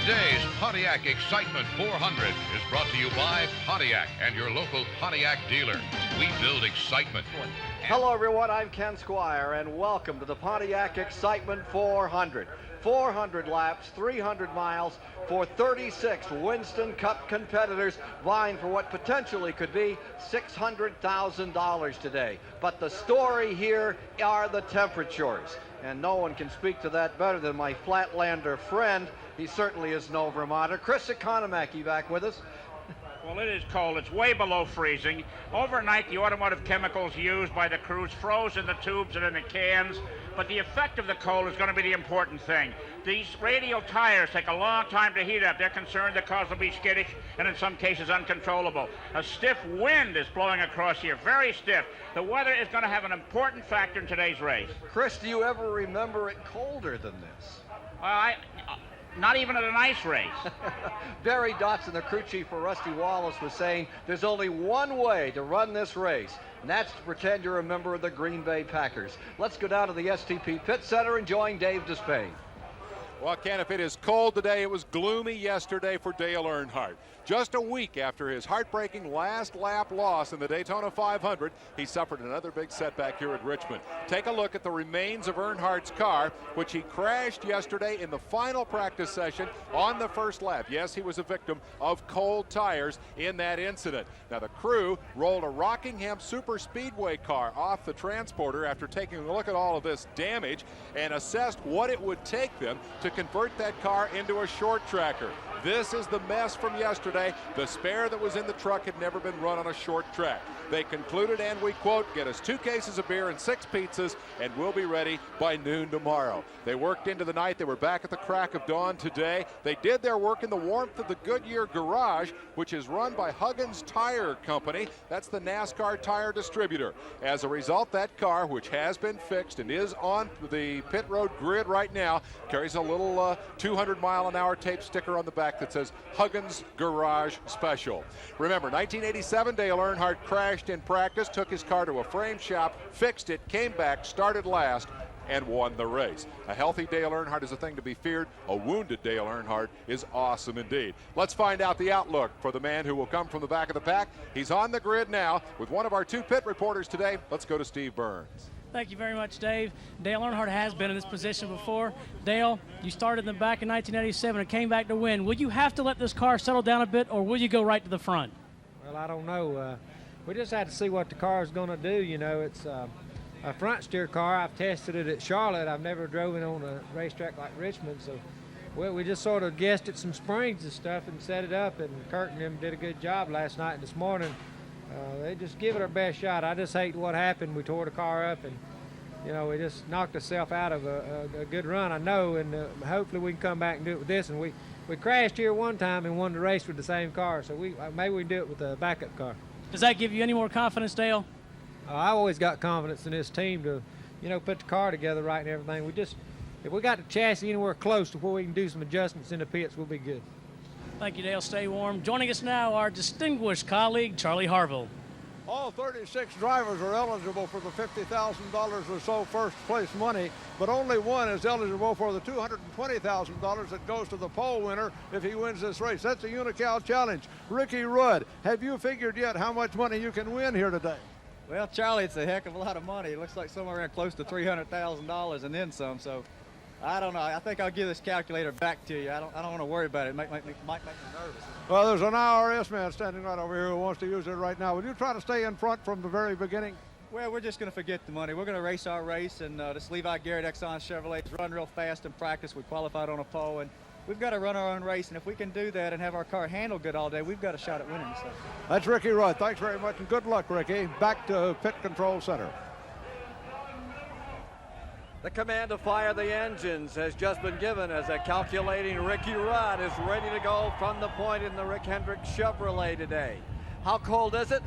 Today's Pontiac Excitement 400 is brought to you by Pontiac and your local Pontiac dealer. We build excitement. Hello everyone, I'm Ken Squire and welcome to the Pontiac Excitement 400. 400 laps, 300 miles for 36 Winston Cup competitors vying for what potentially could be $600,000 today. But the story here are the temperatures. And no one can speak to that better than my Flatlander friend. He certainly is no Vermonter. Chris Economaki back with us. Well, it is cold. It's way below freezing. Overnight, the automotive chemicals used by the crews froze in the tubes and in the cans, but the effect of the cold is going to be the important thing. These radial tires take a long time to heat up. They're concerned the cars will be skittish and in some cases uncontrollable. A stiff wind is blowing across here, very stiff. The weather is going to have an important factor in today's race. Chris, do you ever remember it colder than this? Not even at an ice race. Barry Dotson, the crew chief for Rusty Wallace, was saying there's only one way to run this race, and that's to pretend you're a member of the Green Bay Packers. Let's go down to the STP Pit Center and join Dave Despain. Well, Ken, if it is cold today, it was gloomy yesterday for Dale Earnhardt. Just a week after his heartbreaking last lap loss in the Daytona 500, he suffered another big setback here at Richmond. Take a look at the remains of Earnhardt's car, which he crashed yesterday in the final practice session on the first lap. Yes, he was a victim of cold tires in that incident. Now, the crew rolled a Rockingham Super Speedway car off the transporter after taking a look at all of this damage and assessed what it would take them to convert that car into a short tracker. This is the mess from yesterday. The spare that was in the truck had never been run on a short track. They concluded, and we quote, "Get us 2 cases of beer and 6 pizzas, and we'll be ready by noon tomorrow." They worked into the night. They were back at the crack of dawn today. They did their work in the warmth of the Goodyear garage, which is run by Huggins Tire Company. That's the NASCAR tire distributor. As a result, that car, which has been fixed and is on the pit road grid right now, carries a little 200-mile-an-hour tape sticker on the back that says Huggins Garage Special. Remember, 1987, Dale Earnhardt crashed in practice, took his car to a frame shop, fixed it, came back, started last, and won the race. A healthy Dale Earnhardt is a thing to be feared. A wounded Dale Earnhardt is awesome indeed. Let's find out the outlook for the man who will come from the back of the pack. He's on the grid now with one of our 2 pit reporters today. Let's go to Steve Burns. Thank you very much, Dave. Dale Earnhardt has been in this position before. Dale, you started in the back in 1987 and came back to win. Will you have to let this car settle down a bit, or will you go right to the front? Well, I don't know. We just had to see what the car is going to do. You know, it's a front steer car. I've tested it at Charlotte. I've never driven on a racetrack like Richmond, so we just sort of guessed at some springs and stuff and set it up, and Kurt and them did a good job last night and this morning. They just give it our best shot. I just hate what happened. We tore the car up, and you know, we just knocked ourselves out of a good run, I know, and hopefully we can come back and do it with this. And we crashed here one time and won the race with the same car, so maybe we can do it with a backup car. Does that give you any more confidence, Dale? I always got confidence in this team to, you know, put the car together right and everything. If we got the chassis anywhere close to where we can do some adjustments in the pits, we'll be good. Thank you, Dale. Stay warm. Joining us now, our distinguished colleague, Charlie Harville. All 36 drivers are eligible for the $50,000 or so first place money, but only one is eligible for the $220,000 that goes to the pole winner if he wins this race. That's a Unocal Challenge. Ricky Rudd, have you figured yet how much money you can win here today? Well, Charlie, it's a heck of a lot of money. It looks like somewhere around close to $300,000 and then some. So I don't know. I think I'll give this calculator back to you. I don't want to worry about it. It might make me nervous. Well, there's an IRS man standing right over here who wants to use it right now. Will you try to stay in front from the very beginning? Well, we're just going to forget the money. We're going to race our race, and this Levi Garrett Exxon Chevrolet's run real fast in practice. We qualified on a pole, and we've got to run our own race. And if we can do that and have our car handle good all day, we've got a shot at winning. So. That's Ricky Rudd. Thanks very much, and good luck, Ricky. Back to Pit Control Center. The command to fire the engines has just been given as a calculating Ricky Rudd is ready to go from the point in the Rick Hendricks Chevrolet today. How cold is it?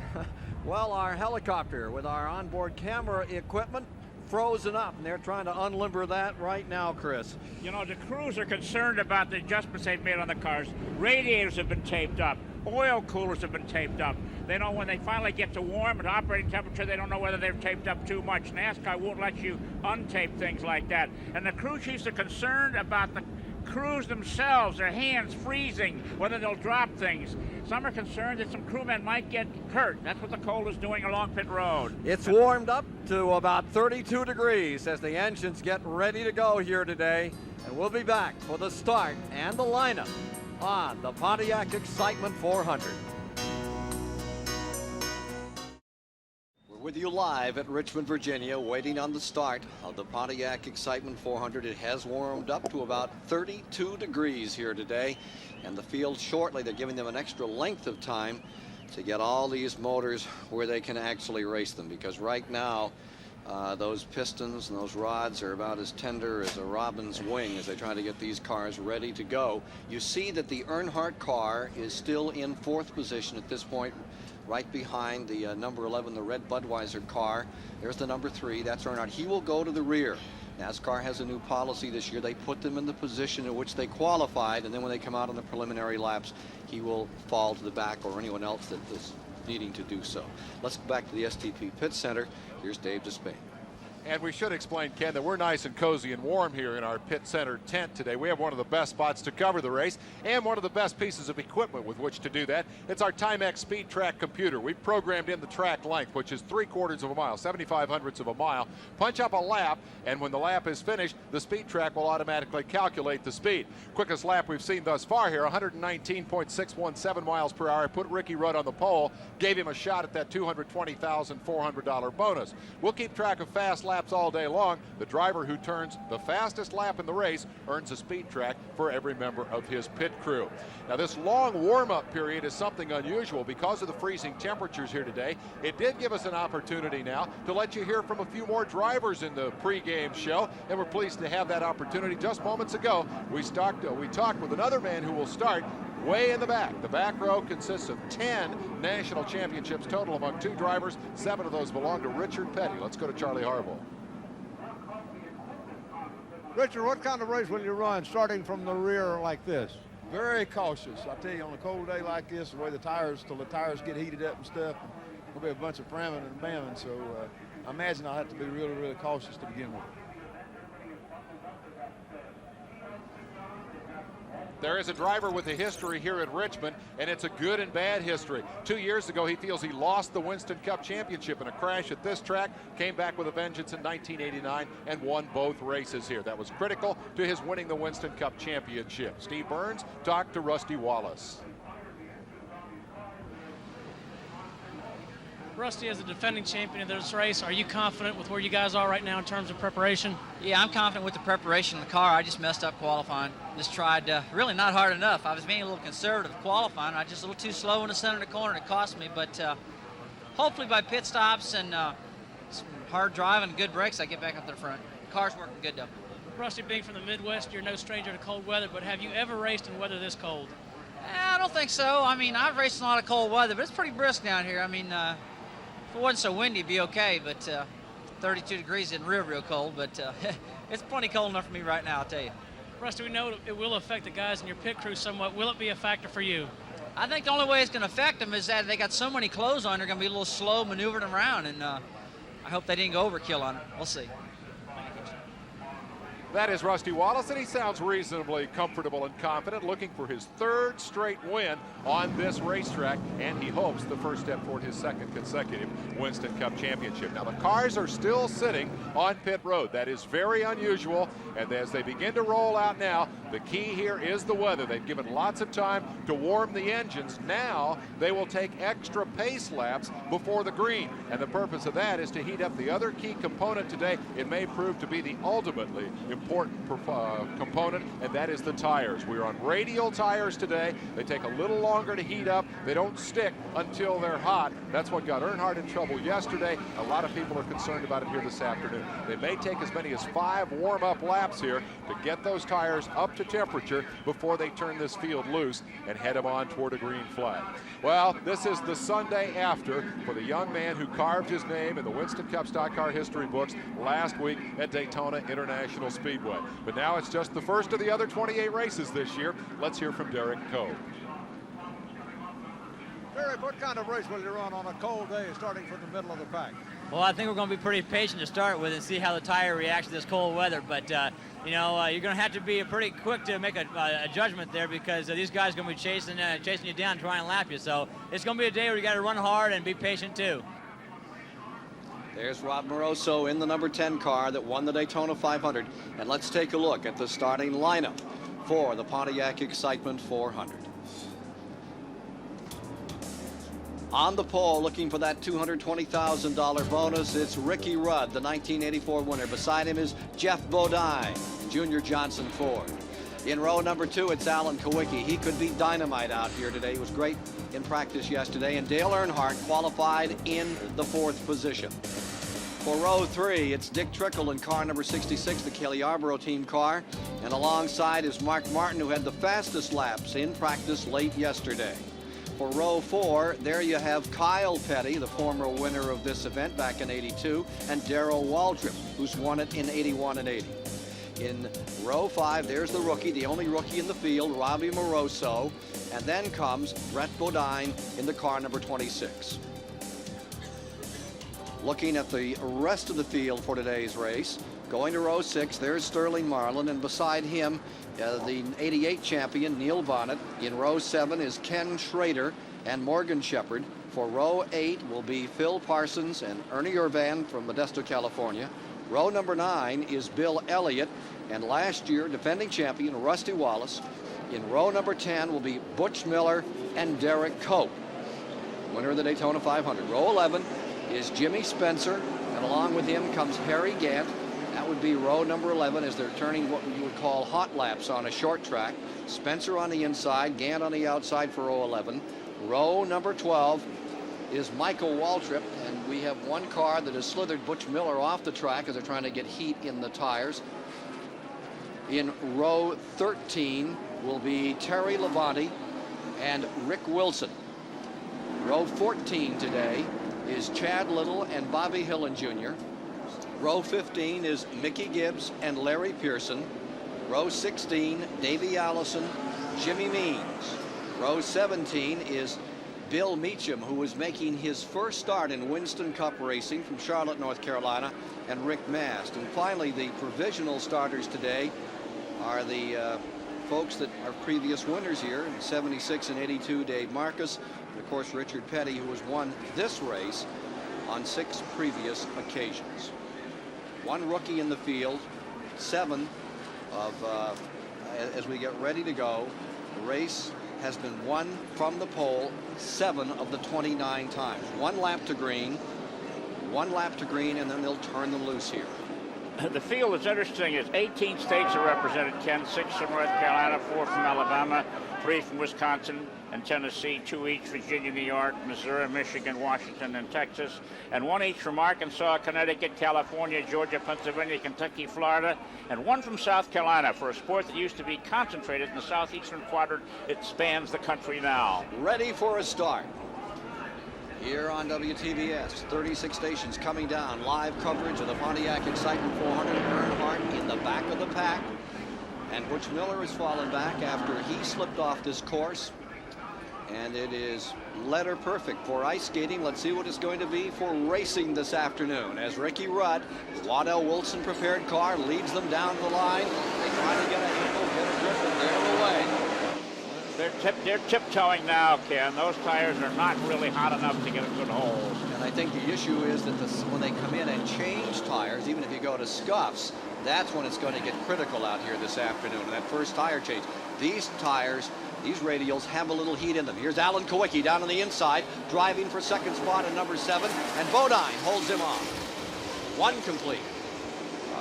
Well, our helicopter with our onboard camera equipment frozen up, and they're trying to unlimber that right now, Chris. You know, the crews are concerned about the adjustments they've made on the cars. Radiators have been taped up. Oil coolers have been taped up. They know when they finally get to warm and operating temperature, they don't know whether they've taped up too much. NASCAR won't let you untape things like that. And the crew chiefs are concerned about the crews themselves, their hands freezing, whether they'll drop things. Some are concerned that some crewmen might get hurt. That's what the cold is doing along pit road. It's warmed up to about 32 degrees as the engines get ready to go here today. And we'll be back for the start and the lineup on the Pontiac Excitement 400. We're with you live at Richmond, Virginia, waiting on the start of the Pontiac Excitement 400. It has warmed up to about 32 degrees here today. And the field shortly, they're giving them an extra length of time to get all these motors where they can actually race them, because right now those pistons and those rods are about as tender as a robin's wing as they try to get these cars ready to go. You see that the Earnhardt car is still in 4th position at this point, right behind the number 11, the red Budweiser car. There's the number 3, that's Earnhardt. He will go to the rear. NASCAR has a new policy this year. They put them in the position in which they qualified, and then when they come out on the preliminary laps, he will fall to the back, or anyone else that is needing to do so. Let's go back to the STP Pit Center. Here's Dave Despain. And we should explain, Ken, that we're nice and cozy and warm here in our pit center tent today. We have one of the best spots to cover the race and one of the best pieces of equipment with which to do that. It's our Timex Speed Track computer. We've programmed in the track length, which is 3/4 of a mile, 75/100ths of a mile. Punch up a lap, and when the lap is finished, the Speed Track will automatically calculate the speed. Quickest lap we've seen thus far here, 119.617 miles per hour. Put Ricky Rudd on the pole, gave him a shot at that $220,400 bonus. We'll keep track of fast laps all day long. The driver who turns the fastest lap in the race earns a Speed Track for every member of his pit crew. Now, this long warm-up period is something unusual because of the freezing temperatures here today. It did give us an opportunity now to let you hear from a few more drivers in the pregame show, and we're pleased to have that opportunity. Just moments ago, we talked with another man who will start way in the back. The back row consists of 10 national championships total among 2 drivers. 7 of those belong to Richard Petty. Let's go to Charlie Harbaugh. Richard, what kind of race will you run starting from the rear like this? Very cautious. I tell you, on a cold day like this, the way the tires get heated up and stuff, there'll be a bunch of framming and bamming, so I imagine I'll have to be really, really cautious to begin with. There is a driver with a history here at Richmond, and it's a good and bad history. 2 years ago, he feels he lost the Winston Cup Championship in a crash at this track, came back with a vengeance in 1989, and won both races here. That was critical to his winning the Winston Cup Championship. Steve Burns talked to Rusty Wallace. Rusty, as a defending champion of this race, are you confident with where you guys are right now in terms of preparation? Yeah, I'm confident with the preparation of the car. I just messed up qualifying. Just tried really not hard enough. I was being a little conservative qualifying. I was just a little too slow in the center of the corner. It cost me, but hopefully by pit stops and some hard driving and good brakes, I get back up to the front. The car's working good, though. Rusty, being from the Midwest, you're no stranger to cold weather, but have you ever raced in weather this cold? I don't think so. I mean, I've raced in a lot of cold weather, but it's pretty brisk down here. I mean, if it wasn't so windy, it'd be okay, but 32 degrees isn't real cold, but it's plenty cold enough for me right now, I'll tell you. Rusty, we know it will affect the guys in your pit crew somewhat. Will it be a factor for you? I think the only way it's going to affect them is that they got so many clothes on, they're going to be a little slow maneuvering around, and I hope they didn't go overkill on it. We'll see. That is Rusty Wallace, and he sounds reasonably comfortable and confident, looking for his 3rd straight win on this racetrack, and he hopes the first step toward his 2nd consecutive Winston Cup Championship. Now, the cars are still sitting on pit road. That is very unusual, and as they begin to roll out now, the key here is the weather. They've given lots of time to warm the engines. Now they will take extra pace laps before the green, and the purpose of that is to heat up the other key component today. It may prove to be the ultimately important component, and that is the tires. We're on radial tires today. They take a little longer to heat up. They don't stick until they're hot. That's what got Earnhardt in trouble yesterday. A lot of people are concerned about it here this afternoon. They may take as many as 5 warm-up laps here to get those tires up to temperature before they turn this field loose and head them on toward a green flag. Well, this is the Sunday after for the young man who carved his name in the Winston Cup stock car history books last week at Daytona International Speedway. But now it's just the first of the other 28 races this year. Let's hear from Derek Coe. Derek, what kind of race will you run on a cold day starting from the middle of the pack? Well, I think we're going to be pretty patient to start with and see how the tire reacts to this cold weather. But you know, you're going to have to be pretty quick to make a judgment there, because these guys are going to be chasing you down, trying to lap you. So it's going to be a day where you got to run hard and be patient too. There's Rob Moroso in the number 10 car that won the Daytona 500. And let's take a look at the starting lineup for the Pontiac Excitement 400. On the pole, looking for that $220,000 bonus, it's Ricky Rudd, the 1984 winner. Beside him is Jeff Bodine, Junior Johnson Ford. In row number 2, it's Alan Kulwicki. He could be dynamite out here today. He was great in practice yesterday. And Dale Earnhardt qualified in the 4th position. For row 3, it's Dick Trickle in car number 66, the Kelly Yarborough team car. And alongside is Mark Martin, who had the fastest laps in practice late yesterday. For row 4, there you have Kyle Petty, the former winner of this event back in '82, and Darrell Waltrip, who's won it in '81 and '80. In row 5, there's the rookie, the only rookie in the field, Robbie Moroso, and then comes Brett Bodine in the car number 26. Looking at the rest of the field for today's race, going to row 6, there's Sterling Marlin, and beside him, the '88 champion, Neil Bonnet. In row 7 is Ken Schrader and Morgan Shepherd. For row 8 will be Phil Parsons and Ernie Irvan from Modesto, California. Row number 9 is Bill Elliott, and last year, defending champion, Rusty Wallace. In row number 10 will be Butch Miller and Derek Cope, winner of the Daytona 500. Row 11 is Jimmy Spencer, and along with him comes Harry Gant. That would be row number 11 as they're turning what you would call hot laps on a short track. Spencer on the inside, Gant on the outside for row 11. Row number 12 is Michael Waltrip, and we have one car that has slithered Butch Miller off the track as they're trying to get heat in the tires. In row 13 will be Terry Labonte and Rick Wilson. Row 14 today is Chad Little and Bobby Hillen Jr. Row 15 is Mickey Gibbs and Larry Pearson. Row 16, Davey Allison, Jimmy Means. Row 17 is Bill Meacham, who is making his first start in Winston Cup racing from Charlotte, North Carolina, and Rick Mast. And finally, the provisional starters today are the folks that are previous winners here in 76 and 82, Dave Marcus, and of course Richard Petty, who has won this race on 6 previous occasions. One rookie in the field, 7 of, as we get ready to go, the race has been won from the pole 7 of the 29 times. 1 lap to green, and then they'll turn them loose here. The field is interesting. It's 18 states are represented, Ken. 6 from North Carolina, 4 from Alabama, 3 from Wisconsin and Tennessee, 2 each Virginia, New York, Missouri, Michigan, Washington, and Texas, and 1 each from Arkansas, Connecticut, California, Georgia, Pennsylvania, Kentucky, Florida, and 1 from South Carolina. For a sport that used to be concentrated in the southeastern quadrant, it spans the country now. Ready for a start. Here on WTVS, 36 stations coming down, live coverage of the Pontiac Excitement 400. Earnhardt in the back of the pack, and Butch Miller has fallen back after he slipped off this course. And it is letter perfect for ice skating. Let's see what it's going to be for racing this afternoon. As Ricky Rudd, Waddell Wilson prepared car, leads them down the line. They try to get a handle, get a grip, and they're away. They're tiptoeing now, Ken. Those tires are not really hot enough to get a good hold. And I think the issue is that when they come in and change tires, even if you go to scuffs, that's when it's going to get critical out here this afternoon. And that first tire change. These tires, these radials have a little heat in them. Here's Alan Kulwicki down on the inside, driving for second spot in number 7, and Bodine holds him off. 1 complete.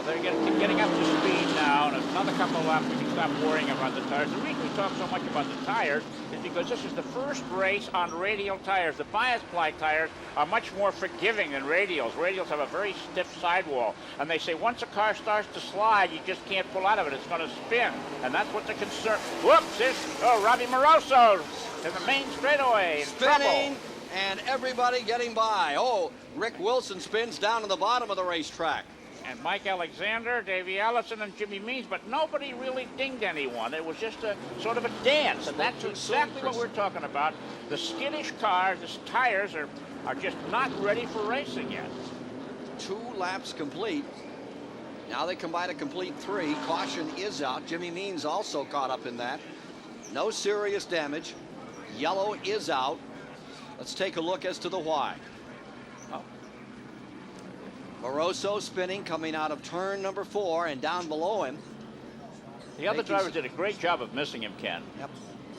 They're getting up to speed now, and another couple of laps we can stop worrying about the tires. The reason we talk so much about the tires is because this is the first race on radial tires. The bias ply tires are much more forgiving than radials. Radials have a very stiff sidewall, and they say once a car starts to slide, you just can't pull out of it. It's going to spin, and that's what the concern. Whoops! There's Robbie Moroso in the main straightaway. Spinning, and everybody getting by. Oh, Rick Wilson spins down in the bottom of the racetrack. And Mike Alexander, Davey Allison, and Jimmy Means, but nobody really dinged anyone. It was just a sort of a dance, and that's exactly what we're talking about. The skittish cars, the tires are just not ready for racing yet. 2 laps complete. Now they combine a complete 3. Caution is out. Jimmy Means also caught up in that. No serious damage. Yellow is out. Let's take a look as to the why. Moroso spinning, coming out of turn number 4, and down below him. The other drivers did a great job of missing him, Ken. Yep.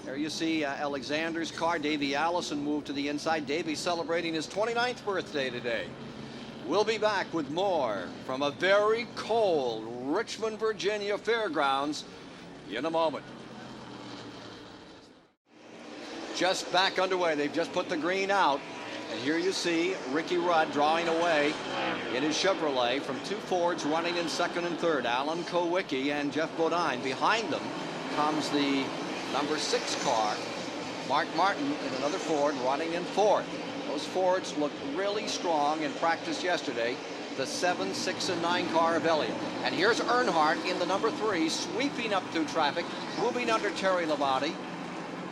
There you see Alexander's car. Davey Allison moved to the inside. Davey celebrating his 29th birthday today. We'll be back with more from a very cold Richmond, Virginia fairgrounds in a moment. Just back underway. They've just put the green out. And here you see Ricky Rudd drawing away in his Chevrolet from 2 Fords running in 2nd and 3rd. Alan Kulwicki and Jeff Bodine. Behind them comes the number 6 car, Mark Martin, in another Ford running in 4th. Those Fords looked really strong in practice yesterday. The 7, 6, and 9 car of Elliott. And here's Earnhardt in the number 3, sweeping up through traffic, moving under Terry Labonte.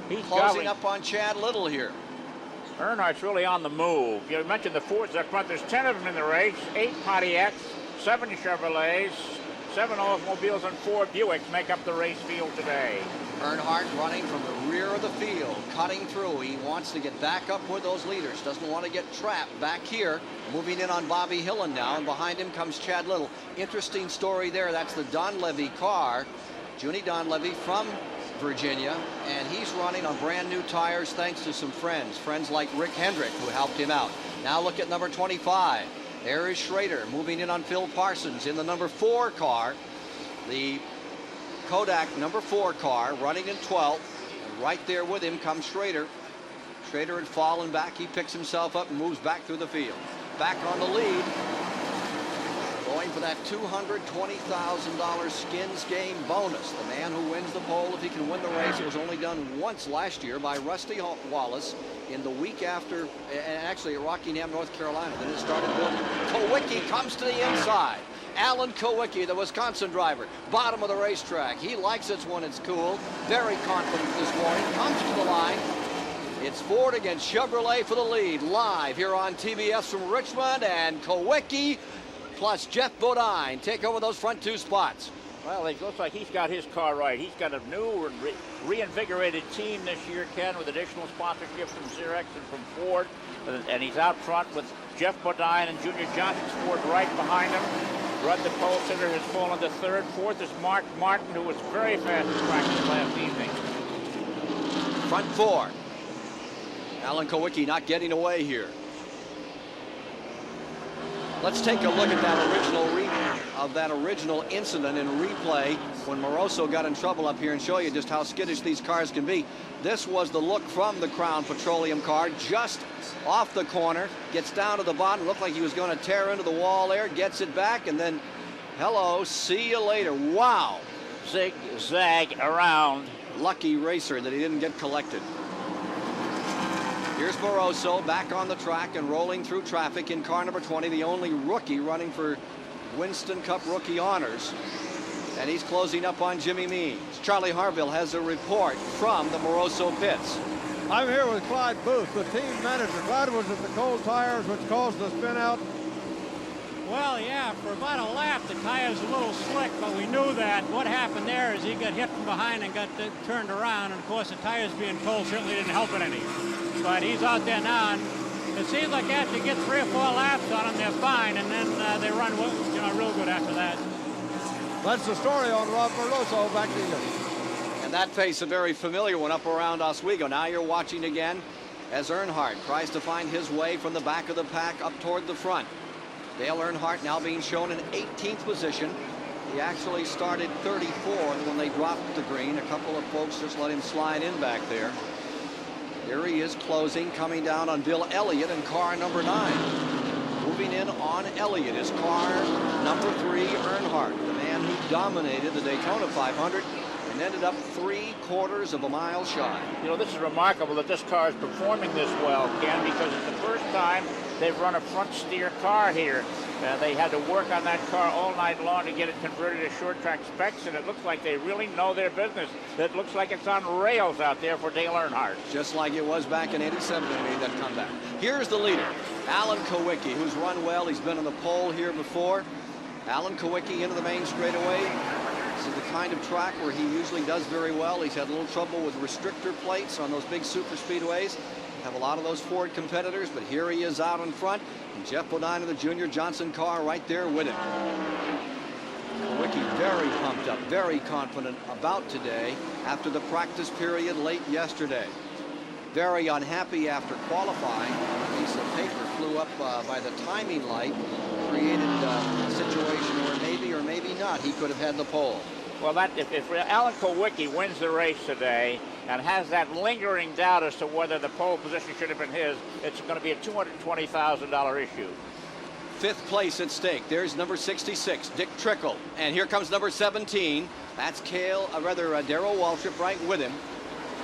He's closing up on Chad Little here. Earnhardt's really on the move. You mentioned the Fords up front. There's 10 of them in the race, 8 Pontiacs, 7 Chevrolets, 7 automobiles, and 4 Buicks make up the race field today. Earnhardt running from the rear of the field, cutting through. He wants to get back up with those leaders. Doesn't want to get trapped back here. Moving in on Bobby Hillen now, and behind him comes Chad Little. Interesting story there. That's the Donlevy car, Junie Donlevy from Virginia, and he's running on brand new tires thanks to some friends like Rick Hendrick, who helped him out. Now look at number 25. There is Schrader moving in on Phil Parsons in the number 4 car. The Kodak number 4 car running in 12th. And right there with him comes Schrader. Schrader had fallen back. He picks himself up and moves back through the field. Back on the lead. Going for that $220,000 skins game bonus. The man who wins the pole, if he can win the race, it was only done once last year by Rusty Wallace in the week after, and actually at Rockingham, North Carolina. Then it started building. Kulwicki comes to the inside. Alan Kulwicki, the Wisconsin driver, bottom of the racetrack. He likes it when it's cool. Very confident this morning. Comes to the line. It's Ford against Chevrolet for the lead. Live here on TBS from Richmond, and Kulwicki plus Jeff Bodine take over those front 2 spots. Well, it looks like he's got his car right. He's got a new and reinvigorated team this year, Ken, with additional sponsorship from Xerox and from Ford. And he's out front with Jeff Bodine and Junior Johnson's Ford right behind him. Rudd, the pole sitter, has fallen to 3rd. 4th is Mark Martin, who was very fast in practice last evening. Front 4. Alan Kulwicki not getting away here. Let's take a look at that original incident in replay when Moroso got in trouble up here and show you just how skittish these cars can be. This was the look from the Crown Petroleum car, just off the corner, gets down to the bottom, looked like he was going to tear into the wall there, gets it back, and then, hello, see you later. Wow. Zig-zag around. Lucky racer that he didn't get collected. Here's Moroso back on the track and rolling through traffic in car number 20, the only rookie running for Winston Cup rookie honors. And he's closing up on Jimmy Means. Charlie Harville has a report from the Moroso pits. I'm here with Clyde Booth, the team manager. Clyde, was it the cold tires which caused the spin out? Well, yeah, for about a lap, the tire's a little slick, but we knew that. What happened there is he got hit from behind and got turned around, and of course the tires being cold certainly didn't help it any. But he's out there now, and it seems like after you get 3 or 4 laps on them, they're fine, and then they run, real good after that. That's the story on Rob Moroso. Back to you. And that face, a very familiar one up around Oswego. Now you're watching again as Earnhardt tries to find his way from the back of the pack up toward the front. Dale Earnhardt now being shown in 18th position. He actually started 34th when they dropped the green. A couple of folks just let him slide in back there. Here he is closing, coming down on Bill Elliott in car number 9. Moving in on Elliott is car number 3, Earnhardt, the man who dominated the Daytona 500 and ended up 3/4 of a mile shy. You know, this is remarkable that this car is performing this well, Ken, because it's the first time they've run a front steer car here. They had to work on that car all night long to get it converted to short track specs, and it looks like they really know their business. It looks like it's on rails out there for Dale Earnhardt. Just like it was back in '87 when he made that comeback. Here's the leader, Alan Kulwicki, who's run well. He's been on the pole here before. Alan Kulwicki into the main straightaway. This is the kind of track where he usually does very well. He's had a little trouble with restrictor plates on those big super speedways. Have a lot of those Ford competitors, but here he is out in front. And Jeff Bodine of the Junior Johnson car right there with him. Kulwicki very pumped up, very confident about today after the practice period late yesterday. Very unhappy after qualifying. A piece of paper flew up by the timing light, created a situation where maybe or maybe not he could have had the pole. Well, if Alan Kulwicki wins the race today and has that lingering doubt as to whether the pole position should have been his, it's going to be a $220,000 issue. 5th place at stake. There's number 66, Dick Trickle. And here comes number 17. That's Darrell Waltrip right with him.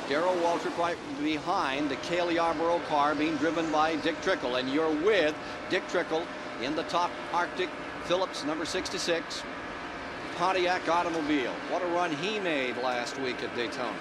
Darrell Waltrip right behind the Cale Yarborough car being driven by Dick Trickle. And you're with Dick Trickle in the top Arctic Phillips, number 66, Pontiac automobile. What a run he made last week at Daytona.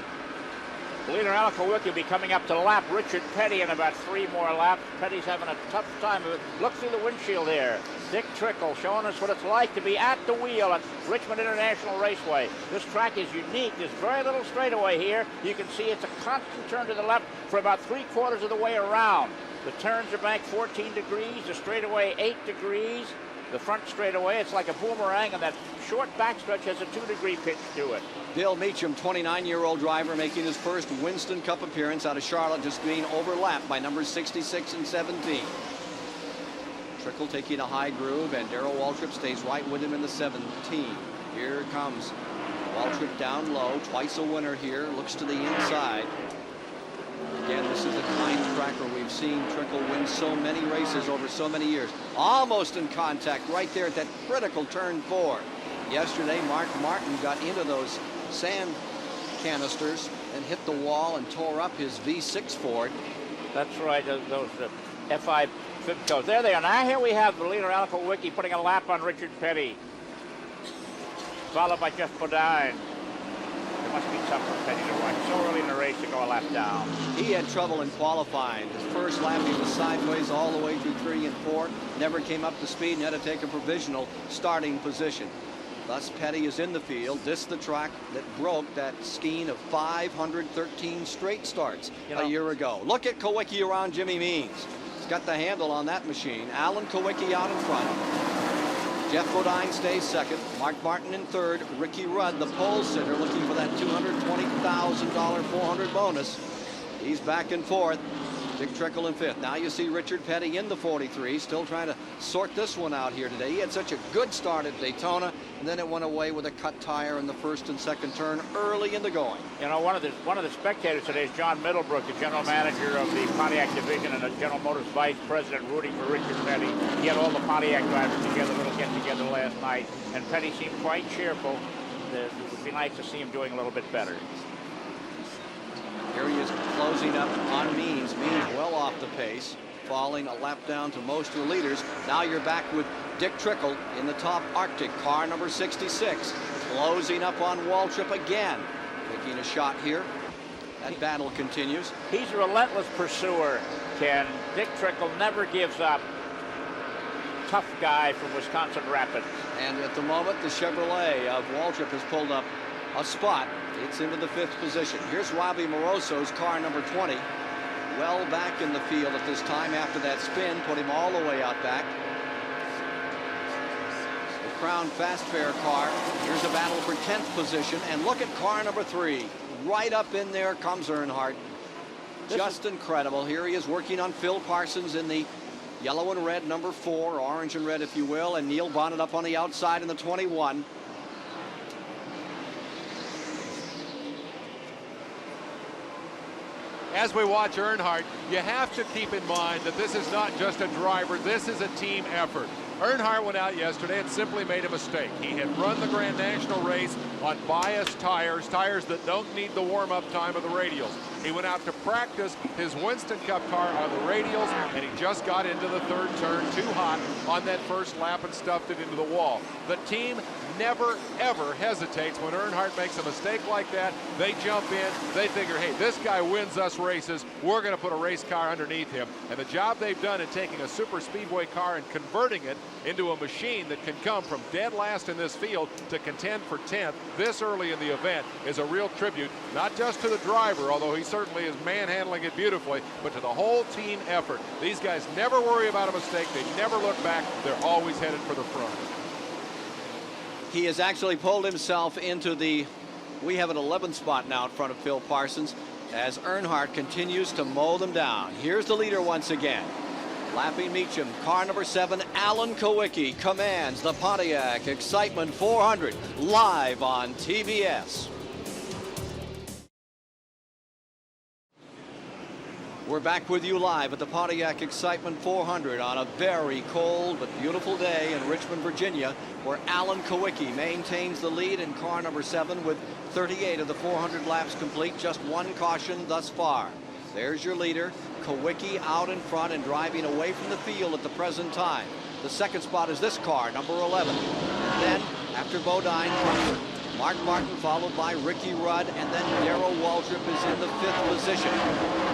Leader Alan Kulwicki will be coming up to lap Richard Petty in about 3 more laps. Petty's having a tough time. Look through the windshield here. Dick Trickle showing us what it's like to be at the wheel at Richmond International Raceway. This track is unique. There's very little straightaway here. You can see it's a constant turn to the left for about 3/4 of the way around. The turns are back 14 degrees. The straightaway 8 degrees. The front straightaway, it's like a boomerang, and that short backstretch has a 2-degree pitch to it. Bill Meacham, 29-year-old driver, making his first Winston Cup appearance out of Charlotte, just being overlapped by numbers 66 and 17. Trickle taking a high groove, and Darrell Waltrip stays right with him in the 17. Here comes Waltrip down low, twice a winner here, looks to the inside. Again, this is the kind of track where we've seen Trickle win so many races over so many years. Almost in contact right there at that critical turn 4. Yesterday, Mark Martin got into those sand canisters and hit the wall and tore up his V6 Ford. That's right, those F5 Fibcos. There they are. Now here we have the leader, Alan Kulwicki, putting a lap on Richard Petty, followed by Jeff Bodine. It must be tough for Petty to watch so early in the race to go a lap down. He had trouble in qualifying. His first lap, he was sideways all the way through 3 and 4. Never came up to speed and had to take a provisional starting position. Thus, Petty is in the field. This is the track that broke that skein of 513 straight starts a year ago. Look at Kulwicki around Jimmy Means. He's got the handle on that machine. Alan Kulwicki out in front. Jeff Bodine stays second. Mark Martin in third. Ricky Rudd, the pole sitter, looking for that $220,000 400 bonus. He's back in fourth. Dick Trickle in fifth. Now you see Richard Petty in the 43, still trying to sort this one out here today. He had such a good start at Daytona, and then it went away with a cut tire in the first and second turn early in the going. You know, one of the spectators today is John Middlebrook, the general manager of the Pontiac division and the General Motors vice president, rooting for Richard Petty. He had all the Pontiac drivers together, a little get-together last night, and Petty seemed quite cheerful. It would be nice to see him doing a little bit better. Here he is closing up on Means. Means well off the pace, falling a lap down to most of the leaders. Now you're back with Dick Trickle in the top Arctic, car number 66. Closing up on Waltrip again. Taking a shot here. That battle continues. He's a relentless pursuer, Ken. Dick Trickle never gives up. Tough guy from Wisconsin Rapids. And at the moment, the Chevrolet of Waltrip has pulled up a spot. It's into the 5th position. Here's Robbie Moroso's car number 20. Well back in the field at this time after that spin. Put him all the way out back. The Crown Fast Fair car. Here's a battle for 10th position. And look at car number 3. Right up in there comes Earnhardt. Just incredible. Here he is working on Phil Parsons in the yellow and red number 4. Orange and red, if you will. And Neil Bonnet up on the outside in the 21. As we watch Earnhardt, you have to keep in mind that this is not just a driver, this is a team effort. Earnhardt went out yesterday and simply made a mistake. He had run the Grand National race on biased tires that don't need the warm-up time of the radials. He went out to practice his Winston Cup car on the radials, and he just got into the third turn too hot on that first lap and stuffed it into the wall. The team never, ever hesitates when Earnhardt makes a mistake like that. They jump in. They figure, hey, this guy wins us races. We're going to put a race car underneath him. And the job they've done in taking a super speedway car and converting it into a machine that can come from dead last in this field to contend for 10th this early in the event is a real tribute, not just to the driver, although he certainly is manhandling it beautifully, but to the whole team effort. These guys never worry about a mistake. They never look back. They're always headed for the front. He has actually pulled himself into the, we have an 11th spot now in front of Phil Parsons as Earnhardt continues to mow them down. Here's the leader once again. Lapping Meacham, car number 7, Alan Kulwicki commands the Pontiac Excitement 400 live on TBS. We're back with you live at the Pontiac Excitement 400 on a very cold but beautiful day in Richmond, Virginia, where Alan Kulwicki maintains the lead in car number 7 with 38 of the 400 laps complete, just one caution thus far. There's your leader, Kulwicki out in front and driving away from the field at the present time. The second spot is this car, number 11. And then, after Bodine, comes Mark Martin, followed by Ricky Rudd, and then Darrell Waltrip is in the 5th position.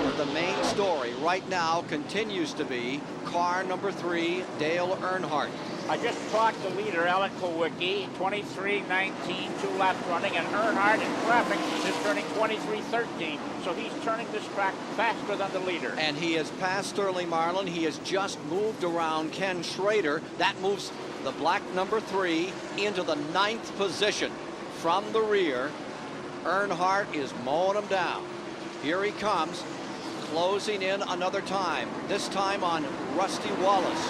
But the main story right now continues to be car number 3, Dale Earnhardt. I just talked to leader Alan Kulwicki, 23.19, 2 laps running, and Earnhardt in traffic is turning 23.13. So he's turning this track faster than the leader. And he has passed Sterling Marlin. He has just moved around Ken Schrader. That moves the black number 3 into the 9th position. From the rear, Earnhardt is mowing him down. Here he comes, closing in another time, this time on Rusty Wallace.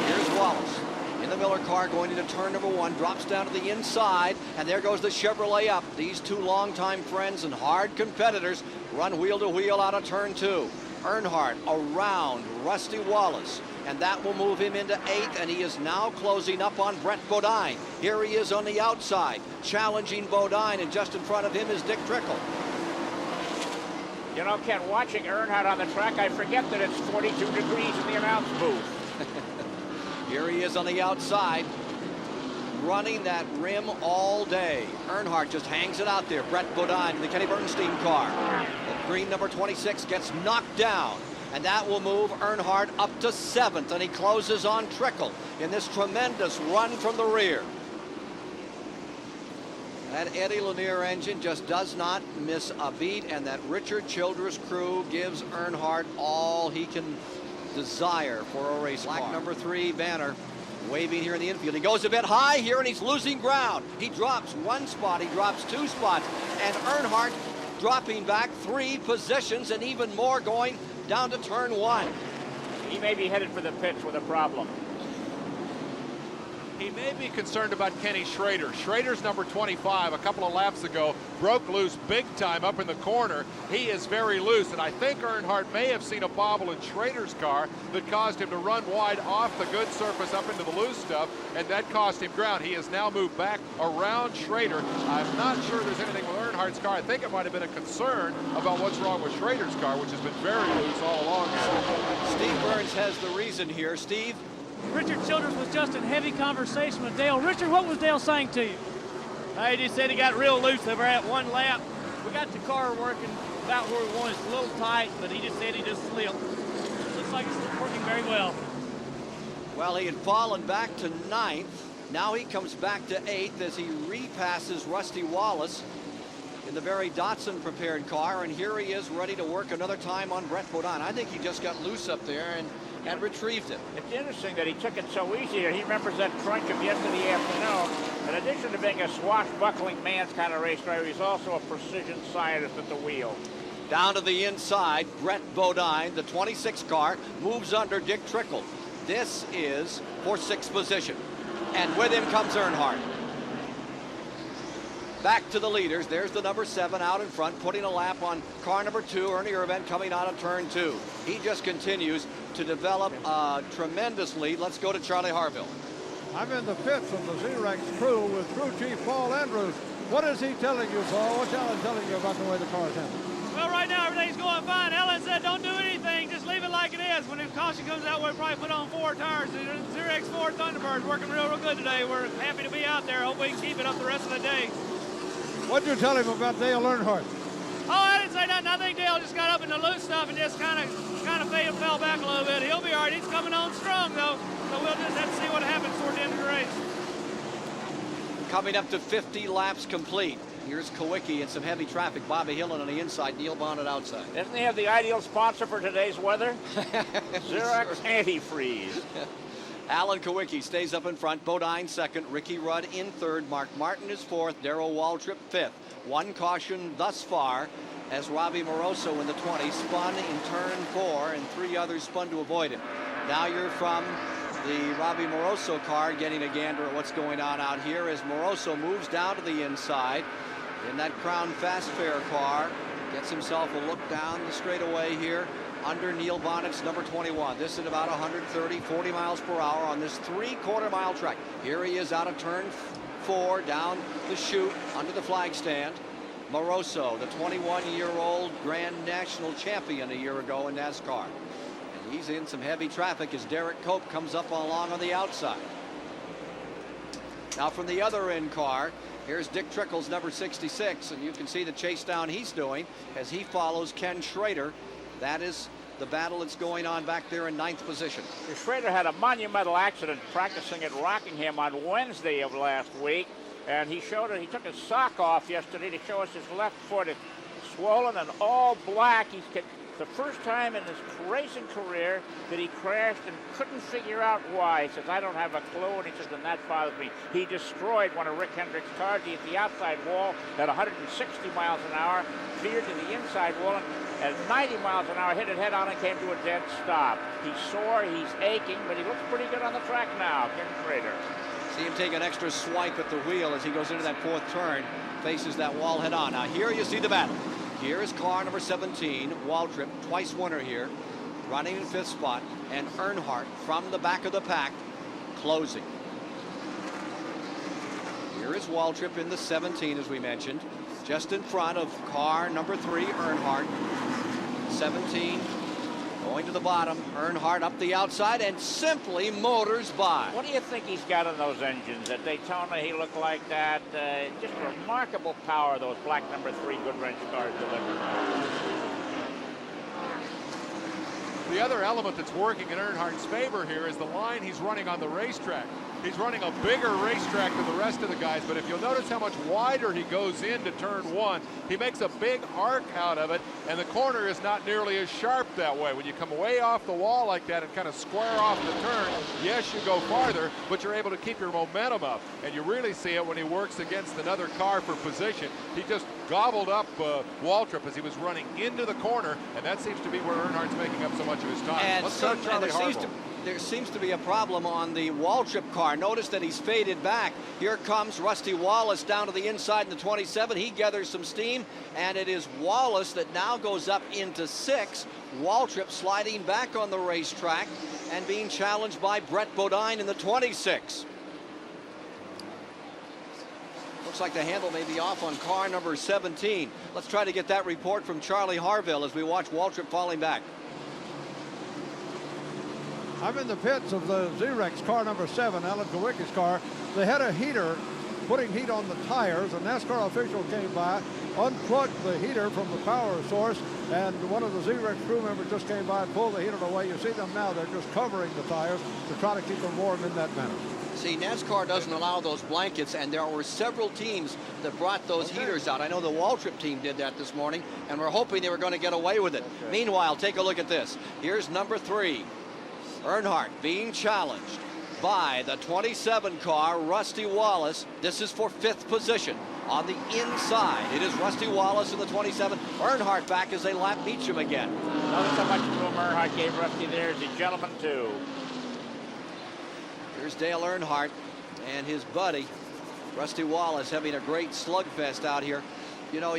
Here's Wallace in the Miller car going into turn number 1, drops down to the inside, and there goes the Chevrolet up. These two longtime friends and hard competitors run wheel to wheel out of turn 2. Earnhardt around Rusty Wallace, and that will move him into 8th, and he is now closing up on Brett Bodine. Here he is on the outside, challenging Bodine, and just in front of him is Dick Trickle. You know, Ken, watching Earnhardt on the track, I forget that it's 42 degrees in the announce booth. Here he is on the outside, running that rim all day. Earnhardt just hangs it out there. Brett Bodine in the Kenny Bernstein car. The green number 26 gets knocked down, and that will move Earnhardt up to 7th, and he closes on Trickle in this tremendous run from the rear. That Eddie Lanier engine just does not miss a beat, and that Richard Childress crew gives Earnhardt all he can desire for a race car. Black number 3, Banner, waving here in the infield. He goes a bit high here, and he's losing ground. He drops 1 spot, he drops 2 spots, and Earnhardt dropping back 3 positions, and even more going down to turn 1. He may be headed for the pits with a problem. He may be concerned about Kenny Schrader. Schrader's number 25 a couple of laps ago broke loose big time up in the corner. He is very loose, and I think Earnhardt may have seen a bobble in Schrader's car that caused him to run wide off the good surface up into the loose stuff, and that cost him ground. He has now moved back around Schrader. I'm not sure there's anything with Earnhardt's car. I think it might have been a concern about what's wrong with Schrader's car, which has been very loose all along. Steve Burns has the reason here. Steve? Richard Childress was just in heavy conversation with Dale. Richard, what was Dale saying to you? He just said he got real loose over at 1 lap. We got the car working about where we want. It's a little tight, but he just said he just slipped. Looks like it's working very well. Well, he had fallen back to 9th. Now he comes back to 8th as he repasses Rusty Wallace in the very Datsun-prepared car, and here he is ready to work another time on Brett Bodine. I think he just got loose up there and retrieved it. It's interesting that he took it so easy. He remembers that crunch of yesterday afternoon. In addition to being a swashbuckling man's kind of race driver, he's also a precision scientist at the wheel. Down to the inside, Brett Bodine, the 26 car, moves under Dick Trickle. This is for 6th position. And with him comes Earnhardt. Back to the leaders. There's the number 7 out in front, putting a lap on car number 2, Ernie Irvan, coming out of turn 2. He just continues to develop a tremendous lead. Let's go to Charlie Harville. I'm in the pits of the Z-Rex crew with crew chief Paul Andrews. What is he telling you, Paul? What's Alan telling you about the way the car is handled? Well, right now everything's going fine. Alan said don't do anything, just leave it like it this. When the caution comes out, we'll probably put on 4 tires. The 0X4 Thunderbird's working real good today. We're happy to be out there. Hope we can keep it up the rest of the day. What'd you tell him about Dale Earnhardt? Oh, I didn't say nothing. I think Dale just got up in the loose stuff and just kind of fell back a little bit. He'll be all right. He's coming on strong, though. So we'll just have to see what happens toward the end of the race. Coming up to 50 laps complete. Here's Kulwicki and some heavy traffic. Bobby Hillin on the inside, Neil Bonnet outside. Doesn't he have the ideal sponsor for today's weather? Xerox Antifreeze. Alan Kulwicki stays up in front. Bodine second. Ricky Rudd in third. Mark Martin is fourth. Darrell Waltrip fifth. One caution thus far as Robbie Moroso in the 20 spun in turn 4 and 3 others spun to avoid him. Now you're from the Robbie Moroso car getting a gander at what's going on out here as Moroso moves down to the inside in that Crown Fast Fare car. Gets himself a look down the straightaway here under Neil Bonnet's number 21. This is about 130, 40 miles per hour on this 3/4 mile track. Here he is out of turn 4 down the chute under the flag stand. Moroso, the 21-year-old Grand National champion a year ago in NASCAR. And he's in some heavy traffic as Derek Cope comes up along on the outside. Now from the other end car, here's Dick Trickle's number 66, and you can see the chase down he's doing as he follows Ken Schrader. That is the battle that's going on back there in 9th position. Schrader had a monumental accident practicing at Rockingham on Wednesday of last week, and he took his sock off yesterday to show us his left foot. It's swollen and all black. The first time in his racing career that he crashed and couldn't figure out why. He says, I don't have a clue, and he says, and that bothers me. He destroyed one of Rick Hendrick's cars. He hit the outside wall at 160 miles an hour, veered to the inside wall, and at 90 miles an hour hit it head on and came to a dead stop. He's sore, he's aching, but he looks pretty good on the track now, Ken Schrader. See him take an extra swipe at the wheel as he goes into that 4th turn, faces that wall head on. Now here you see the battle. Here is car number 17, Waltrip, twice winner here, running in 5th spot, and Earnhardt from the back of the pack, closing. Here is Waltrip in the 17, as we mentioned, just in front of car number 3, Earnhardt. 17 going to the bottom. Earnhardt up the outside and simply motors by. What do you think he's got on those engines? At Daytona, he looked like that. Just remarkable power those black number 3 Goodwrench cars deliver. The other element that's working in Earnhardt's favor here is the line he's running on the racetrack. He's running a bigger racetrack than the rest of the guys, but if you'll notice how much wider he goes into turn 1, he makes a big arc out of it, and the corner is not nearly as sharp that way. When you come way off the wall like that and kind of square off the turn, yes, you go farther, but you're able to keep your momentum up, and you really see it when he works against another car for position. He just gobbled up Waltrip as he was running into the corner, and that seems to be where Earnhardt's making up so much of his time. And Let's start Charlie Harville. There seems to be a problem on the Waltrip car. Notice that he's faded back. Here comes Rusty Wallace down to the inside in the 27. He gathers some steam, and it is Wallace that now goes up into 6. Waltrip sliding back on the racetrack and being challenged by Brett Bodine in the 26. Looks like the handle may be off on car number 17. Let's try to get that report from Charlie Harville as we watch Waltrip falling back. I'm in the pits of the Xerox car number 7, Alan Kulwicki's car. They had a heater putting heat on the tires. A NASCAR official came by, unplugged the heater from the power source, and one of the Xerox crew members just came by and pulled the heater away. You see them now, they're just covering the tires to try to keep them warm in that manner. See, NASCAR doesn't allow those blankets, and there were several teams that brought those heaters out. I know the Waltrip team did that this morning, and we're hoping they were going to get away with it. Meanwhile, take a look at this. Here's number 3. Earnhardt being challenged by the 27 car, Rusty Wallace. This is for 5th position. On the inside, it is Rusty Wallace in the 27. Earnhardt back as they lap Beecham again. Notice how much room Earnhardt gave Rusty there as a gentleman, too. Here's Dale Earnhardt and his buddy, Rusty Wallace, having a great slugfest out here. You know,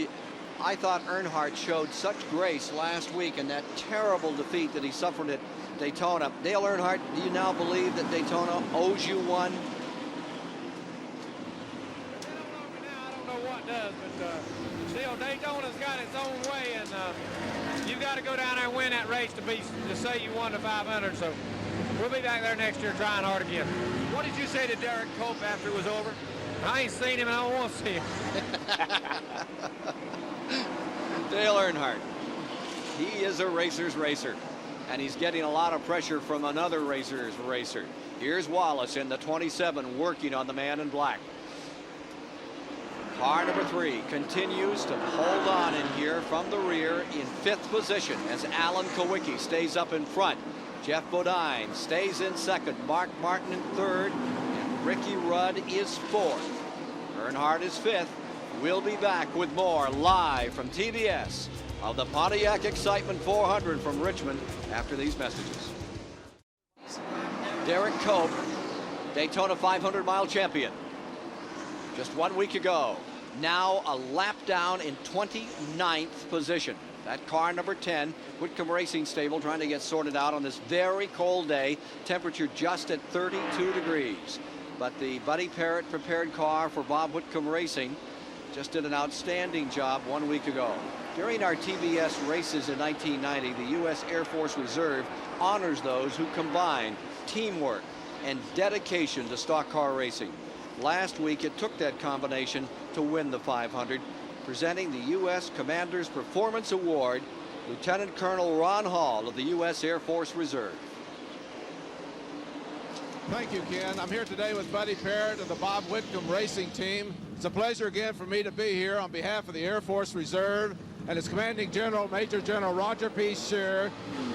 I thought Earnhardt showed such grace last week in that terrible defeat that he suffered at Daytona. Dale Earnhardt, do you now believe that Daytona owes you one? I don't know what does, but still Daytona's got its own way, and you got got to go down there and win that race to say you won the 500. So we'll be back there next year trying hard again. What did you say to Derek Cope after it was over? I ain't seen him and I don't want to see him. Dale Earnhardt. He is a racer's racer, and he's getting a lot of pressure from another racer's racer. Here's Wallace in the 27 working on the man in black. Car number 3 continues to hold on in here from the rear in 5th position as Alan Kulwicki stays up in front. Jeff Bodine stays in 2nd. Mark Martin in 3rd. And Ricky Rudd is 4th. Earnhardt is 5th. We'll be back with more live from TBS of the Pontiac Excitement 400 from Richmond after these messages. Derek Cope, Daytona 500-mile champion. Just 1 week ago, now a lap down in 29th position. That car number 10, Whitcomb Racing Stable, trying to get sorted out on this very cold day. Temperature just at 32 degrees. But the Buddy Parrott prepared car for Bob Whitcomb Racing just did an outstanding job 1 week ago. During our TBS races in 1990, the U.S. Air Force Reserve honors those who combine teamwork and dedication to stock car racing. Last week, it took that combination to win the 500. Presenting the U.S. Commander's Performance Award, Lieutenant Colonel Ron Hall of the U.S. Air Force Reserve. Thank you, Ken. I'm here today with Buddy Parrott of the Bob Whitcomb Racing Team. It's a pleasure again for me to be here on behalf of the Air Force Reserve and its Commanding General, Major General Roger P. Scheer,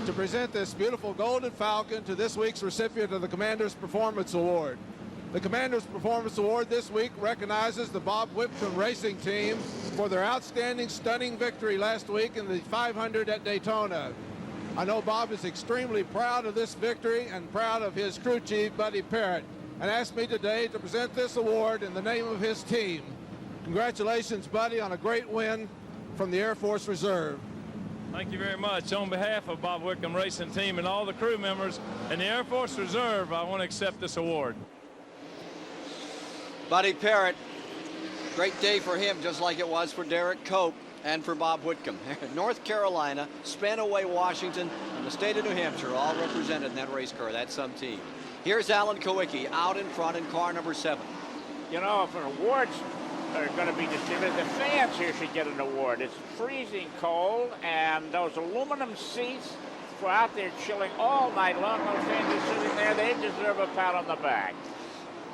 to present this beautiful Golden Falcon to this week's recipient of the Commander's Performance Award. The Commander's Performance Award this week recognizes the Bob Whitcomb Racing Team for their outstanding, stunning victory last week in the 500 at Daytona. I know Bob is extremely proud of this victory and proud of his crew chief, Buddy Parrott, and asked me today to present this award in the name of his team. Congratulations, Buddy, on a great win from the Air Force Reserve. Thank you very much. On behalf of Bob Whitcomb Racing Team and all the crew members and the Air Force Reserve, I want to accept this award. Buddy Parrott, great day for him, just like it was for Derek Cope and for Bob Whitcomb. North Carolina, Spanaway, Washington, and the state of New Hampshire all represented in that race car. That's some team. Here's Alan Kulwicki out in front in car number 7. You know, if awards are going to be distributed, the fans here should get an award. It's freezing cold, and those aluminum seats were out there chilling all night long. Those fans are sitting there. They deserve a pat on the back.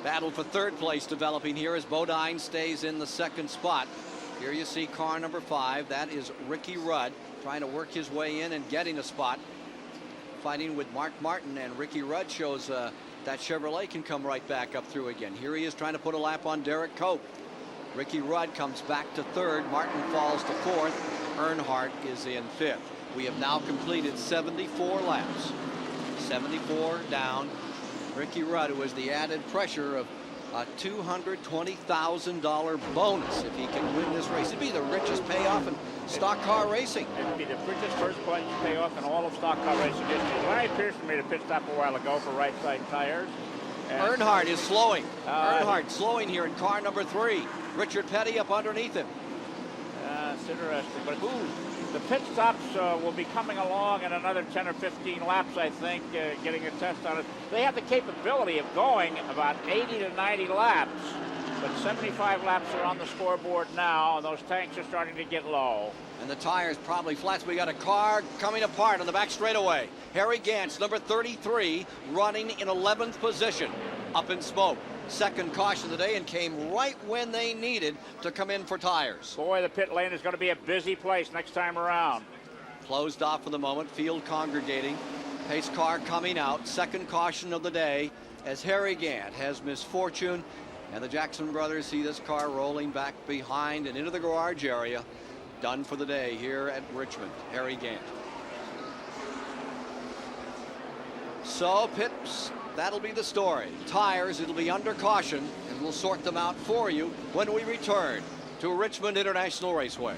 Battle for 3rd place developing here as Bodine stays in the 2nd spot. Here you see car number 5. That is Ricky Rudd trying to work his way in and getting a spot. Fighting with Mark Martin, and Ricky Rudd shows that Chevrolet can come right back up through again. Here he is trying to put a lap on Derek Cope. Ricky Rudd comes back to 3rd. Martin falls to 4th. Earnhardt is in 5th. We have now completed 74 laps. 74 down. Ricky Rudd, who has the added pressure of a $220,000 bonus if he can win this race. It'd be the richest payoff in stock car racing. It'd be the richest first place payoff in all of stock car racing history. Larry Pearson made a pit stop a while ago for right side tires. Earnhardt is slowing. Earnhardt slowing here in car number 3. Richard Petty up underneath him. It's interesting, but the pit stops will be coming along in another 10 or 15 laps, I think, getting a test on it. They have the capability of going about 80 to 90 laps, but 75 laps are on the scoreboard now, and those tanks are starting to get low. And the tires probably flat. So we got a car coming apart on the back straightaway. Harry Gantz, number 33, running in 11th position, up in smoke. 2nd caution today, and came right when they needed to come in for tires. Boy, the pit lane is going to be a busy place next time around. Closed off for the moment, field congregating. Pace car coming out, 2nd caution of the day as Harry Gant has misfortune, and the Jackson brothers see this car rolling back behind and into the garage area. Done for the day here at Richmond. Harry Gant. So pits, that'll be the story. Tires, it'll be under caution, and we'll sort them out for you when we return to Richmond International Raceway.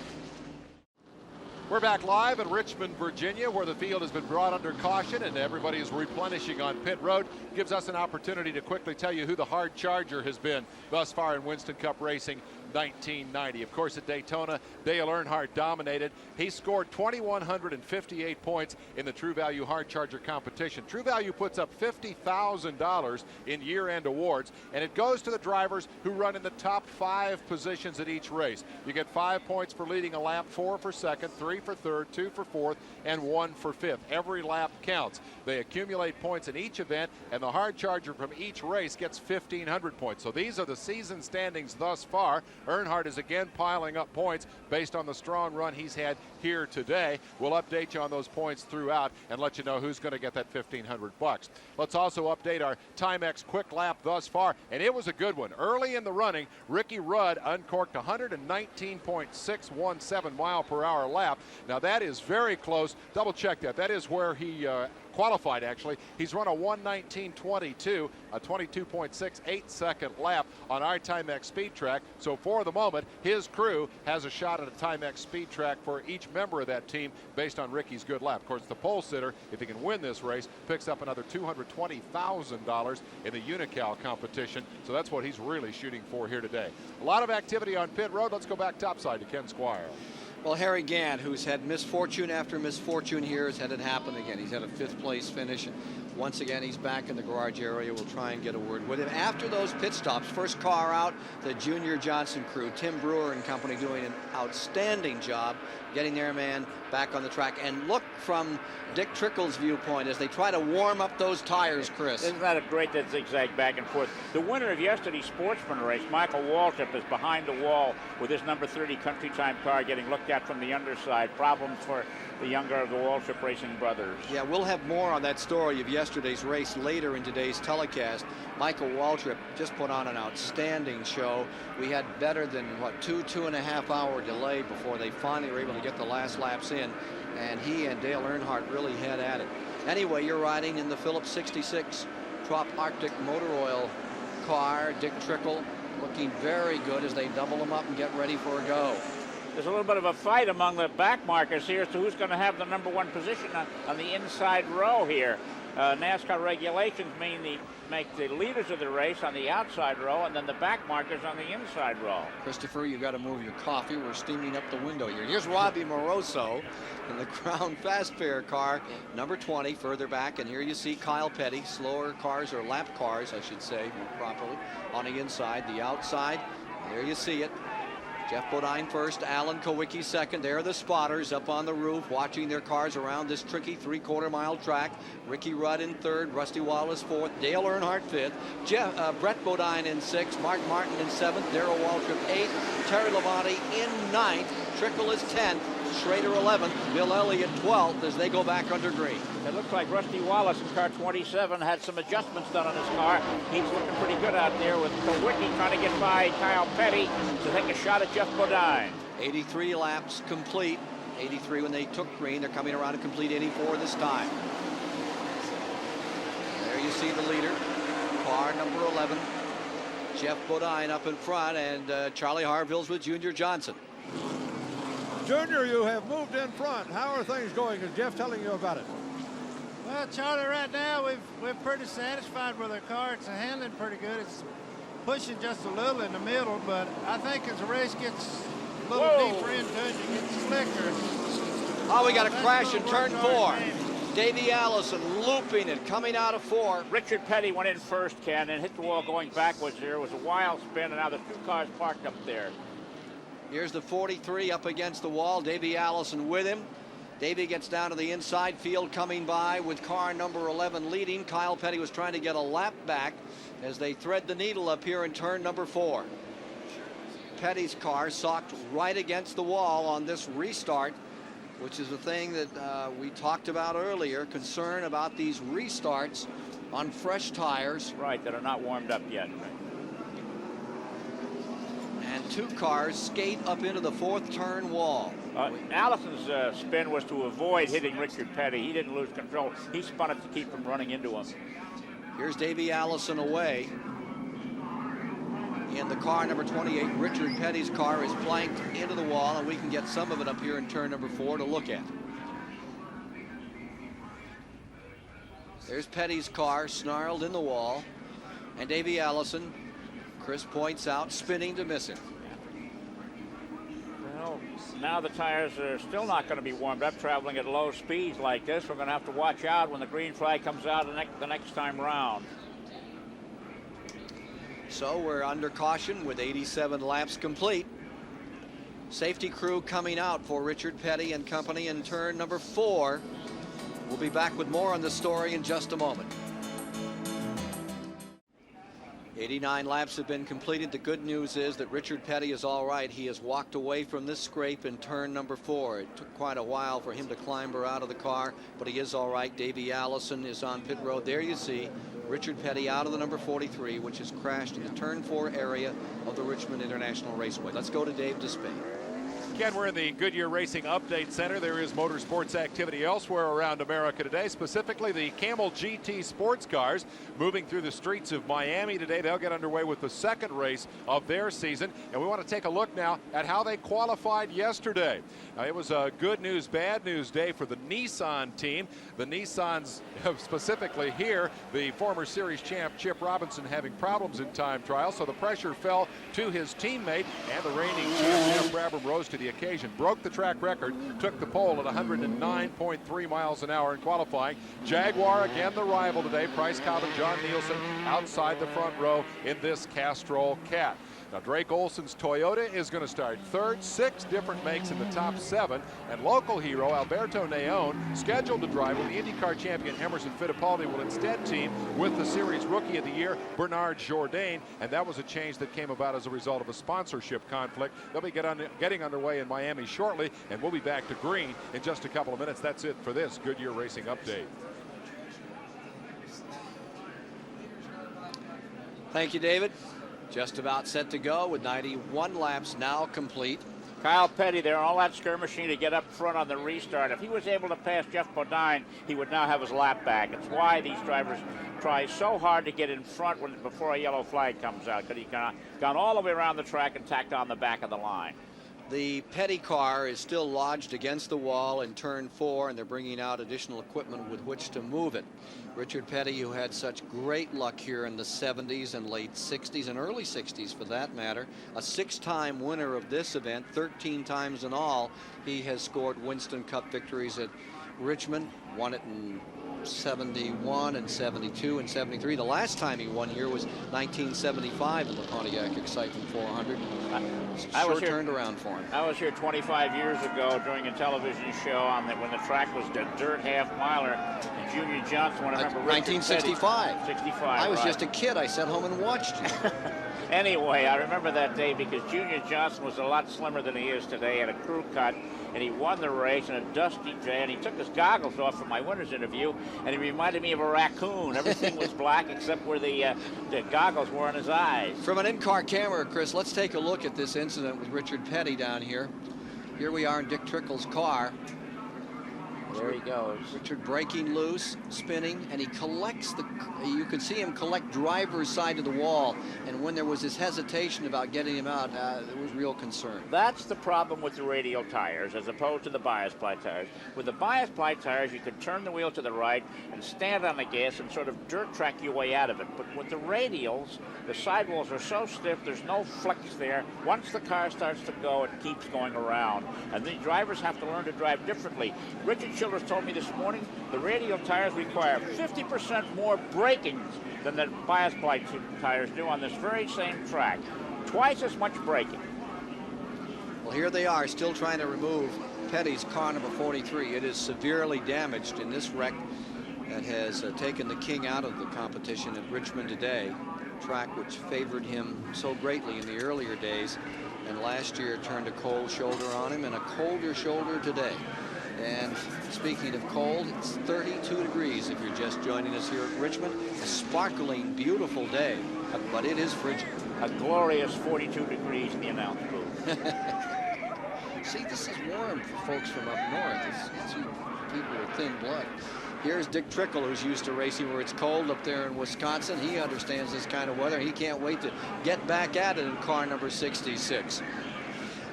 We're back live in Richmond, Virginia, where the field has been brought under caution and everybody is replenishing on pit road. Gives us an opportunity to quickly tell you who the hard charger has been thus far in Winston Cup racing. 1990. Of course, at Daytona, Dale Earnhardt dominated. He scored 2,158 points in the True Value Hard Charger competition. True Value puts up $50,000 in year-end awards, and it goes to the drivers who run in the top 5 positions at each race. You get 5 points for leading a lap, 4 for second, 3 for third, 2 for fourth, and 1 for fifth. Every lap counts. They accumulate points in each event, and the hard charger from each race gets 1,500 points. So these are the season standings thus far. Earnhardt is again piling up points based on the strong run he's had here today. We'll update you on those points throughout and let you know who's going to get that $1,500. Let's also update our Timex quick lap thus far, and it was a good one. Early in the running, Ricky Rudd uncorked 119.617 mile per hour lap. Now that is very close. Double check that. That is where he qualified, actually. He's run a 119.22, a 22.68 second lap on our Timex speed track. So for the moment, his crew has a shot at a Timex speed track for each member of that team based on Ricky's good lap. Of course, the pole sitter, if he can win this race, picks up another $220,000 in the Unical competition. So that's what he's really shooting for here today. A lot of activity on pit road. Let's go back topside to Ken Squire. Well, Harry Gant, who's had misfortune after misfortune here, has had it happen again. He's had a 5th place finish. Once again, he's back in the garage area. We'll try and get a word with him. After those pit stops, first car out, the Junior Johnson crew, Tim Brewer and company doing an outstanding job getting their man back on the track. And look from Dick Trickle's viewpoint as they try to warm up those tires, Chris. Isn't that a great that zigzag back and forth? The winner of yesterday's Sportsman race, Michael Waltrip, is behind the wall with his number 30 Country Time car getting looked at from the underside. Problems for the younger of the Waltrip Racing brothers. Yeah, we'll have more on that story of yesterday's race later in today's telecast. Michael Waltrip just put on an outstanding show. We had better than, what, 2.5 hour delay before they finally were able to get the last laps in, and he and Dale Earnhardt really had at it. Anyway, you're riding in the Phillips 66 Trop Arctic motor oil car. Dick Trickle looking very good as they double them up and get ready for a go. There's a little bit of a fight among the back markers here as to who's going to have the number 1 position on the inside row here. NASCAR regulations make the leaders of the race on the outside row and then the back markers on the inside row. Christopher, you got to move your coffee. We're steaming up the window here. Here's Robbie Moroso in the Crown Fast Fair car, number 20, further back. And here you see Kyle Petty, slower cars, or lap cars, I should say, more properly, on the inside. The outside, there you see it. Jeff Bodine first, Alan Kulwicki second. There are the spotters up on the roof watching their cars around this tricky 3/4 mile track. Ricky Rudd in third, Rusty Wallace fourth, Dale Earnhardt fifth, Brett Bodine in sixth, Mark Martin in seventh, Darrell Waltrip eighth, Terry Labonte in ninth, Trickle is 10th, Schrader 11th, Bill Elliott 12th as they go back under green. It looks like Rusty Wallace in car 27 had some adjustments done on his car. He's looking pretty good out there with Kulwicki trying to get by Kyle Petty to take a shot at Jeff Bodine. 83 laps complete. 83 when they took green. They're coming around to complete 84 this time. There you see the leader, car number 11. Jeff Bodine up in front, and Charlie Harville's with Junior Johnson. Junior, you have moved in front. How are things going? Is Jeff telling you about it? Well, Charlie, right now we're pretty satisfied with our car. It's handling pretty good. It's pushing just a little in the middle, but I think as the race gets a little deeper into it, it gets slicker. Oh, we got a crash in turn 4. Davey Allison looping it, coming out of 4. Richard Petty went in first, Ken, and hit the wall going backwards there. It was a wild spin, and now there's 2 cars parked up there. Here's the 43 up against the wall. Davey Allison with him. Davey gets down to the inside field coming by with car number 11 leading. Kyle Petty was trying to get a lap back as they thread the needle up here in turn number 4. Petty's car socked right against the wall on this restart, which is a thing that we talked about earlier, concern about these restarts on fresh tires. Right, that are not warmed up yet. And 2 cars skate up into the 4th turn wall. Allison's spin was to avoid hitting Richard Petty. He didn't lose control. He spun it to keep from running into him. Here's Davey Allison away. In the car number 28, Richard Petty's car is flanked into the wall, and we can get some of it up here in turn number 4 to look at. There's Petty's car snarled in the wall, and Davey Allison, Chris points out, spinning to miss it. Now the tires are still not going to be warmed up, traveling at low speeds like this. We're going to have to watch out when the green flag comes out the next time round. So we're under caution with 87 laps complete. Safety crew coming out for Richard Petty and company in turn number 4. We'll be back with more on the story in just a moment. 89 laps have been completed. The good news is that Richard Petty is all right. He has walked away from this scrape in turn number 4. It took quite a while for him to climber out of the car, but he is all right. Davey Allison is on pit road. There you see Richard Petty out of the number 43, which has crashed in the turn 4 area of the Richmond International Raceway. Let's go to Dave Despain. Again, we're in the Goodyear Racing Update Center. There is motorsports activity elsewhere around America today, specifically the Camel GT sports cars moving through the streets of Miami today. They'll get underway with the second race of their season, and we want to take a look now at how they qualified yesterday. Now, it was a good news, bad news day for the Nissan team. The Nissans, specifically here, the former series champ Chip Robinson having problems in time trial, so the pressure fell to his teammate, and the reigning champ Jeff Brabham rose to the occasion, broke the track record, took the pole at 109.3 miles an hour in qualifying. Jaguar, again the rival today, Price Cobb and John Nielsen outside the front row in this Castrol Cat. Now, Drake Olson's Toyota is going to start third, 6 different makes in the top 7, and local hero Alberto Neon, scheduled to drive with the IndyCar champion Emerson Fittipaldi, will instead team with the series rookie of the year Bernard Jourdain, and that was a change that came about as a result of a sponsorship conflict. They'll be getting underway in Miami shortly, and we'll be back to green in just a couple of minutes. That's it for this Goodyear Racing Update. Thank you, David. Just about set to go with 91 laps now complete. Kyle Petty there, all that skirmishing to get up front on the restart. If he was able to pass Jeff Bodine, he would now have his lap back. It's why these drivers try so hard to get in front before a yellow flag comes out, because he's gone all the way around the track and tacked on the back of the line. The Petty car is still lodged against the wall in turn 4, and they're bringing out additional equipment with which to move it. Richard Petty, who had such great luck here in the 70s and late 60s and early 60s for that matter, a 6-time winner of this event, 13 times in all. He has scored Winston Cup victories at Richmond, won it in 71 and 72 and 73. The last time he won here was 1975 in the Pontiac Excitement 400. Sure turned around for him. I was here 25 years ago during a television show when the track was the dirt half-miler, and Junior Johnson, when I remember 1965. 65. I was just a kid. I sat home and watched you. Anyway, I remember that day because Junior Johnson was a lot slimmer than he is today, had a crew cut, and he won the race in a dusty day, and he took his goggles off for my winner's interview, and he reminded me of a raccoon. Everything was black except where the goggles were in his eyes. From an in-car camera, Chris, let's take a look at this incident with Richard Petty down here. Here we are in Dick Trickle's car. There he goes. Richard breaking loose, spinning, and he collects you can see him collect driver's side of the wall, and when there was this hesitation about getting him out, there was real concern. That's the problem with the radial tires as opposed to the bias ply tires. With the bias ply tires, you can turn the wheel to the right and stand on the gas and sort of dirt track your way out of it. But with the radials, the sidewalls are so stiff, there's no flex there. Once the car starts to go, it keeps going around. And the drivers have to learn to drive differently. Richard Childress told me this morning the radial tires require 50% more braking than the bias ply tires do on this very same track. Twice as much braking. Well, here they are still trying to remove Petty's car number 43. It is severely damaged in this wreck that has taken the king out of the competition at Richmond today, a track which favored him so greatly in the earlier days, and last year turned a cold shoulder on him and a colder shoulder today. And speaking of cold, it's 32 degrees if you're just joining us here at Richmond. A sparkling, beautiful day, but it is frigid. A glorious 42 degrees in the announce booth. See, this is warm for folks from up north. It's people with thin blood. Here's Dick Trickle, who's used to racing where it's cold up there in Wisconsin. He understands this kind of weather. He can't wait to get back at it in car number 66.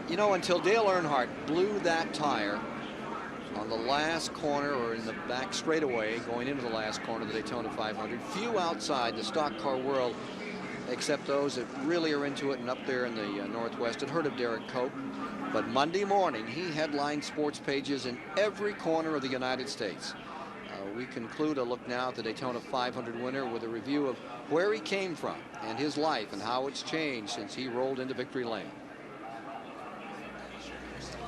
You know, until Dale Earnhardt blew that tire on the last corner or in the back straightaway going into the last corner of the Daytona 500, few outside the stock car world, except those that really are into it and up there in the Northwest, had heard of Derek Cope. But Monday morning, he headlined sports pages in every corner of the United States. We conclude a look now at the Daytona 500 winner with a review of where he came from and his life and how it's changed since he rolled into victory lane.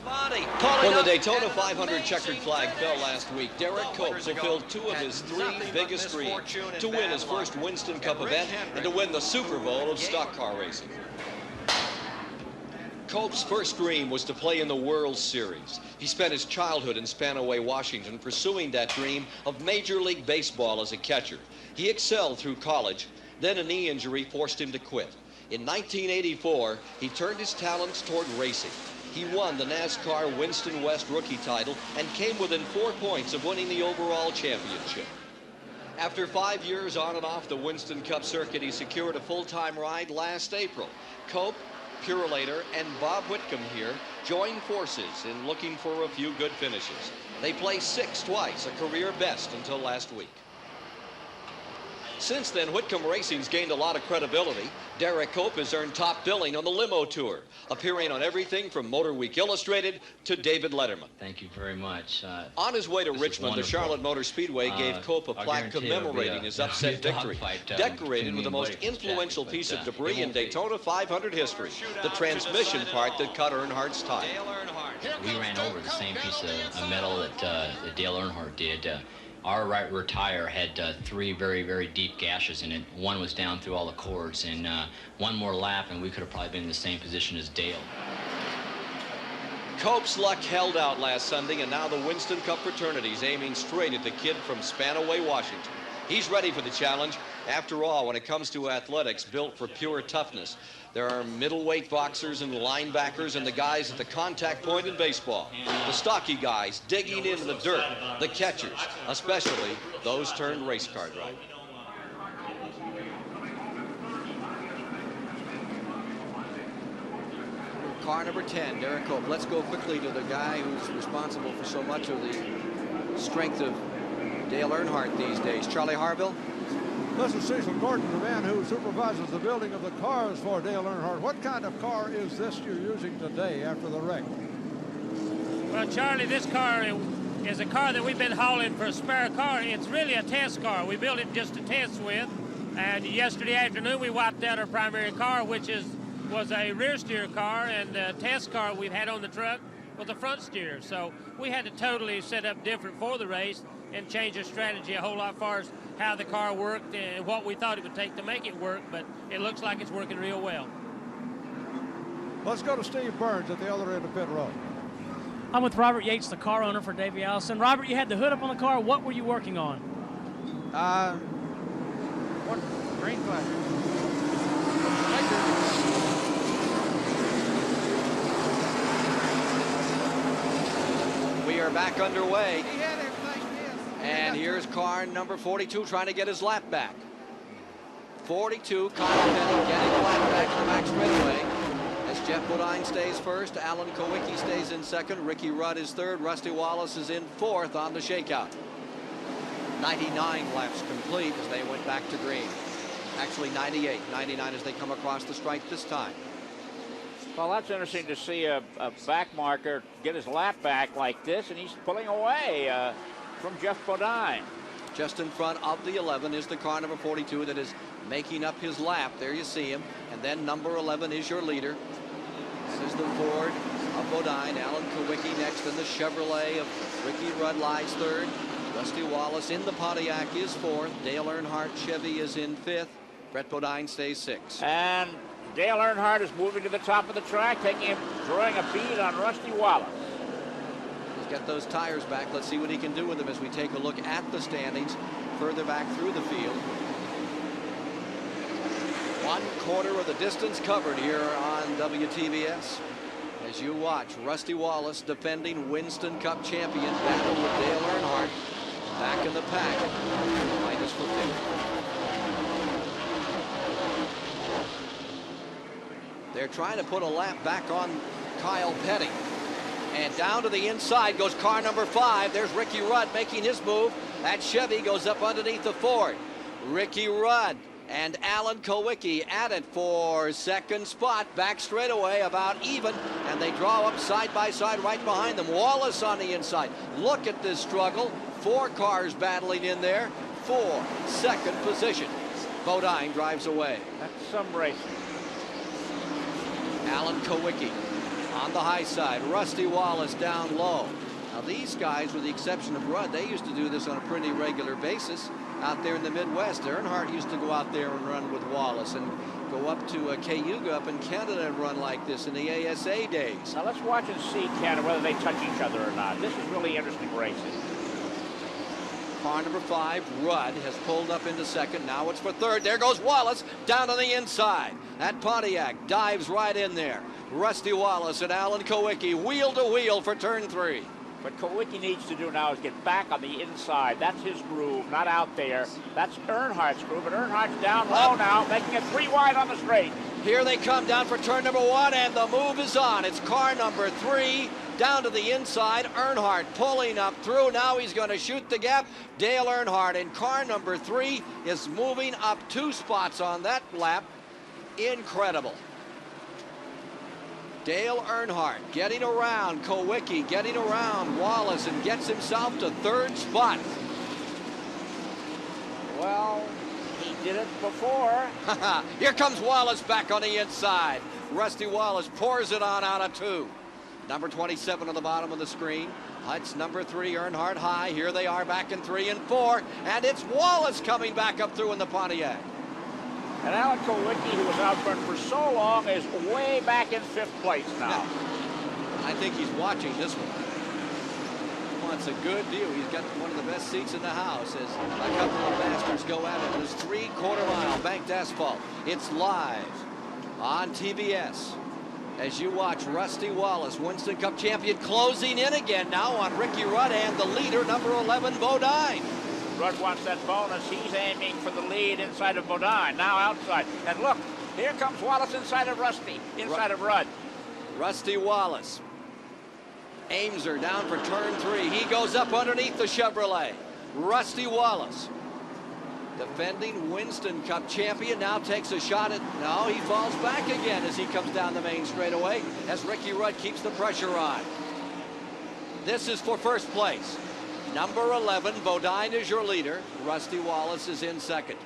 When the Daytona 500 checkered flag fell last week, Derek Cope fulfilled 2 of his 3 biggest dreams: to win his first Winston Cup event and to win the Super Bowl of stock car racing. Cope's first dream was to play in the World Series. He spent his childhood in Spanaway, Washington, pursuing that dream of Major League Baseball as a catcher. He excelled through college, then a knee injury forced him to quit. In 1984, he turned his talents toward racing. He won the NASCAR Winston West rookie title and came within 4 points of winning the overall championship. After 5 years on and off the Winston Cup circuit, he secured a full-time ride last April. Cope, Purelator, and Bob Whitcomb here joined forces in looking for a few good finishes. They placed 6th twice, a career best until last week. Since then, Whitcomb Racing's gained a lot of credibility. Derek Cope has earned top billing on the limo tour, appearing on everything from Motor Week Illustrated to David Letterman. Thank you very much. On his way to Richmond, the Charlotte Motor Speedway gave Cope a plaque commemorating his upset victory, decorated with the most influential piece of debris in Daytona 500 history, the transmission part that cut Earnhardt's tire. We ran over the same piece of metal that Dale Earnhardt did. Our right rear tire had 3 very, very deep gashes in it. One was down through all the cords, and one more lap, and we could have probably been in the same position as Dale. Cope's luck held out last Sunday, and now the Winston Cup fraternity's aiming straight at the kid from Spanaway, Washington. He's ready for the challenge. After all, when it comes to athletics built for pure toughness, there are middleweight boxers and linebackers and the guys at the contact point in baseball. The stocky guys digging into the dirt, the catchers, especially those turned race car drivers. Car number 10, Derek Cope. Let's go quickly to the guy who's responsible for so much of the strength of Dale Earnhardt these days, Charlie Harville. This is Cecil Gordon, the man who supervises the building of the cars for Dale Earnhardt. What kind of car is this you're using today after the wreck? Well, Charlie, this car is a car that we've been hauling for a spare car. It's really a test car. We built it just to test with. And yesterday afternoon, we wiped out our primary car, which was a rear steer car, and the test car we've had on the truck was a front steer. So we had to totally set up different for the race and change our strategy a whole lot as far as how the car worked and what we thought it would take to make it work, but it looks like it's working real well. Let's go to Steve Burns at the other end of pit road. I'm with Robert Yates, the car owner for Davey Allison. Robert, you had the hood up on the car. What were you working on? What green flag? We are back underway. And here's car number 42 trying to get his lap back. 42, Kyle Petty getting a lap back to the back straightaway. As Jeff Bodine stays first, Alan Kulwicki stays in second, Ricky Rudd is third, Rusty Wallace is in fourth on the shakeout. 99 laps complete as they went back to green. Actually 98, 99 as they come across the stripe this time. Well, that's interesting to see a back marker get his lap back like this, and he's pulling away from Jeff Bodine. Just in front of the 11 is the car number 42 that is making up his lap. There you see him. And then number 11 is your leader. This is the Ford of Bodine. Alan Kulwicki next, and the Chevrolet of Ricky Rudd lies third. Rusty Wallace in the Pontiac is fourth. Dale Earnhardt Chevy is in fifth. Brett Bodine stays sixth. And Dale Earnhardt is moving to the top of the track, drawing a bead on Rusty Wallace. Get those tires back. Let's see what he can do with them as we take a look at the standings further back through the field. 1/4 of the distance covered here on WTVS as you watch Rusty Wallace, defending Winston Cup champion, battle with Dale Earnhardt back in the pack. Minus for fifth. They're trying to put a lap back on Kyle Petty. And down to the inside goes car number 5. There's Ricky Rudd making his move. That Chevy goes up underneath the Ford. Ricky Rudd And Alan Kulwicki at it for second spot. Back straightaway, about even. And they draw up side by side right behind them. Wallace on the inside. Look at this struggle. 4 cars battling in there for second position. Bodine drives away. That's some racing. Alan Kulwicki on the high side. Rusty Wallace down low. Now these guys, with the exception of Rudd, they used to do this on a pretty regular basis out there in the Midwest. Earnhardt used to go out there and run with Wallace and go up to Cayuga up in Canada and run like this in the ASA days. Now let's watch and see, Canada, whether they touch each other or not. This is really interesting racing. Car number 5, Rudd, has pulled up into second. Now it's for third. There goes Wallace down on the inside. That Pontiac dives right in there. Rusty Wallace and Alan Kulwicki wheel to wheel for turn 3. What Kulwicki needs to do now is get back on the inside. That's his groove, not out there. That's Earnhardt's groove, but Earnhardt's down low now, making it 3 wide on the straight. Here they come down for turn number 1, and the move is on. It's car number 3 down to the inside. Earnhardt pulling up through. Now he's going to shoot the gap. Dale Earnhardt in car number 3 is moving up 2 spots on that lap. Incredible. Dale Earnhardt getting around Kulwicki, getting around Wallace, and gets himself to 3rd spot. Well, he did it before. Here comes Wallace back on the inside. Rusty Wallace pours it on out of 2. Number 27 on the bottom of the screen. That's number 3, Earnhardt high. Here they are back in 3 and 4. And it's Wallace coming back up through in the Pontiac. And Alan Kulwicki, who was out front for so long, is way back in 5th place now. I think he's watching this one. He wants a good view. He's got one of the best seats in the house as a couple of masters go at it. This 3/4 mile banked asphalt. It's live on TBS as you watch Rusty Wallace, Winston Cup champion, closing in again now on Ricky Rudd and the leader, number 11, Bodine. Rudd wants that bonus. He's aiming for the lead inside of Bodine. Now outside. And look, here comes Wallace inside of Rusty, inside of Rudd. Rusty Wallace aims her down for turn 3. He goes up underneath the Chevrolet. Rusty Wallace, defending Winston Cup champion, now takes a shot at, no, he falls back again as he comes down the main straightaway as Ricky Rudd keeps the pressure on. This is for first place. Number 11, Bodine is your leader. Rusty Wallace is in second.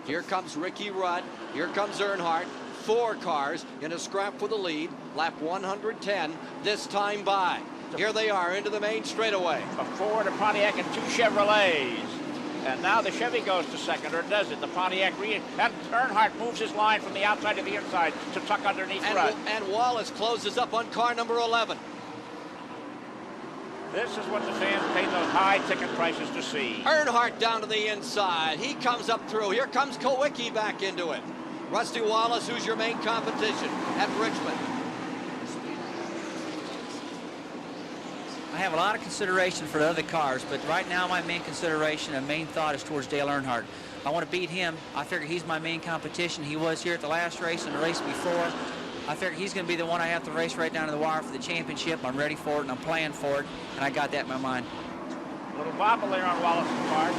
Here comes Ricky Rudd. Here comes Earnhardt. 4 cars in a scrap for the lead. Lap 110, this time by. Here they are into the main straightaway. A Ford, a Pontiac, and 2 Chevrolets. And now the Chevy goes to second, or does it? The Pontiac, and Earnhardt moves his line from the outside to the inside to tuck underneath Rudd. And Wallace closes up on car number 11. This is what the fans paid those high ticket prices to see. Earnhardt down to the inside. He comes up through. Here comes Kulwicki back into it. Rusty Wallace, who's your main competition at Richmond. I have a lot of consideration for the other cars, but right now my main consideration and main thought is towards Dale Earnhardt. I want to beat him. I figure he's my main competition. He was here at the last race and the race before. I figure he's going to be the one I have to race right down to the wire for the championship. I'm ready for it, and I'm playing for it, and I got that in my mind. A little bobble there on Wallace's part.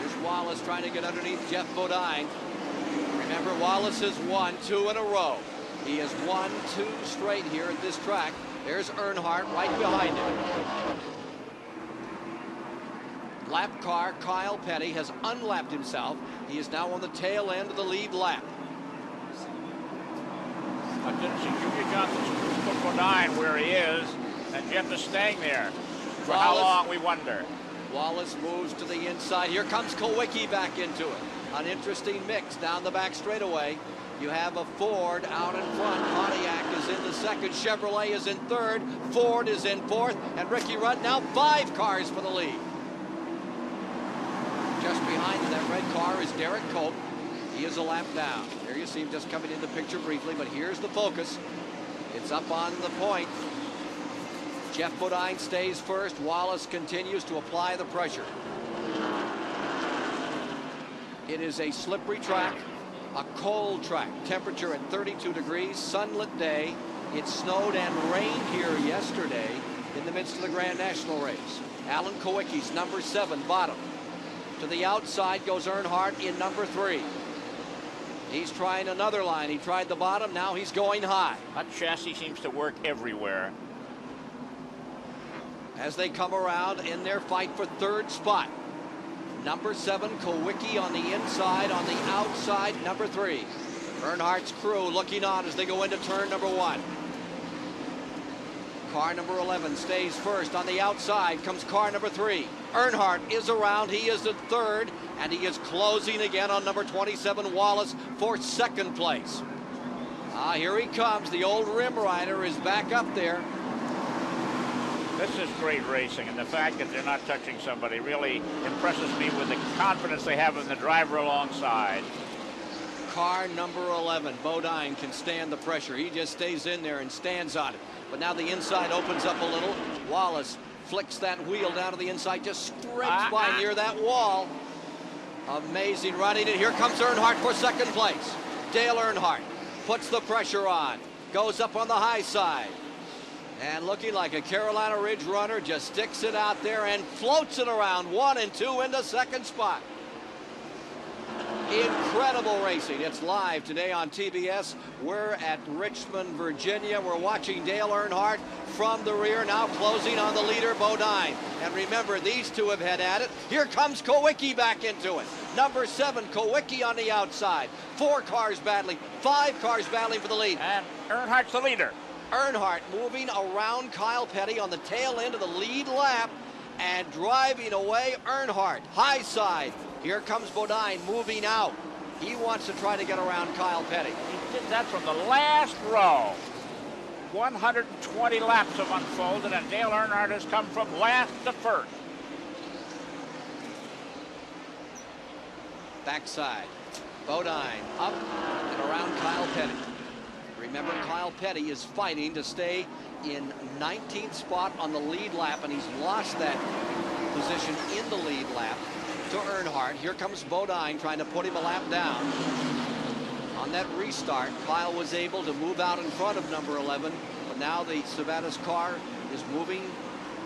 Here's Wallace trying to get underneath Jeff Bodine. Remember, Wallace has won 2 in a row. He has won 2 straight here at this track. There's Earnhardt right behind him. Lap car, Kyle Petty, has unlapped himself. He is now on the tail end of the lead lap. I didn't see Junior Johnson's put Bodine where he is, and Jeff is staying there. For how long, we wonder. Wallace moves to the inside. Here comes Kulwicki back into it. An interesting mix down the back straightaway. You have a Ford out in front. Pontiac is in the second. Chevrolet is in third. Ford is in fourth. And Ricky Rudd now 5 cars for the lead. Just behind that red car is Derek Cope. He is a lap down. There you see him just coming in the picture briefly, but here's the focus. It's up on the point. Jeff Bodine stays first. Wallace continues to apply the pressure. It is a slippery track, a cold track. Temperature at 32 degrees, sunlit day. It snowed and rained here yesterday in the midst of the Grand National race. Alan Kulwicki's number 7, bottom. To the outside goes Earnhardt in number 3. He's trying another line. He tried the bottom, now he's going high. That chassis seems to work everywhere. As they come around in their fight for 3rd spot. Number 7, Kulwicki on the inside, on the outside, number 3. Earnhardt's crew looking on as they go into turn number 1. Car number 11 stays first. On the outside comes car number 3. Earnhardt is around. He is in 3rd, and he is closing again on number 27, Wallace, for 2nd place. Here he comes. The old rim rider is back up there. This is great racing, and the fact that they're not touching somebody really impresses me with the confidence they have in the driver alongside. Car number 11, Bodine, can stand the pressure. He just stays in there and stands on it. But now the inside opens up a little. Wallace flicks that wheel down to the inside, just scrapes by near that wall. Amazing running, and here comes Earnhardt for 2nd place. Dale Earnhardt puts the pressure on, goes up on the high side, and looking like a Carolina Ridge runner, just sticks it out there and floats it around 1 and 2 into 2nd spot. Incredible racing. It's live today on TBS. We're at Richmond, Virginia. We're watching Dale Earnhardt from the rear, now closing on the leader, Bodine. And remember, these two have had at it. Here comes Kulwicki back into it. Number 7, Kulwicki on the outside. 4 cars battling, 5 cars battling for the lead. And Earnhardt's the leader. Earnhardt moving around Kyle Petty on the tail end of the lead lap and driving away Earnhardt. High side. Here comes Bodine moving out. He wants to try to get around Kyle Petty. He did that from the last row. 120 laps have unfolded, and Dale Earnhardt has come from last to first. Backside. Bodine up and around Kyle Petty. Remember, Kyle Petty is fighting to stay in 19th spot on the lead lap, and he's lost that position in the lead lap to Earnhardt. Here comes Bodine trying to put him a lap down. On that restart, Kyle was able to move out in front of number 11, but now the Savannah's car is moving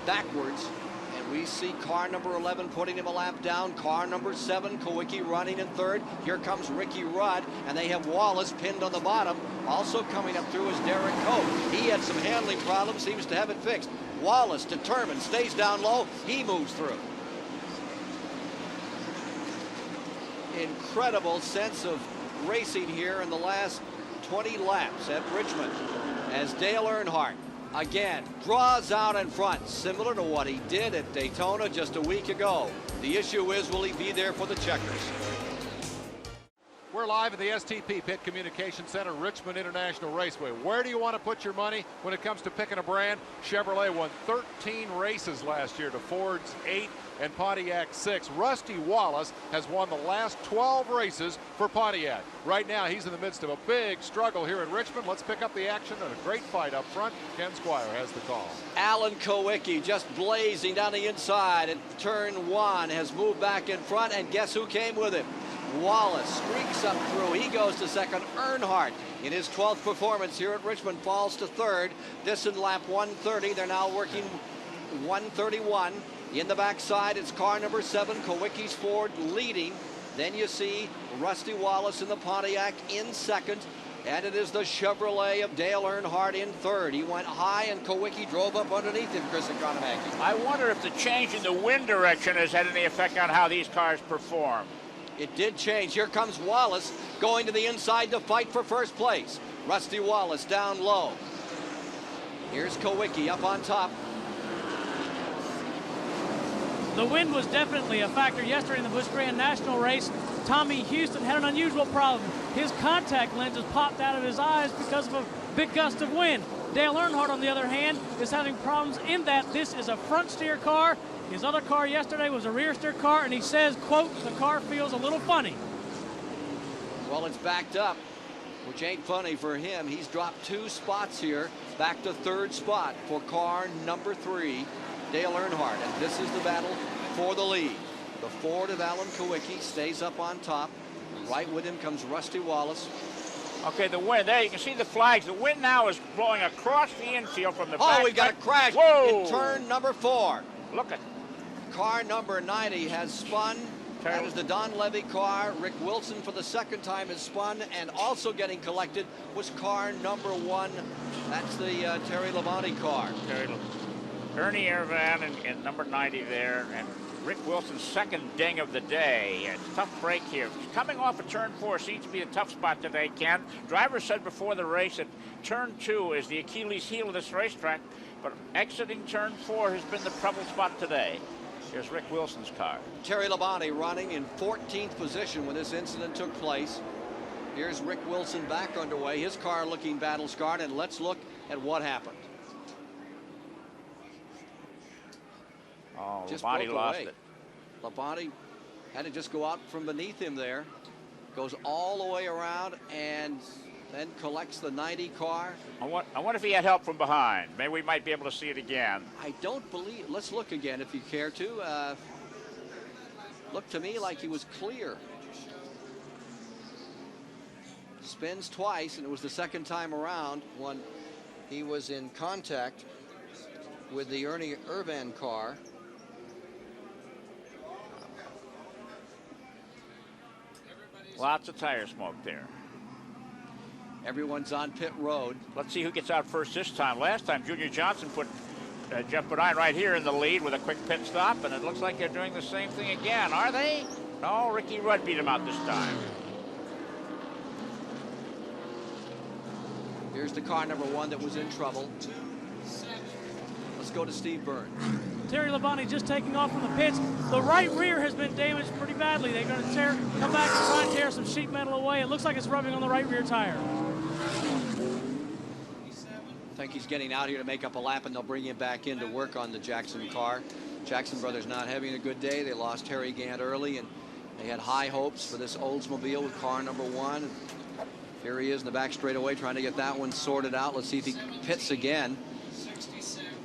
backwards, and we see car number 11 putting him a lap down. Car number 7, Kulwicki, running in 3rd. Here comes Ricky Rudd, and they have Wallace pinned on the bottom. Also coming up through is Derek Cope. He had some handling problems, seems to have it fixed. Wallace, determined, stays down low. He moves through. Incredible sense of racing here in the last 20 laps at Richmond as Dale Earnhardt again draws out in front, similar to what he did at Daytona just a week ago. The issue is, will he be there for the checkers? We're live at the STP Pit Communication Center, Richmond International Raceway. Where do you want to put your money when it comes to picking a brand? Chevrolet won 13 races last year to Ford's 8 and Pontiac 6. Rusty Wallace has won the last 12 races for Pontiac. Right now, he's in the midst of a big struggle here in Richmond. Let's pick up the action and a great fight up front. Ken Squire has the call. Alan Kulwicki just blazing down the inside at turn 1, has moved back in front, and guess who came with him? Wallace streaks up through. He goes to 2nd. Earnhardt, in his 12th performance here at Richmond, falls to 3rd. This in lap 130. They're now working 131. In the backside, it's car number 7, Kulwicki's Ford, leading. Then you see Rusty Wallace in the Pontiac in 2nd. And it is the Chevrolet of Dale Earnhardt in 3rd. He went high, and Kulwicki drove up underneath him, Chris Economaki. I wonder if the change in the wind direction has had any effect on how these cars perform. It did change. Here comes Wallace going to the inside to fight for 1st place. Rusty Wallace down low. Here's Kulwicki up on top. The wind was definitely a factor yesterday in the Busch Grand National race. Tommy Houston had an unusual problem. His contact lenses popped out of his eyes because of a big gust of wind. Dale Earnhardt, on the other hand, is having problems in that this is a front steer car. His other car yesterday was a rear steer car, and he says, quote, the car feels a little funny. Well, it's backed up, which ain't funny for him. He's dropped 2 spots here, back to 3rd spot for car number 3, Dale Earnhardt. And this is the battle for the lead. The Ford of Alan Kulwicki stays up on top. Right with him comes Rusty Wallace. Okay, the wind. There, you can see the flags. The wind now is blowing across the infield from the back. Oh, we got a crash. Whoa. In turn number 4. Look at car number 90 has spun That is the Don Levy car. Rick Wilson for the second time has spun, and also getting collected was car number 1. That's the Terry Labonte car. Ernie Irvan and number 90 there, and Rick Wilson's second ding of the day. A tough break here. Coming off of turn 4 seems to be a tough spot today, Ken. Driver said before the race that turn 2 is the Achilles heel of this racetrack, but exiting turn 4 has been the trouble spot today. Here's Rick Wilson's car. Terry Labonte running in 14th position when this incident took place. Here's Rick Wilson back underway. His car looking battle scarred, and let's look at what happened. Oh, Just Labonte broke lost away. it. Labonte had to just go out from beneath him there. Goes all the way around and then collects the 90 car. I wonder if he had help from behind. Maybe we might be able to see it again. I don't believe. Let's look again if you care to. Looked to me like he was clear. Spins twice, and it was the second time around when he was in contact with the Ernie Irvan car. Lots of tire smoke there. Everyone's on pit road. Let's see who gets out first this time. Last time, Junior Johnson put Jeff Bodine right here in the lead with a quick pit stop, and it looks like they're doing the same thing again. Are they? No, Ricky Rudd beat him out this time. Here's the car number 1 that was in trouble. Let's go to Steve Byrne. Terry Labonte just taking off from the pits. The right rear has been damaged pretty badly. They're going to come back and try and tear some sheet metal away. It looks like it's rubbing on the right rear tire. I think he's getting out here to make up a lap, and they'll bring him back in to work on the Jackson car. Jackson brothers not having a good day. They lost Terry Gant early, and they had high hopes for this Oldsmobile with car number 1. Here he is in the back straightaway trying to get that one sorted out. Let's see if he pits again.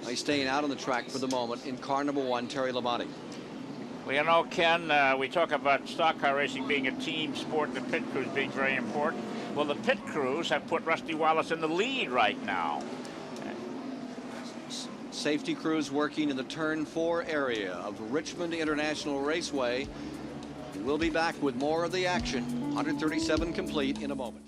He's staying out on the track for the moment in car number 1, Terry Labonte. Well, you know, Ken, we talk about stock car racing being a team sport and the pit crews being very important. Well, the pit crews have put Rusty Wallace in the lead right now. Safety crews working in the turn 4 area of Richmond International Raceway. We'll be back with more of the action. 137 complete in a moment.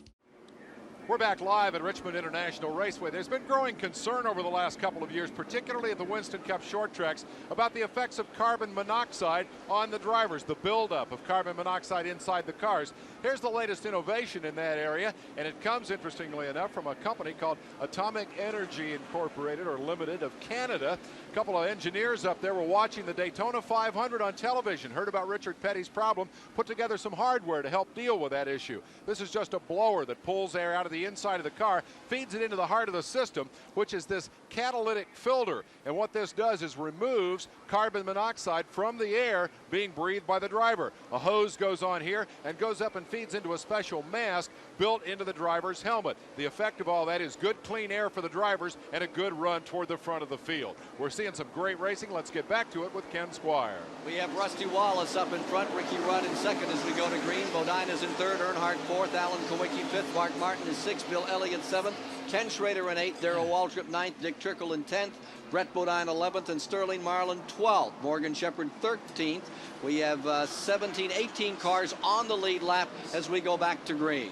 We're back live at Richmond International Raceway. There's been growing concern over the last couple of years, particularly at the Winston Cup short tracks, about the effects of carbon monoxide on the drivers, the buildup of carbon monoxide inside the cars. Here's the latest innovation in that area, and it comes, interestingly enough, from a company called Atomic Energy Incorporated or Limited of Canada. A couple of engineers up there were watching the Daytona 500 on television, heard about Richard Petty's problem, put together some hardware to help deal with that issue. This is just a blower that pulls air out of the inside of the car, feeds it into the heart of the system, which is this catalytic filter. And what this does is removes carbon monoxide from the air being breathed by the driver. A hose goes on here and goes up and feeds into a special mask built into the driver's helmet. The effect of all that is good, clean air for the drivers and a good run toward the front of the field. We're seeing some great racing. Let's get back to it with Ken Squire. We have Rusty Wallace up in front, Ricky Rudd in second as we go to green. Bodine is in third, Earnhardt fourth, Alan Kulwicki fifth, Mark Martin is sixth, Bill Elliott seventh, Ken Schrader in eighth, Darrell Waltrip ninth, Dick Trickle in 10th, Brett Bodine 11th, and Sterling Marlin 12th. Morgan Shepherd 13th. We have 18 cars on the lead lap as we go back to green.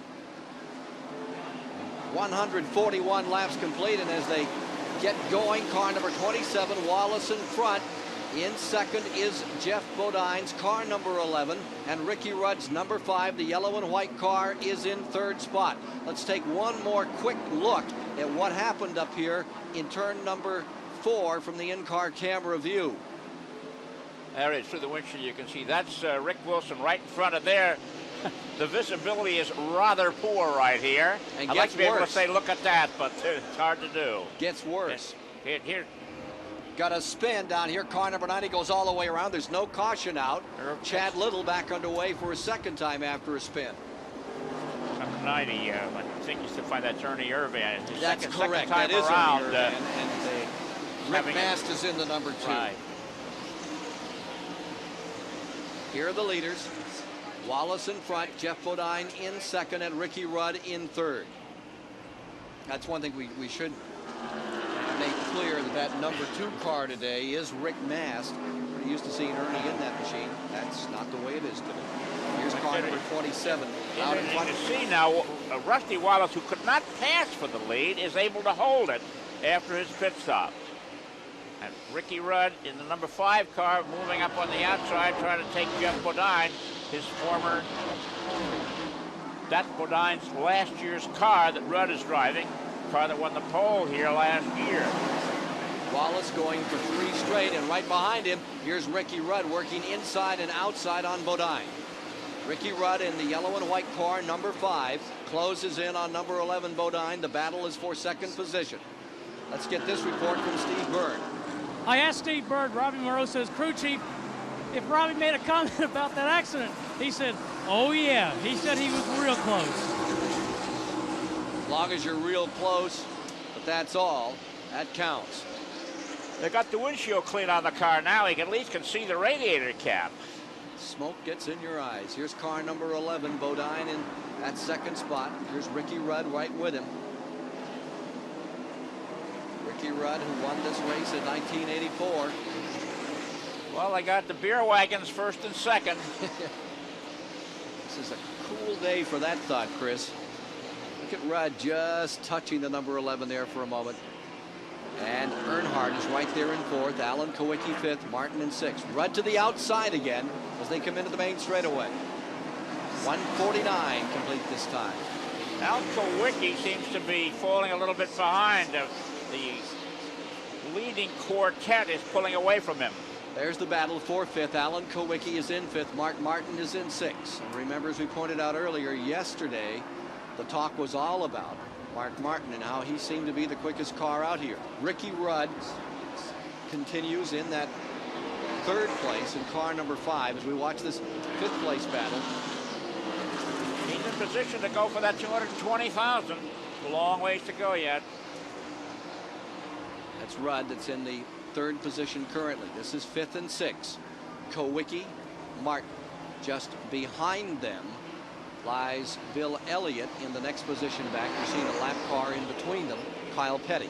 141 laps complete, and as they get going, car number 27, Wallace in front. In second is Jeff Bodine's car number 11, and Ricky Rudd's number 5, the yellow and white car, is in third spot. Let's take one more quick look at what happened up here in turn number 4 from the in-car camera view. There it is, through the windshield you can see that's Rick Wilson right in front of there. The visibility is rather poor right here. And I'd like to be able to say, look at that, but it's hard to do. Gets worse. Here. Got a spin down here. Car number 90 goes all the way around. There's no caution out. Chad Little back underway for a second time after a spin. Number 90, I think he's to find that Ernie Irvan. That's correct. Second time that is around. Ernie Irvan, and Rick Mast is in the number 2. Right. Here are the leaders. Wallace in front, Jeff Bodine in second, and Ricky Rudd in third. That's one thing we should made clear that that number 2 car today is Rick Mast. We're used to seeing Ernie in that machine. That's not the way it is today. Here's car number 27 out in front. You see now, Rusty Wallace, who could not pass for the lead, is able to hold it after his pit stop. And Ricky Rudd in the number 5 car moving up on the outside, trying to take Jeff Bodine, his former, that's Bodine's last year's car that Rudd is driving, car that won the pole here last year. Wallace going for 3 straight, and right behind him, here's Ricky Rudd working inside and outside on Bodine. Ricky Rudd in the yellow and white car, number 5, closes in on number 11, Bodine. The battle is for second position. Let's get this report from Steve Byrd. I asked Steve Byrd, Robbie Moroso's crew chief, if Robbie made a comment about that accident. He said, oh yeah. He said he was real close. As long as you're real close, but that's all. That counts. They got the windshield clean on the car now. He at least can see the radiator cap. Smoke gets in your eyes. Here's car number 11, Bodine in that second spot. Here's Ricky Rudd right with him. Ricky Rudd, who won this race in 1984. Well, they got the beer wagons first and second. This is a cool day for that thought, Chris. Look at Rudd just touching the number 11 there for a moment. And Earnhardt is right there in 4th. Alan Kulwicki 5th. Martin in 6th. Rudd to the outside again as they come into the main straightaway. 149 complete this time. Alan Kulwicki seems to be falling a little bit behind. The leading quartet is pulling away from him. There's the battle for 5th. Alan Kulwicki is in 5th. Mark Martin is in 6th. And remember, as we pointed out earlier, yesterday, the talk was all about Mark Martin and how he seemed to be the quickest car out here. Ricky Rudd continues in that 3rd place in car number 5 as we watch this 5th place battle. He's in position to go for that 220,000. A long ways to go yet. That's Rudd that's in the 3rd position currently. This is 5th and 6th. Kulwicki, Martin. Just behind them lies Bill Elliott in the next position back. You're seeing a lap car in between them, Kyle Petty.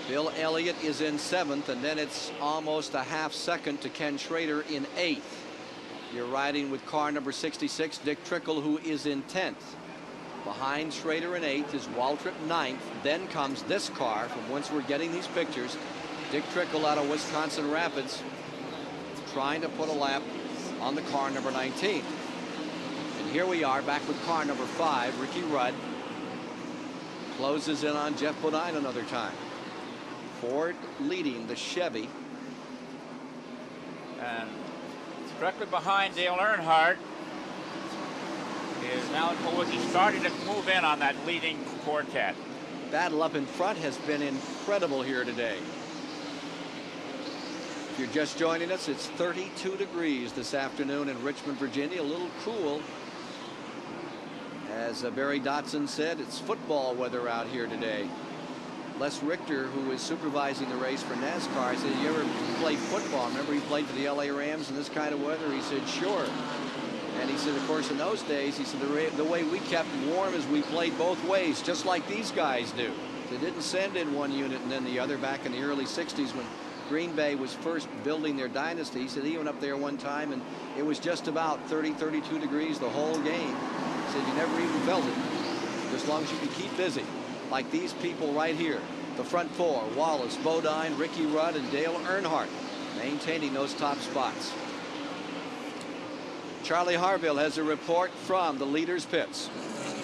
Bill Elliott is in 7th, and then it's almost a half second to Ken Schrader in 8th. You're riding with car number 66, Dick Trickle, who is in 10th. Behind Schrader in 8th is Waltrip 9th. Then comes this car from whence we're getting these pictures. Dick Trickle out of Wisconsin Rapids trying to put a lap on the car number 19. And here we are back with car number 5. Ricky Rudd closes in on Jeff Bodine another time. Ford leading the Chevy. And directly behind Dale Earnhardt is Alan Kulwicki starting to move in on that leading quartet. Battle up in front has been incredible here today. If you're just joining us, it's 32 degrees this afternoon in Richmond, Virginia. A little cool. As Barry Dotson said, it's football weather out here today. Les Richter, who is supervising the race for NASCAR, said, you ever play football? Remember he played for the LA Rams in this kind of weather? He said, sure. And he said, of course, in those days, he said, the way we kept warm is we played both ways, just like these guys do. They didn't send in one unit and then the other back in the early 60s when Green Bay was first building their dynasty. He said he went up there one time and it was just about 30, 32 degrees the whole game. He said you never even felt it, as long as you could keep busy. Like these people right here, the front 4, Wallace, Bodine, Ricky Rudd, and Dale Earnhardt, maintaining those top spots. Charlie Harville has a report from the leaders' pits.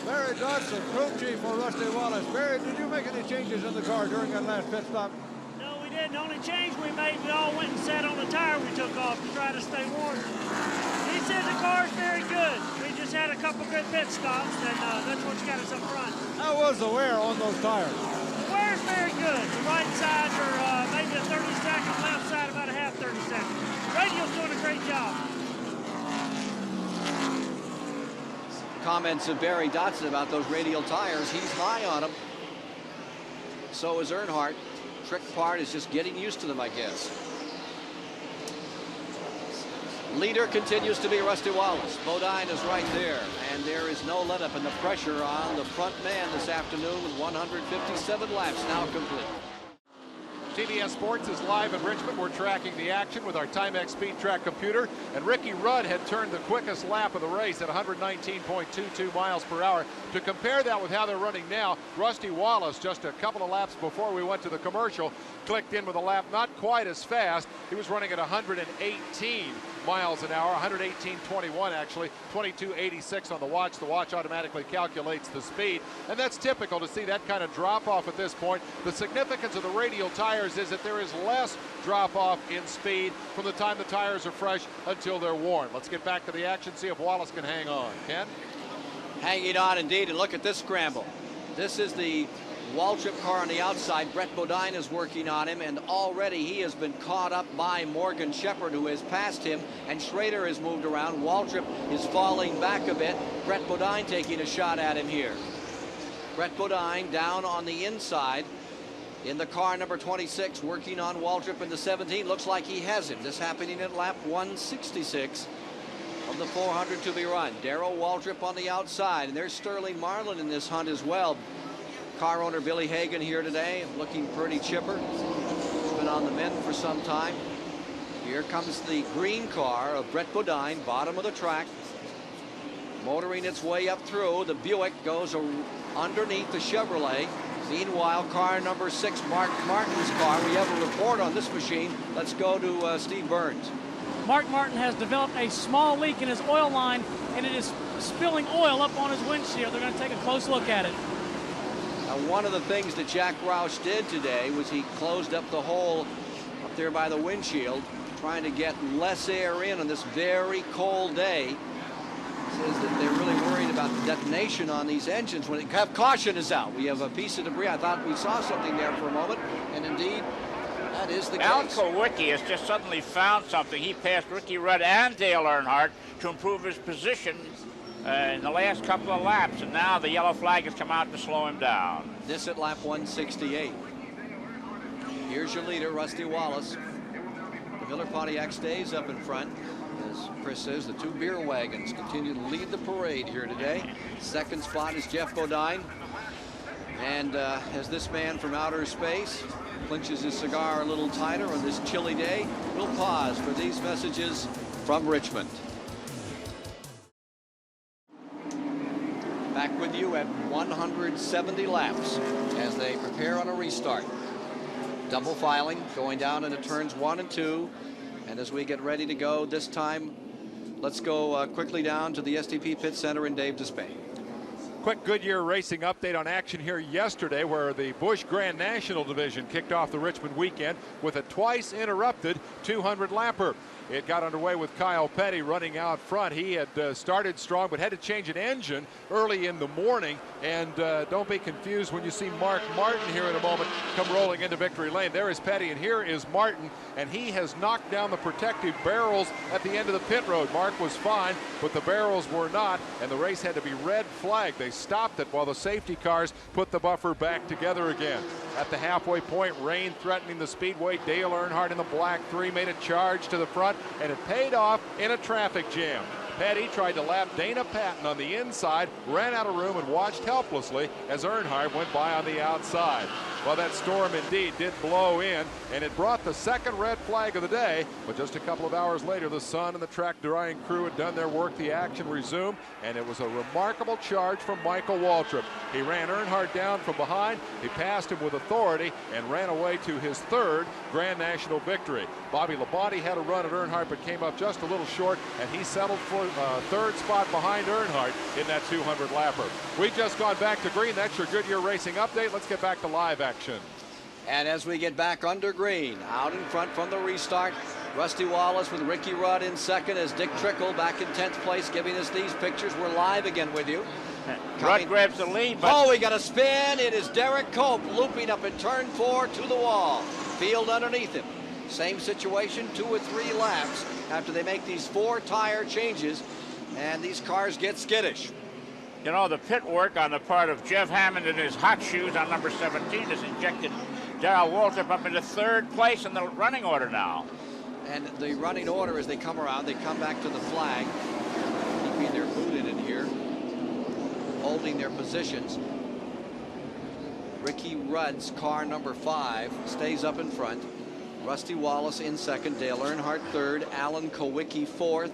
Barry Dodson, crew chief for Rusty Wallace. Barry, did you make any changes in the car during that last pit stop? No, we didn't. The only change we made, we all went and sat on the tire we took off to try to stay warm. He said the car's very good. We just had a couple good pit stops, and that's what's got us up front. How was the wear on those tires? The wear's very good. The right sides are maybe a 30-second, left side about a half 30 seconds. Radio's doing a great job. Comments of Barry Dotson about those radial tires. He's high on them. So is Earnhardt. Trick part is just getting used to them, I guess. Leader continues to be Rusty Wallace. Bodine is right there, and there is no let-up in the pressure on the front man this afternoon with 157 laps now complete. CBS Sports is live in Richmond. We're tracking the action with our Timex Speed Track computer, and Ricky Rudd had turned the quickest lap of the race at 119.22 miles per hour. To compare that with how they're running now, Rusty Wallace, just a couple of laps before we went to the commercial, clicked in with a lap not quite as fast. He was running at 118 miles an hour, 118.21 actually, 22.86 on the watch. The watch automatically calculates the speed, and that's typical to see that kind of drop off at this point. The significance of the radial tires is that there is less drop off in speed from the time the tires are fresh until they're worn. Let's get back to the action, see if Wallace can hang on. Ken? Hanging on indeed, and look at this scramble. This is the Waltrip car on the outside. Brett Bodine is working on him, and already he has been caught up by Morgan Shepherd, who has passed him, and Schrader has moved around. Waltrip is falling back a bit. Brett Bodine taking a shot at him here. Brett Bodine down on the inside in the car number 26, working on Waltrip in the 17. Looks like he has him. This happening at lap 166 of the 400 to be run. Darrell Waltrip on the outside, and there's Sterling Marlin in this hunt as well. Car owner Billy Hagan here today, looking pretty chipper. He's been on the mend for some time. Here comes the green car of Brett Bodine, bottom of the track, motoring its way up through. The Buick goes underneath the Chevrolet. Meanwhile, car number 6, Mark Martin's car. We have a report on this machine. Let's go to Steve Burns. Mark Martin has developed a small leak in his oil line, and it is spilling oil up on his windshield. They're going to take a close look at it. Now, one of the things that Jack Roush did today was he closed up the hole up there by the windshield, trying to get less air in on this very cold day. Says that they're really worried about the detonation on these engines when caution is out. We have a piece of debris. I thought we saw something there for a moment, and indeed that is the case. Al Kulwicki has just suddenly found something. He passed Ricky Rudd and Dale Earnhardt to improve his position in the last couple of laps, and now the yellow flag has come out to slow him down. This at lap 168. Here's your leader, Rusty Wallace. The Miller Pontiac stays up in front. As Chris says, the 2 beer wagons continue to lead the parade here today. Second spot is Jeff Bodine. And as this man from outer space clinches his cigar a little tighter on this chilly day, we'll pause for these messages from Richmond. Back with you at 170 laps as they prepare on a restart. Double filing going down into turns 1 and 2. And as we get ready to go this time, let's go quickly down to the STP Pit Center in Dave Despain. Quick Goodyear Racing update on action here yesterday, where the Busch Grand National Division kicked off the Richmond weekend with a twice interrupted 200 lapper. It got underway with Kyle Petty running out front. He had started strong but had to change an engine early in the morning. And don't be confused when you see Mark Martin here in a moment come rolling into victory lane. There is Petty, and here is Martin, and he has knocked down the protective barrels at the end of the pit road. Mark was fine, but the barrels were not, and the race had to be red flagged. They stopped it while the safety cars put the buffer back together again. At the halfway point, rain threatening the speedway. Dale Earnhardt in the black 3 made a charge to the front, and it paid off in a traffic jam. Petty tried to lap Dana Patton on the inside, ran out of room, and watched helplessly as Earnhardt went by on the outside. Well, that storm indeed did blow in, and it brought the second red flag of the day. But just a couple of hours later, the sun and the track drying crew had done their work. The action resumed, and it was a remarkable charge from Michael Waltrip. He ran Earnhardt down from behind. He passed him with authority and ran away to his 3rd Grand National victory. Bobby Labonte had a run at Earnhardt, but came up just a little short, and he settled for 3rd spot behind Earnhardt in that 200 lapper. We've just gone back to green. That's your Goodyear Racing update. Let's get back to live action. And as we get back under green, out in front from the restart, Rusty Wallace with Ricky Rudd in second as Dick Trickle back in 10th place giving us these pictures. We're live again with you. Rudd grabs the lead. But oh, we got a spin. It is Derek Cope looping up in turn 4 to the wall. Field underneath him. Same situation, 2 or 3 laps after they make these 4 tire changes, and these cars get skittish. You know, the pit work on the part of Jeff Hammond in his hot shoes on number 17 has injected Darrell Waltrip up into 3rd place in the running order now. And the running order as they come around, they come back to the flag, keeping their boot in here, holding their positions. Ricky Rudd's car number 5 stays up in front. Rusty Wallace in second, Dale Earnhardt third, Alan Kulwicki fourth.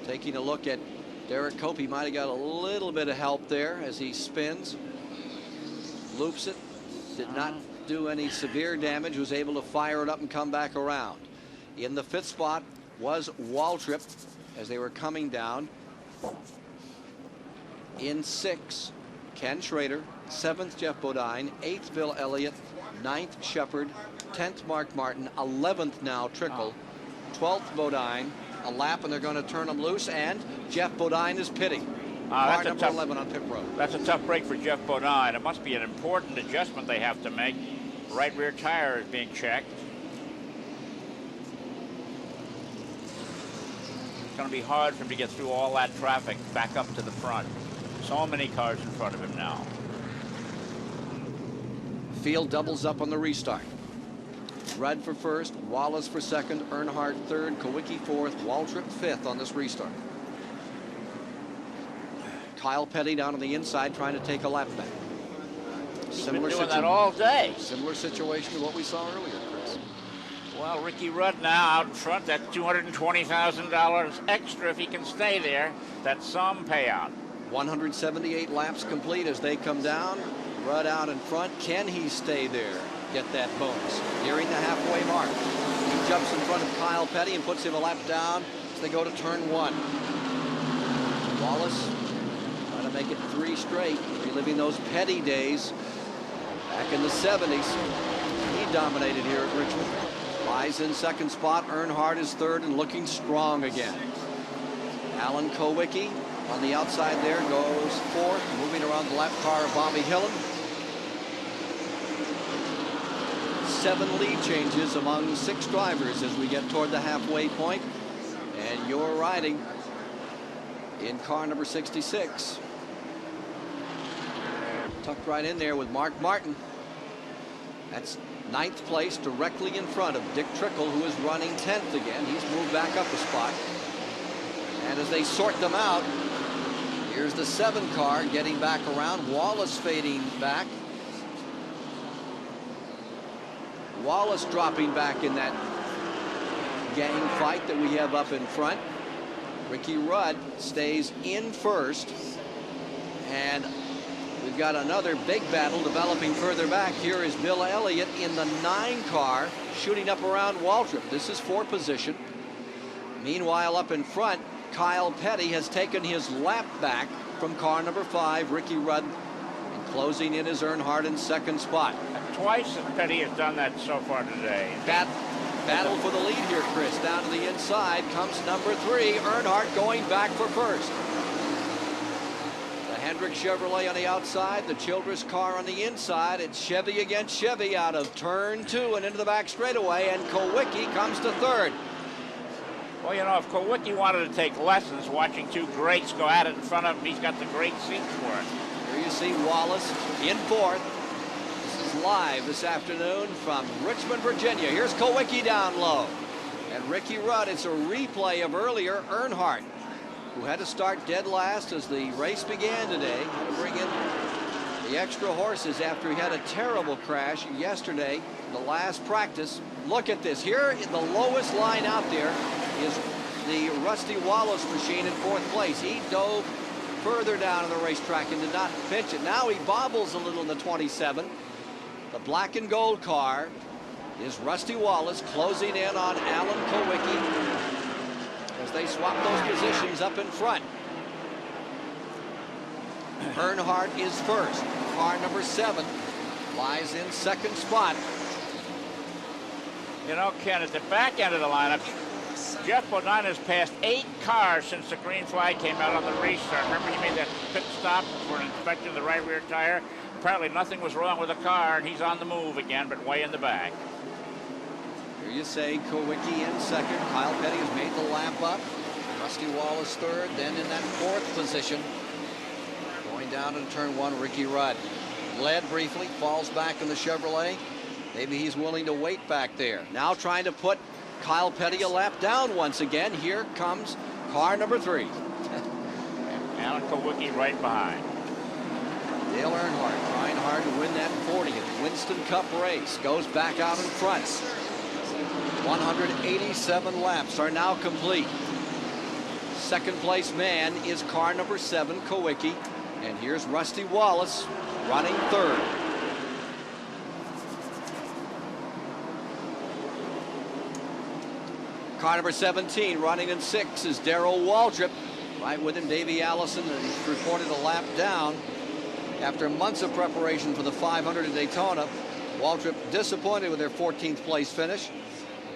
Taking a look at Derek Cope, he might have got a little bit of help there as he spins, loops it, did not do any severe damage, was able to fire it up and come back around. In the 5th spot was Waltrip as they were coming down. In 6, Ken Schrader. 7th, Jeff Bodine. 8th, Bill Elliott. 9th, Shepard. 10th, Mark Martin. 11th now, Trickle. 12th, Bodine. A lap, and they're going to turn them loose, and Jeff Bodine is pitting. Car number 11 on pit road. That's a tough break for Jeff Bodine. It must be an important adjustment they have to make. Right rear tire is being checked. It's going to be hard for him to get through all that traffic back up to the front. So many cars in front of him now. Field doubles up on the restart. Rudd for first, Wallace for second, Earnhardt third, Kulwicki fourth, Waltrip fifth on this restart. Kyle Petty down on the inside trying to take a lap back. Similar doing that all day. Similar situation to what we saw earlier, Chris. Well, Ricky Rudd now out in front. That's $220,000 extra if he can stay there. That's some payout. 178 laps complete as they come down. Rudd out in front. Can he stay there? Get that bonus. Nearing the halfway mark. He jumps in front of Kyle Petty and puts him a lap down as they go to turn 1. Wallace trying to make it 3 straight, reliving those Petty days back in the 70s. He dominated here at Richmond. Lies in second spot. Earnhardt is third and looking strong again. Alan Kulwicki on the outside there goes fourth, moving around the lap car of Bobby Hillen. 7 lead changes among 6 drivers as we get toward the halfway point. And you're riding in car number 66. Tucked right in there with Mark Martin. That's 9th place, directly in front of Dick Trickle, who is running 10th again. He's moved back up a spot. And as they sort them out, here's the 7 car getting back around. Wallace fading back. Wallace dropping back in that gang fight that we have up in front. Ricky Rudd stays in first. And we've got another big battle developing further back. Here is Bill Elliott in the 9 car shooting up around Waltrip. This is for position. Meanwhile, up in front, Kyle Petty has taken his lap back from car number 5, Ricky Rudd, and closing in his Earnhardt in second spot. Twice Petty has done that so far today. Battle for the lead here, Chris. Down to the inside comes number 3, Earnhardt going back for first. The Hendrick Chevrolet on the outside, the Childress car on the inside. It's Chevy against Chevy out of turn 2 and into the back straightaway, and Kulwicki comes to third. Well, you know, if Kulwicki wanted to take lessons watching 2 greats go at it in front of him, he's got the great seats for it. Here you see Wallace in fourth. This is live this afternoon from Richmond, Virginia. Here's Kulwicki down low. And Ricky Rudd, it's a replay of earlier. Earnhardt, who had to start dead last as the race began today, had to bring in the extra horses after he had a terrible crash yesterday, the last practice. Look at this. Here, the lowest line out there is the Rusty Wallace machine in 4th place. He dove further down on the racetrack and did not pinch it. Now he bobbles a little in the 27. The black and gold car is Rusty Wallace closing in on Alan Kulwicki as they swap those positions up in front. Earnhardt is first. Car number 7 lies in second spot. You know, Ken, at the back end of the lineup, Jeff Bodine has passed 8 cars since the green flag came out on the restart. Remember, he made that pit stop for an inspection of the right rear tire? Apparently nothing was wrong with the car, and he's on the move again, but way in the back. Here you say Kulwicki in second. Kyle Petty has made the lap up. Rusty Wallace third. Then in that 4th position, going down to turn 1, Ricky Rudd. Led briefly, falls back in the Chevrolet. Maybe he's willing to wait back there. Now trying to put Kyle Petty a lap down once again. Here comes car number 3. Alan Kulwicki right behind. Dale Earnhardt trying hard to win that 40th Winston Cup race. Goes back out in front. 187 laps are now complete. Second place man is car number 7, Kulwicki. And here's Rusty Wallace running 3rd. Car number 17 running in 6 is Darrell Waltrip. Right with him, Davey Allison, and he's reported a lap down. After months of preparation for the 500 at Daytona, Waltrip disappointed with their 14th place finish.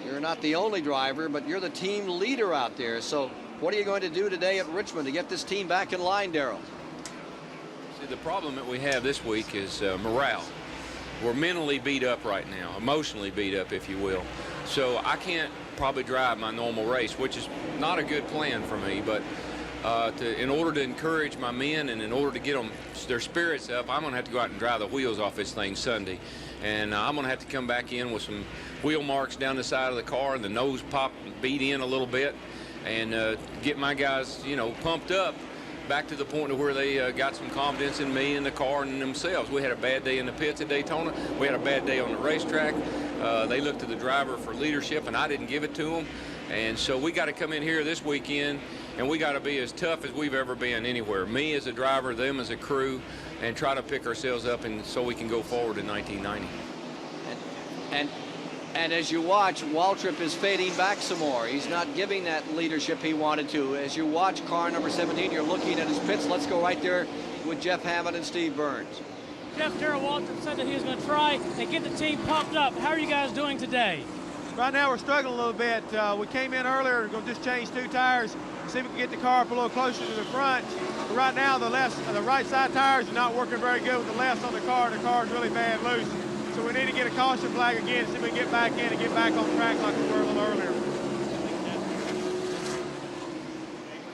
You're not the only driver, but you're the team leader out there. So what are you going to do today at Richmond to get this team back in line, Darrell? See, the problem that we have this week is morale. We're mentally beat up right now, emotionally beat up, if you will. So I can't probably drive my normal race, which is not a good plan for me, but in order to encourage my men and in order to get them their spirits up, I'm going to have to go out and dry the wheels off this thing Sunday. And I'm going to have to come back in with some wheel marks down the side of the car and the nose pop beat in a little bit and get my guys, you know, pumped up back to the point of where they got some confidence in me and the car and in themselves. We had a bad day in the pits at Daytona. We had a bad day on the racetrack. They looked to the driver for leadership, and I didn't give it to them. And so we got to come in here this weekend, and we got to be as tough as we've ever been anywhere. Me as a driver, them as a crew, and try to pick ourselves up and so we can go forward in 1990. And as you watch, Waltrip is fading back some more. He's not giving that leadership he wanted to. As you watch car number 17, you're looking at his pits. Let's go right there with Jeff Hammond and Steve Burns. Jeff, Darrell Waltrip said that he was going to try and get the team pumped up. How are you guys doing today? Right now we're struggling a little bit. We came in earlier, we're going to just change 2 tires, see if we can get the car up a little closer to the front. But right now the right side tires are not working very good with the lefts on the car. The car's really bad loose. So we need to get a caution flag again, see if we can get back in and get back on track like we were a little earlier.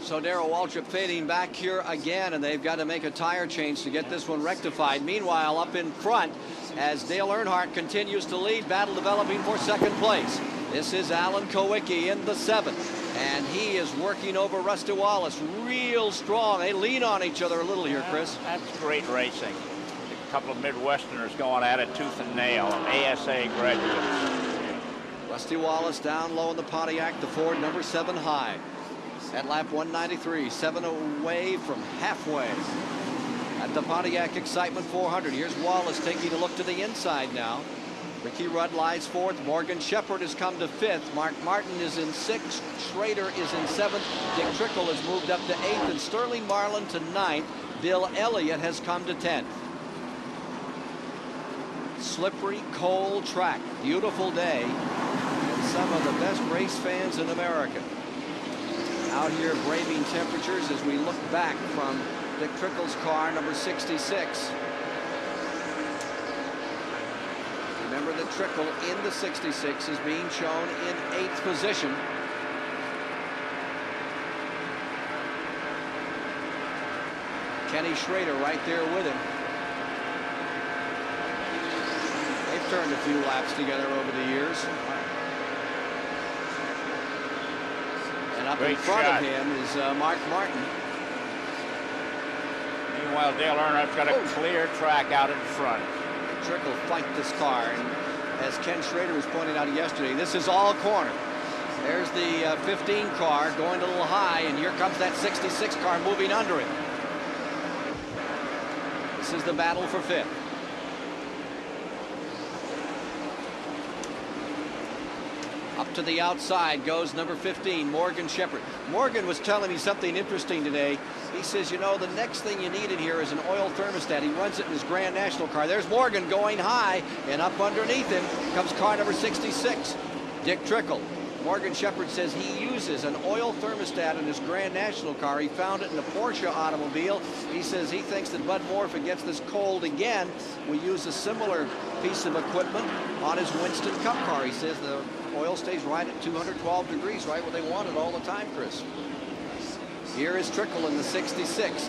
So Darrell Waltrip fading back here again, and they've got to make a tire change to get this one rectified. Meanwhile, up in front, as Dale Earnhardt continues to lead, battle developing for second place. This is Alan Kulwicki in the 7th, and he is working over Rusty Wallace real strong. They lean on each other a little here, Chris. That's great racing. A couple of Midwesterners going at it tooth and nail, ASA graduates. Rusty Wallace down low in the Pontiac, the Ford number 7 high. At lap 193, 7 away from halfway. At the Pontiac Excitement 400, here's Wallace taking a look to the inside now. Ricky Rudd lies 4th. Morgan Shepherd has come to 5th. Mark Martin is in 6th. Schrader is in 7th. Dick Trickle has moved up to 8th. And Sterling Marlin to 9th. Bill Elliott has come to 10th. Slippery, cold track. Beautiful day. And some of the best race fans in America out here braving temperatures as we look back from Dick Trickle's car, number 66. Remember that Trickle in the 66 is being shown in 8th position. Kenny Schrader right there with him. They've turned a few laps together over the years. And up in front of him is Mark Martin. Meanwhile, Dale Earnhardt's got a clear track out in front. Trickle fight this car, and as Ken Schrader was pointing out yesterday, this is all corner. There's the 15 car going a little high, and here comes that 66 car moving under it. This is the battle for 5th. Up to the outside goes number 15, Morgan Shepherd. Morgan was telling me something interesting today. He says, you know, the next thing you need in here is an oil thermostat. He runs it in his Grand National car. There's Morgan going high, and up underneath him comes car number 66, Dick Trickle. Morgan Shepherd says he uses an oil thermostat in his Grand National car. He found it in a Porsche automobile. He says he thinks that Bud Moore, if it gets this cold again, will use a similar piece of equipment on his Winston Cup car. He says the oil stays right at 212 degrees, right where they want it all the time, Chris. Here is Trickle in the 66.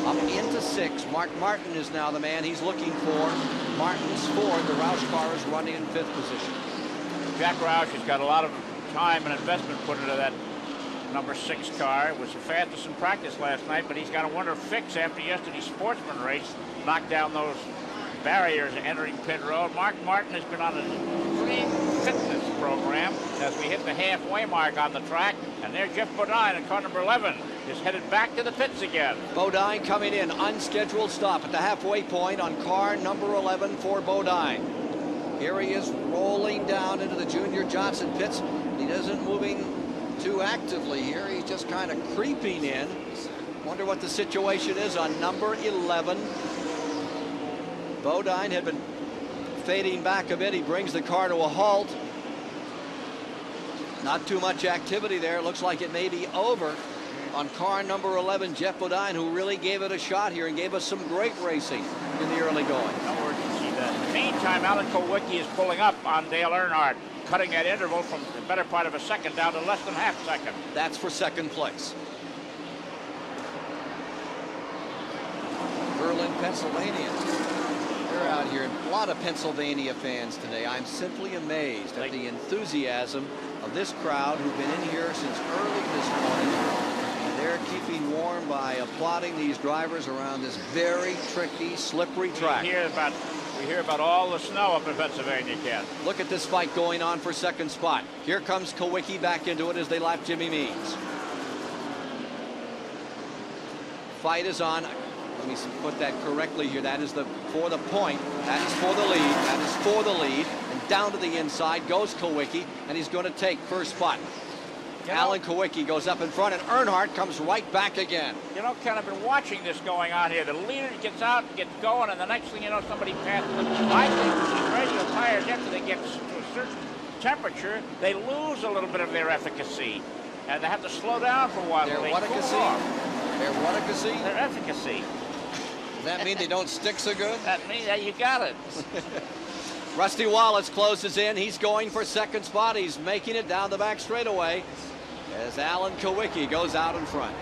Up into 6. Mark Martin is now the man he's looking for. Martin's Ford. The Roush car is running in 5th position. Jack Roush has got a lot of time and investment put into that number 6 car. It was the fastest in practice last night, but he's got a wonder fix after yesterday's Sportsman race. Knocked down those barriers entering pit road. Mark Martin has been on a extreme fitness program as we hit the halfway mark on the track. And there Jeff Bodine in car number 11 is headed back to the pits again. Bodine coming in, unscheduled stop at the halfway point on car number 11 for Bodine. Here he is rolling down into the Junior Johnson pits. He isn't moving too actively here. He's just kind of creeping in. Wonder what the situation is on number 11. Bodine had been fading back a bit. He brings the car to a halt. Not too much activity there. Looks like it may be over on car number 11, Jeff Bodine, who really gave it a shot here and gave us some great racing in the early going. No worries to see that. In the meantime, Alan Kulwicki is pulling up on Dale Earnhardt, cutting that interval from the better part of a second down to less than half second. That's for second place. Berlin, Pennsylvania. They're out here. A lot of Pennsylvania fans today. I'm simply amazed at the enthusiasm of this crowd who've been in here since early this morning. And they're keeping warm by applauding these drivers around this very tricky, slippery track. We hear about all the snow up in Pennsylvania, Ken. Look at this fight going on for second spot. Here comes Kulwicki back into it as they lap Jimmy Means. Fight is on. Let me put that correctly here. That is for the point. That is for the lead. That is for the lead. And down to the inside goes Kulwicki, and he's going to take first spot. Alan Kulwicki goes up in front, and Earnhardt comes right back again. You know, Ken, I've been watching this going on here. The leader gets out and gets going, and the next thing you know, somebody passes them. I think these radio tires, after they get to a certain temperature, they lose a little bit of their efficacy, and they have to slow down for a while. Their efficacy? Their efficacy. Does that mean they don't stick so good? That means that you got it. Rusty Wallace closes in. He's going for second spot. He's making it down the back straightaway as Alan Kulwicki goes out in front.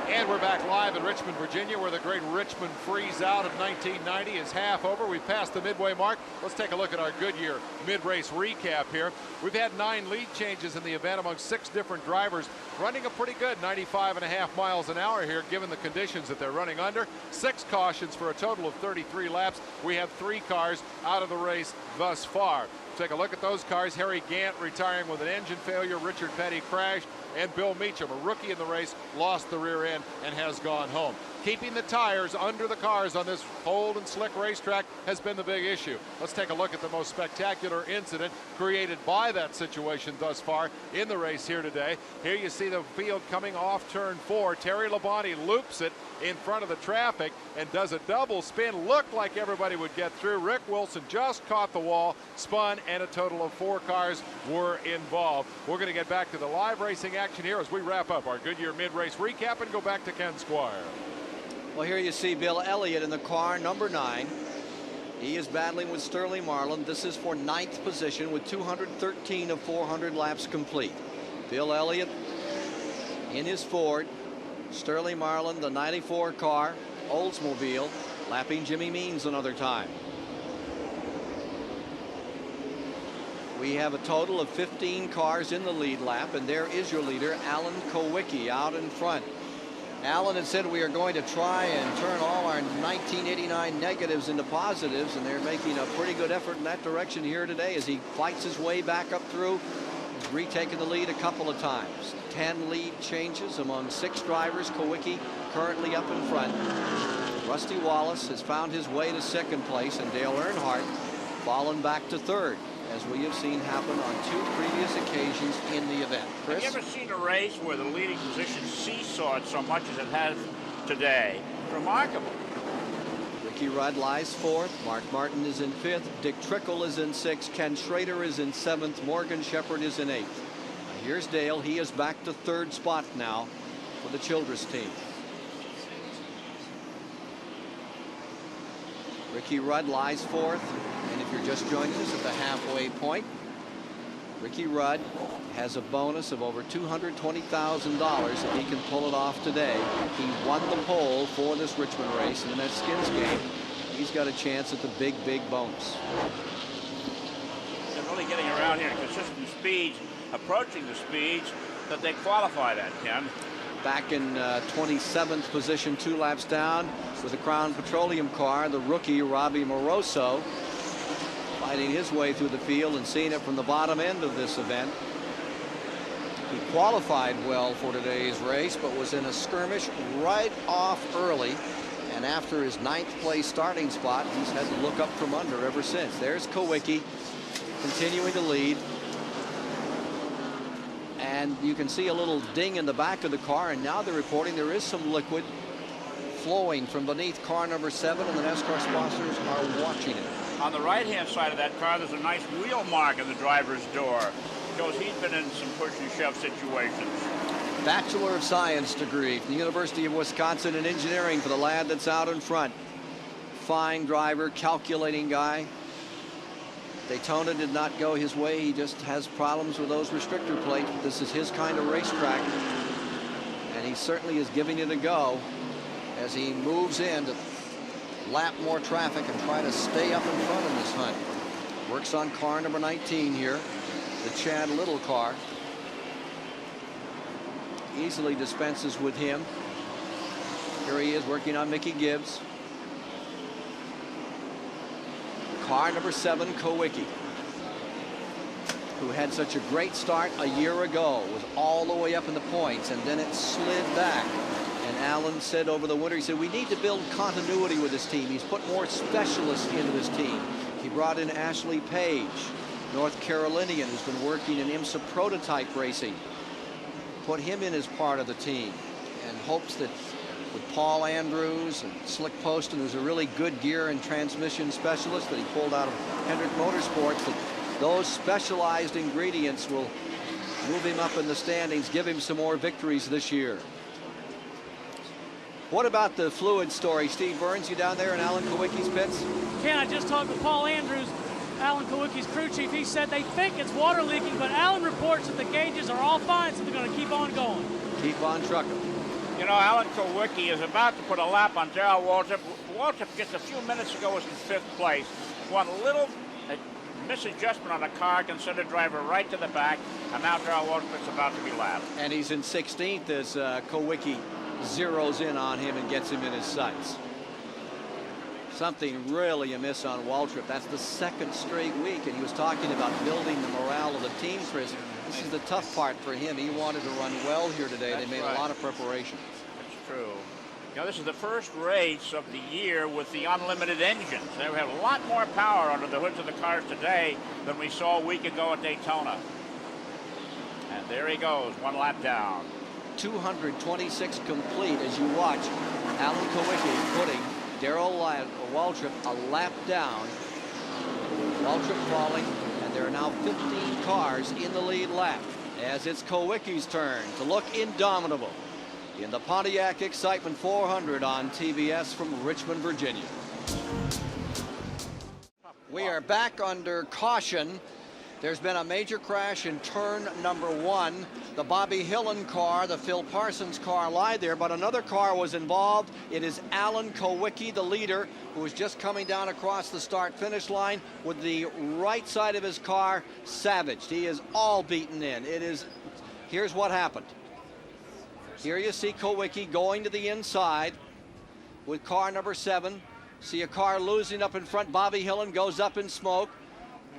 And we're back live in Richmond, Virginia, where the great Richmond freeze-out of 1990 is half over. We've passed the midway mark. Let's take a look at our Goodyear mid-race recap here. We've had 9 lead changes in the event among 6 different drivers, running a pretty good 95.5 miles an hour here, given the conditions that they're running under. 6 cautions for a total of 33 laps. We have 3 cars out of the race thus far. Take a look at those cars. Harry Gant retiring with an engine failure. Richard Petty crashed. And Bill Meacham, a rookie in the race, lost the rear end and has gone home. Keeping the tires under the cars on this cold and slick racetrack has been the big issue. Let's take a look at the most spectacular incident created by that situation thus far in the race here today. Here you see the field coming off turn 4. Terry Labonte loops it in front of the traffic and does a double spin. Looked like everybody would get through. Rick Wilson just caught the wall, spun, and a total of 4 cars were involved. We're going to get back to the live racing action here as we wrap up our Goodyear mid-race recap and go back to Ken Squire. Well, here you see Bill Elliott in the car number 9. He is battling with Sterling Marlin. This is for 9th position with 213 of 400 laps complete. Bill Elliott in his Ford. Sterling Marlin, the 94 car, Oldsmobile, lapping Jimmy Means another time. We have a total of 15 cars in the lead lap, and there is your leader, Alan Kulwicki, out in front. Alan had said we are going to try and turn all our 1989 negatives into positives, and they're making a pretty good effort in that direction here today as he fights his way back up through. He's retaken the lead a couple of times. 10 lead changes among 6 drivers. Kulwicki currently up in front. Rusty Wallace has found his way to second place, and Dale Earnhardt fallen back to third, as we have seen happen on 2 previous occasions in the event. Chris? Have you ever seen a race where the leading position seesawed so much as it has today? Remarkable. Ricky Rudd lies 4th. Mark Martin is in 5th. Dick Trickle is in 6th. Ken Schrader is in 7th. Morgan Shepherd is in 8th. Here's Dale. He is back to 3rd spot now for the Childress team. Ricky Rudd lies 4th. And if you're just joining us at the halfway point, Ricky Rudd has a bonus of over $220,000 if he can pull it off today. He won the pole for this Richmond race, and in that skins game, he's got a chance at the big bonus. down here, consistent speeds, approaching the speeds that they qualified at, Ken. Back in 27th position, 2 laps down with the Crown Petroleum car, the rookie Robbie Moroso fighting his way through the field and seeing it from the bottom end of this event. He qualified well for today's race, but was in a skirmish right off early. And after his 9th place starting spot, he's had to look up from under ever since. There's Kulwicki continuing to lead. And you can see a little ding in the back of the car, and now they're reporting there is some liquid flowing from beneath car number 7, and the NASCAR sponsors are watching it. On the right-hand side of that car, there's a nice wheel mark in the driver's door. Shows he's been in some push and shove situations. Bachelor of Science degree from the University of Wisconsin in engineering for the lad that's out in front. Fine driver, calculating guy. Daytona did not go his way. He just has problems with those restrictor plates. But this is his kind of racetrack, and he certainly is giving it a go as he moves in to lap more traffic and try to stay up in front in this hunt. Works on car number 19 here, the Chad Little car. Easily dispenses with him. Here he is working on Mickey Gibbs. Car number 7, Kulwicki, who had such a great start a year ago, was all the way up in the points, and then it slid back. And Alan said over the winter, he said, we need to build continuity with this team. He's put more specialists into this team. He brought in Ashley Page, North Carolinian, who's been working in IMSA prototype racing. Put him in as part of the team, and hopes that with Paul Andrews and Slick Poston, who's a really good gear and transmission specialist that he pulled out of Hendrick Motorsports, that those specialized ingredients will move him up in the standings, give him some more victories this year. What about the fluid story? Steve Burns, you down there in Alan Kulwicki's pits? Ken, I just talked with Paul Andrews, Alan Kulwicki's crew chief. He said they think it's water leaking, but Alan reports that the gauges are all fine, so they're going to keep on going. Keep on trucking. You know, Alan Kulwicki is about to put a lap on Darrell Waltrip. Waltrip just a few minutes ago was in 5th place. One little misadjustment on the car can send a driver right to the back, and now Darrell Waltrip's about to be lapped. And he's in 16th as Kulwicki zeroes in on him and gets him in his sights. Something really amiss on Waltrip. That's the 2nd straight week, and he was talking about building the morale of the team, Chris. This is the tough part for him. He wanted to run well here today. They made a lot of preparation. That's true. You know, this is the first race of the year with the unlimited engines. They have a lot more power under the hoods of the cars today than we saw a week ago at Daytona. And there he goes, 1 lap down. 226 complete as you watch Alan Kulwicki putting Darrell Waltrip a lap down. Waltrip falling, and there are now 15 cars in the lead lap as it's Kulwicki's turn to look indomitable in the Pontiac Excitement 400 on TBS from Richmond, Virginia. We are back under caution. There's been a major crash in turn number 1. The Bobby Hillen car, the Phil Parsons car lie there, but another car was involved. It is Alan Kulwicki, the leader, who is just coming down across the start-finish line with the right side of his car savaged. He is all beaten in. Here's what happened. Here you see Kulwicki going to the inside with car number 7. See a car losing up in front. Bobby Hillen goes up in smoke.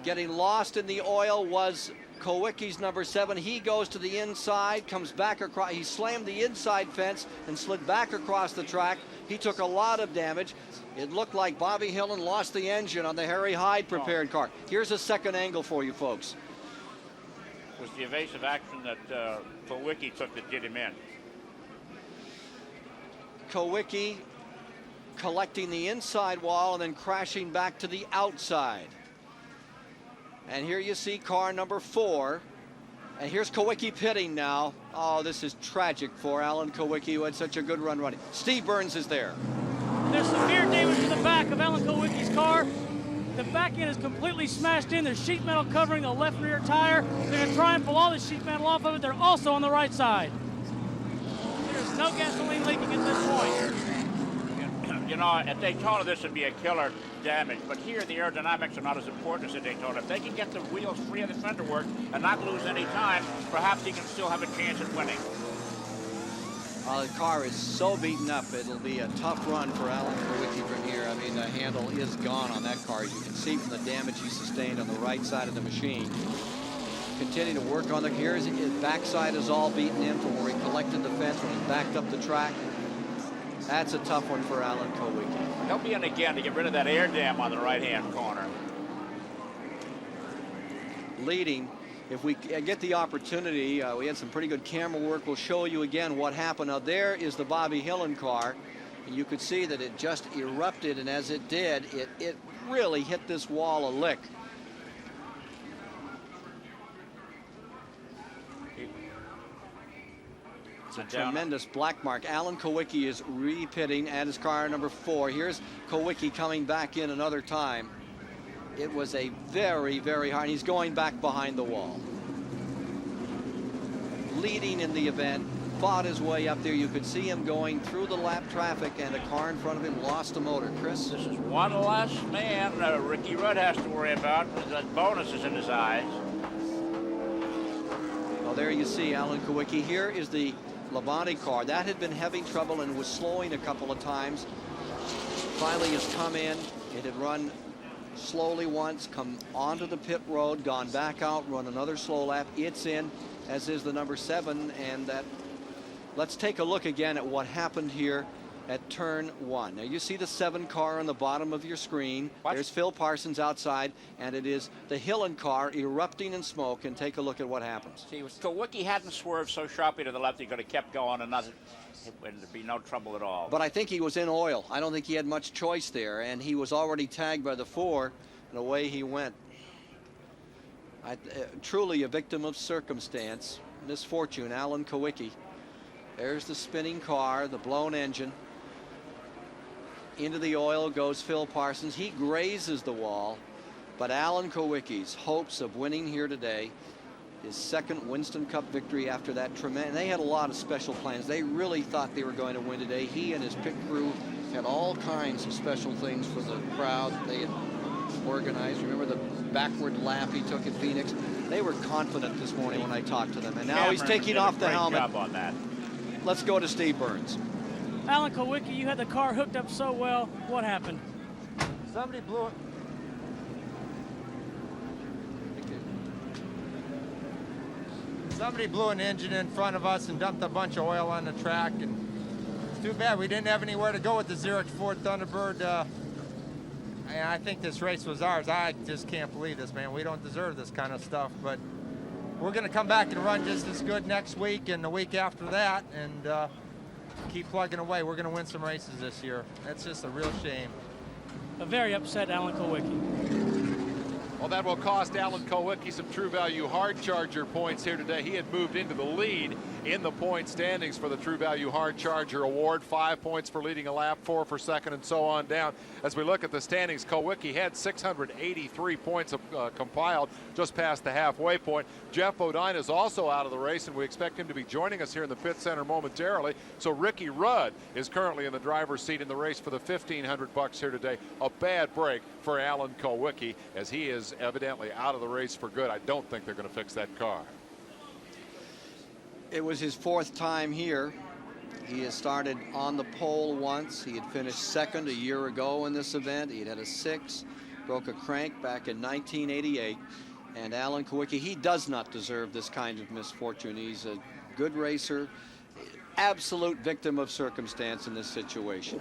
Getting lost in the oil was Kulwicki's number 7. He goes to the inside, comes back across. He slammed the inside fence and slid back across the track. He took a lot of damage. It looked like Bobby Hillen lost the engine on the Harry Hyde prepared car. Here's a second angle for you folks. It was the evasive action that Kulwicki took that did him in. Kulwicki collecting the inside wall and then crashing back to the outside. And here you see car number 4. And here's Kulwicki pitting now. Oh, this is tragic for Alan Kulwicki, who had such a good run running. Steve Burns is there. There's severe damage to the back of Alan Kulwicki's car. The back end is completely smashed in. There's sheet metal covering the left rear tire. They're going to try and pull all the sheet metal off of it. They're also on the right side. There's no gasoline leaking at this point. You know, at Daytona, this would be a killer damage, but here the aerodynamics are not as important as at Daytona. If they can get the wheels free of the fender work and not lose any time, perhaps he can still have a chance at winning. The car is so beaten up, it'll be a tough run for Alan Kulwicki from here. I mean, the handle is gone on that car, as you can see from the damage he sustained on the right side of the machine. Continue to work on his backside is all beaten in from where he collected the fence when he backed up the track. That's a tough one for Alan Kulwicki. He'll be in again to get rid of that air dam on the right-hand corner. Leading, if we get the opportunity, we had some pretty good camera work. We'll show you again what happened. Now there is the Bobby Hillin car, and you could see that it just erupted, and as it did, it really hit this wall a lick. It's a tremendous black mark. Alan Kulwicki is repitting at his car number 4. Here's Kulwicki coming back in another time. It was a very, very hard. He's going back behind the wall. Leading in the event, fought his way up there. You could see him going through the lap traffic, and a car in front of him lost a motor. Chris? This is one less man Ricky Rudd has to worry about with the bonuses in his eyes. Well, there you see Alan Kulwicki. Here is the Labonte car. That had been having trouble and was slowing a couple of times. Finally has come in. It had run slowly once, come onto the pit road, gone back out, run another slow lap. It's in, as is the number 7, and that. Let's take a look again at what happened here at turn 1. Now you see the 7 car on the bottom of your screen. There's Phil Parsons outside, and it is the Hillin car erupting in smoke. And take a look at what happens. See, if Kulwicki hadn't swerved so sharply to the left, he could have kept going, and there'd be no trouble at all. But I think he was in oil. I don't think he had much choice there, and he was already tagged by the 4, and away he went. Truly a victim of circumstance, misfortune, Alan Kulwicki. There's the spinning car, the blown engine. Into the oil goes Phil Parsons. He grazes the wall, but Alan Kulwicki's hopes of winning here today, his second Winston Cup victory after that tremendous. They had a lot of special plans. They really thought they were going to win today. He and his pit crew had all kinds of special things for the crowd they had organized. Remember the backward lap he took at Phoenix? They were confident this morning when I talked to them, and now he's taking off the helmet. Job on that. Let's go to Steve Burns. Alan Kulwicki, you had the car hooked up so well. What happened? Somebody blew it. Somebody blew an engine in front of us and dumped a bunch of oil on the track, and it's too bad we didn't have anywhere to go with the Xerox Ford Thunderbird. I think this race was ours. I just can't believe this, man. We don't deserve this kind of stuff, but we're going to come back and run just as good next week and the week after that, and keep plugging away. We're going to win some races this year. That's just a real shame. A very upset Alan Kulwicki. Well, that will cost Alan Kulwicki some True Value Hard Charger points here today. He had moved into the lead in the point standings for the True Value Hard Charger Award. 5 points for leading a lap, 4 for second, and so on down. As we look at the standings, Kulwicki had 683 points compiled just past the halfway point. Jeff Bodine is also out of the race, and we expect him to be joining us here in the pit center momentarily. So Ricky Rudd is currently in the driver's seat in the race for the $1,500 here today. A bad break for Alan Kulwicki, as he is evidently out of the race for good. I don't think they're going to fix that car. It was his 4th time here. He has started on the pole once. He had finished second a year ago in this event. He had a 6, broke a crank back in 1988. And Alan Kulwicki, he does not deserve this kind of misfortune. He's a good racer, absolute victim of circumstance in this situation.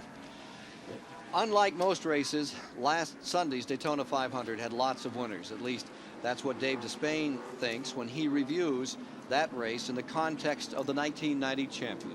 Unlike most races, last Sunday's Daytona 500 had lots of winners. At least that's what Dave Despain thinks when he reviews that race in the context of the 1990 champion.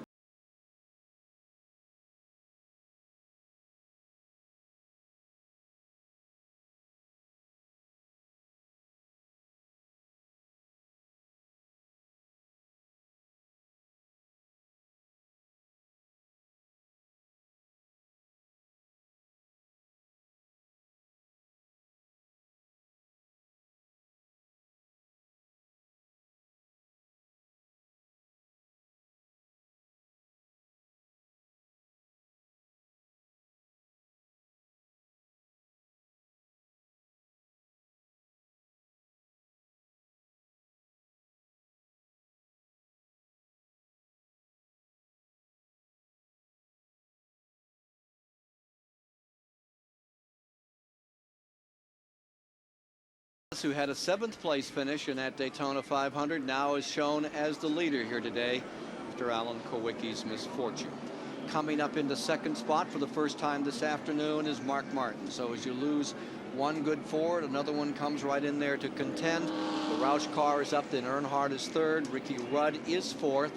who had a 7th place finish in that Daytona 500, now is shown as the leader here today after Alan Kulwicki's misfortune. Coming up into 2nd spot for the first time this afternoon is Mark Martin. So as you lose one good Ford, another one comes right in there to contend. The Roush car is up, then Earnhardt is 3rd, Ricky Rudd is 4th.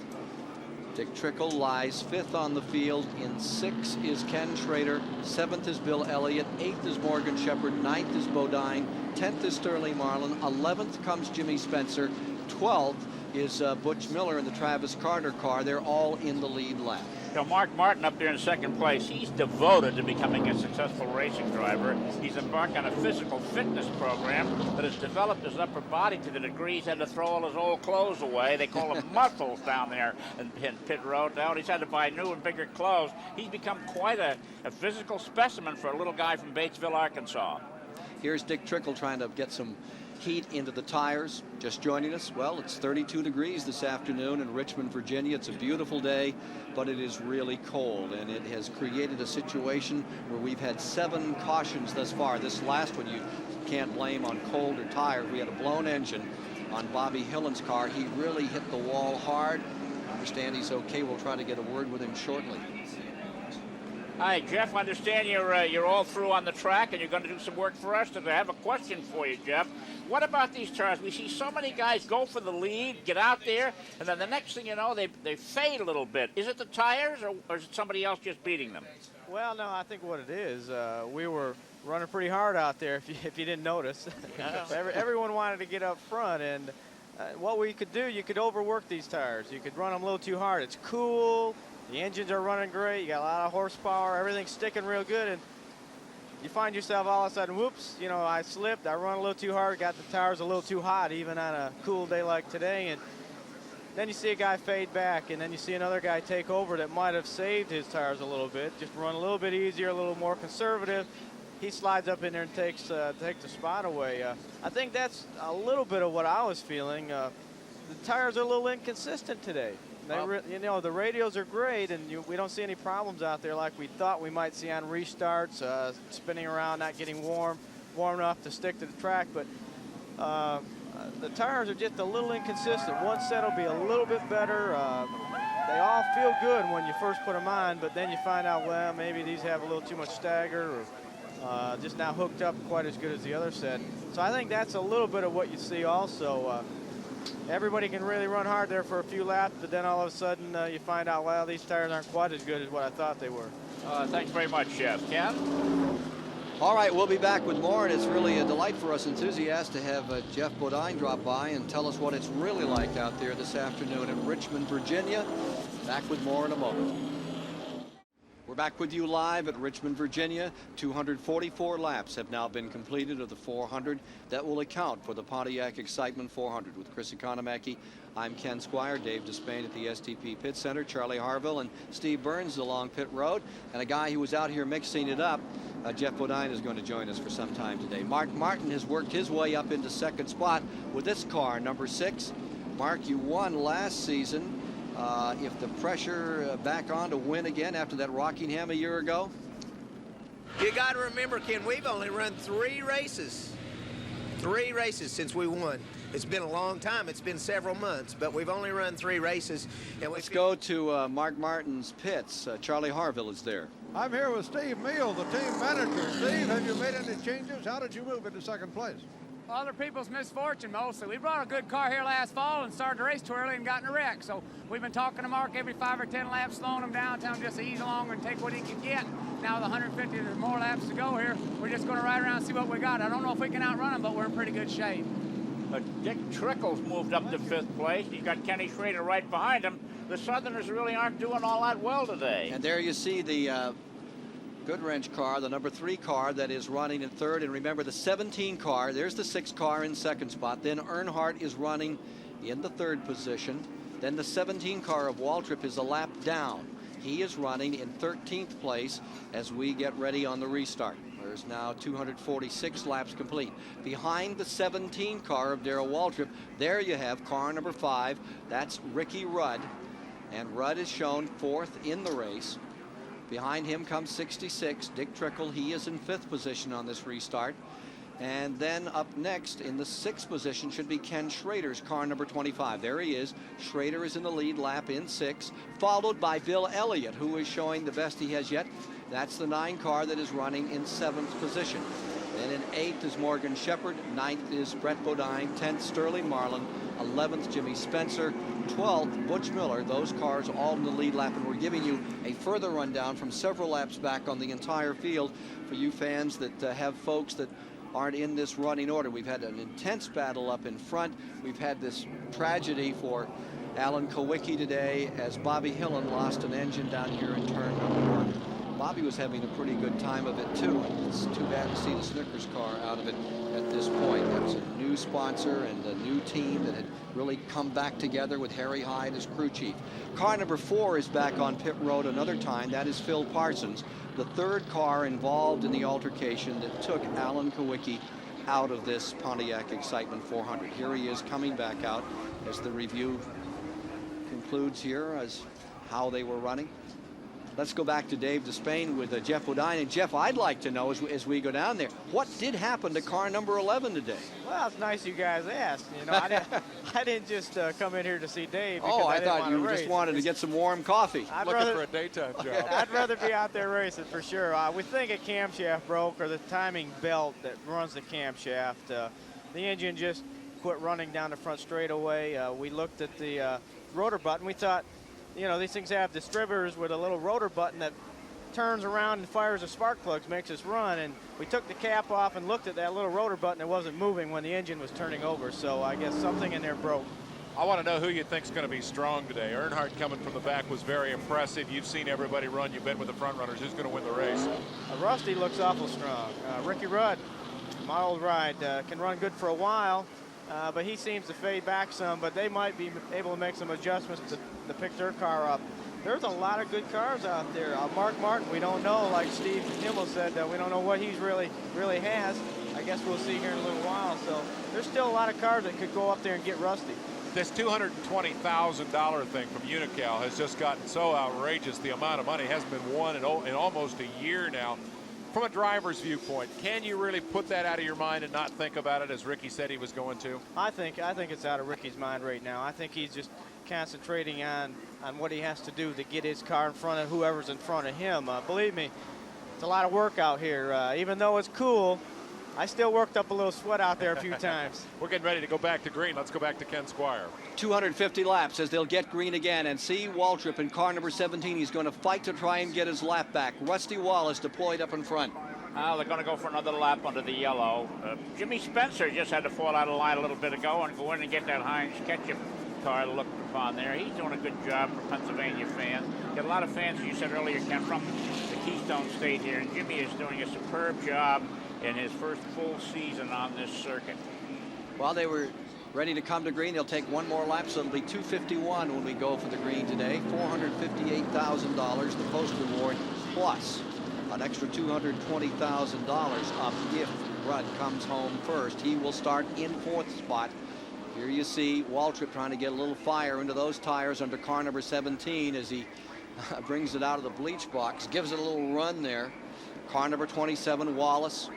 Dick Trickle lies 5th on the field. In 6th is Ken Schrader. 7th is Bill Elliott. 8th is Morgan Shepherd. 9th is Bodine. 10th is Sterling Marlin. 11th comes Jimmy Spencer. 12th is Butch Miller in the Travis Carter car. They're all in the lead lap. You know, Mark Martin up there in 2nd place, he's devoted to becoming a successful racing driver. He's embarked on a physical fitness program that has developed his upper body to the degree he's had to throw all his old clothes away. They call them muscles down there in pit road. Now he's had to buy new and bigger clothes. He's become quite a physical specimen for a little guy from Batesville, Arkansas. Here's Dick Trickle trying to get some heat into the tires. Just joining us, well, it's 32 degrees this afternoon in Richmond, Virginia. It's a beautiful day, but it is really cold, and it has created a situation where we've had 7 cautions thus far. This last one you can't blame on colder tires. We had a blown engine on Bobby Hillen's car. He really hit the wall hard. I understand he's okay. We'll try to get a word with him shortly. Hi, Jeff. I understand you're all through on the track and you're going to do some work for us today. I have a question for you, Jeff. What about these tires? We see so many guys go for the lead, get out there, and then the next thing you know, they fade a little bit. Is it the tires, or is it somebody else just beating them? Well, no, I think what it is, we were running pretty hard out there, if you didn't notice. Everyone wanted to get up front, and what we could do, you could overwork these tires. You could run them a little too hard. It's cool. The engines are running great. You got a lot of horsepower. Everything's sticking real good. And you find yourself all of a sudden, whoops, you know, I slipped. I run a little too hard. Got the tires a little too hot, even on a cool day like today. And then you see a guy fade back. And then you see another guy take over that might have saved his tires a little bit. Just run a little bit easier, a little more conservative. He slides up in there and takes the spot away. I think that's a little bit of what I was feeling. The tires are a little inconsistent today. You know, the radios are great, and we don't see any problems out there like we thought we might see on restarts, spinning around, not getting warm enough to stick to the track. But the tires are just a little inconsistent. One set will be a little bit better. They all feel good when you first put them on, but then you find out, well, maybe these have a little too much stagger, or just not hooked up quite as good as the other set. So I think that's a little bit of what you see also. Everybody can really run hard there for a few laps, but then all of a sudden you find out, well, these tires aren't quite as good as what I thought they were. Thanks very much, Jeff. Ken? All right, we'll be back with more, and it's really a delight for us enthusiasts to have Jeff Bodine drop by and tell us what it's really like out there this afternoon in Richmond, Virginia. Back with more in a moment. We're back with you live at Richmond, Virginia. 244 laps have now been completed of the 400 that will account for the Pontiac Excitement 400. With Chris Economaki, I'm Ken Squire, Dave Despain at the STP Pit Center, Charlie Harville and Steve Burns along pit road, and a guy who was out here mixing it up, Jeff Bodine, is going to join us for some time today. Mark Martin has worked his way up into 2nd spot with this car, number 6. Mark, you won last season. If the pressure back on to win again after that Rockingham a year ago? You got to remember, Ken, we've only run 3 races. 3 races since we won. It's been a long time. It's been several months, but we've only run 3 races. And let's go to Mark Martin's pits. Charlie Harville is there. I'm here with Steve Meal, the team manager. Steve, have you made any changes? How did you move into 2nd place? Other people's misfortune mostly. We brought a good car here last fall and started the race too early and got in a wreck. So we've been talking to Mark every 5 or 10 laps, slowing him down, telling him just to ease along and take what he can get. Now with 150, there's more laps to go here. We're just going to ride around and see what we got. I don't know if we can outrun him, but we're in pretty good shape. Dick Trickle's moved up to 5th place. He's got Kenny Schrader right behind him. The Southerners really aren't doing all that well today. And there you see the Goodwrench car, the number 3 car that is running in 3rd. And remember the 17 car, there's the 6 car in 2nd spot. Then Earnhardt is running in the 3rd position. Then the 17 car of Waltrip is a lap down. He is running in 13th place as we get ready on the restart. There's now 246 laps complete. Behind the 17 car of Darrell Waltrip, there you have car number 5. That's Ricky Rudd. And Rudd is shown 4th in the race. Behind him comes 66, Dick Trickle. He is in 5th position on this restart. And then up next in the 6th position should be Ken Schrader's car, number 25. There he is. Schrader is in the lead lap in 6, followed by Bill Elliott, who is showing the best he has yet. That's the 9 car that is running in 7th position. Then in 8th is Morgan Shepherd. 9th is Brett Bodine. 10th, Sterling Marlin. 11th, Jimmy Spencer. 12th, Butch Miller. Those cars all in the lead lap. And we're giving you a further rundown from several laps back on the entire field for you fans that have folks that aren't in this running order. We've had an intense battle up in front. We've had this tragedy for Alan Kulwicki today as Bobby Hillen lost an engine down here in turn number 1. Bobby was having a pretty good time of it too. It's too bad to see the Snickers car out of it at this point. That was a new sponsor and a new team that had really come back together with Harry Hyde as crew chief. Car number 4 is back on pit road another time. That is Phil Parsons, the 3rd car involved in the altercation that took Alan Kulwicki out of this Pontiac Excitement 400. Here he is coming back out as the review concludes here as how they were running. Let's go back to Dave Despain with Jeff Bodine. And Jeff, I'd like to know as we go down there, what did happen to car number 11 today? Well, it's nice you guys asked. You know, I didn't just come in here to see Dave. Oh, I thought you just wanted to get some warm coffee. Looking for a daytime job. I'd rather be out there racing for sure. We think a camshaft broke, or the timing belt that runs the camshaft. The engine just quit running down the front straightaway. We looked at the rotor button. We thought, you know, these things have distributors with a little rotor button that turns around and fires the spark plugs, makes us run. And we took the cap off and looked at that little rotor button that wasn't moving when the engine was turning over. So I guess something in there broke. I want to know who you think is going to be strong today. Earnhardt coming from the back was very impressive. You've seen everybody run. You've been with the front runners. Who's going to win the race? Rusty looks awful strong. Ricky Rudd, my old ride, can run good for a while. But he seems to fade back some, but they might be able to make some adjustments to pick their car up. There's a lot of good cars out there. Mark Martin, we don't know, like Steve Kimmel said, we don't know what he's really has. I guess we'll see here in a little while. So there's still a lot of cars that could go up there and get Rusty. This $220,000 thing from Unocal has just gotten so outrageous. The amount of money hasn't been won in almost a year now. From a driver's viewpoint, can you really put that out of your mind and not think about it as Ricky said he was going to? I think it's out of Ricky's mind right now. I think he's just concentrating on what he has to do to get his car in front of whoever's in front of him. Believe me, it's a lot of work out here. Even though it's cool, I still worked up a little sweat out there a few times. We're getting ready to go back to green. Let's go back to Ken Squire. 250 laps as they'll get green again, and see Waltrip in car number 17. He's going to fight to try and get his lap back. Rusty Wallace deployed up in front. They're going to go for another lap under the yellow. Jimmy Spencer just had to fall out of line a little bit ago and go in and get that Heinz Ketchup car looked upon there. He's doing a good job for Pennsylvania fans. Got a lot of fans, as you said earlier, Ken, from the Keystone State here, and Jimmy is doing a superb job in his first full season on this circuit. Well, they were ready to come to green. They'll take one more lap, so it'll be 251 when we go for the green today. $458,000, the post reward, plus an extra $220,000 up if Rudd comes home first. He will start in 4th spot. Here you see Waltrip trying to get a little fire into those tires under car number 17 as he brings it out of the bleach box, gives it a little run there. Car number 27, Wallace.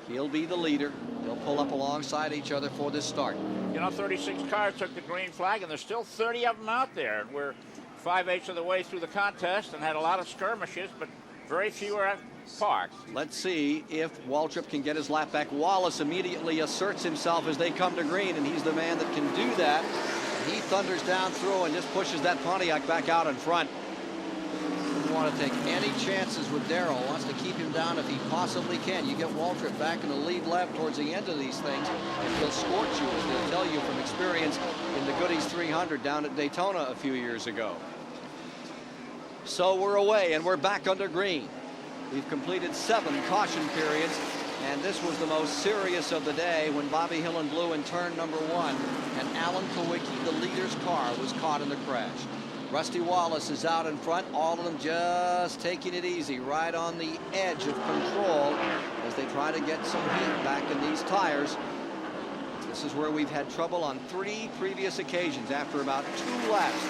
He'll be the leader. They'll pull up alongside each other for this start. You know, 36 cars took the green flag, and there's still 30 of them out there. And we're 5/8 of the way through the contest and had a lot of skirmishes, but very few are parked. Let's see if Waltrip can get his lap back. Wallace immediately asserts himself as they come to green, and he's the man that can do that. He thunders down through and just pushes that Pontiac back out in front. Doesn't want to take any chances with Darrell. Wants to keep him down if he possibly can. You get Waltrip back in the lead lap towards the end of these things, and he'll scorch you, as they'll tell you from experience in the Goodies 300 down at Daytona a few years ago. So we're away, and we're back under green. We've completed 7 caution periods, and this was the most serious of the day when Bobby Hillen blew in turn number 1, and Alan Kulwicki, the leader's car, was caught in the crash. Rusty Wallace is out in front, all of them just taking it easy, right on the edge of control as they try to get some heat back in these tires. This is where we've had trouble on 3 previous occasions after about 2 laps.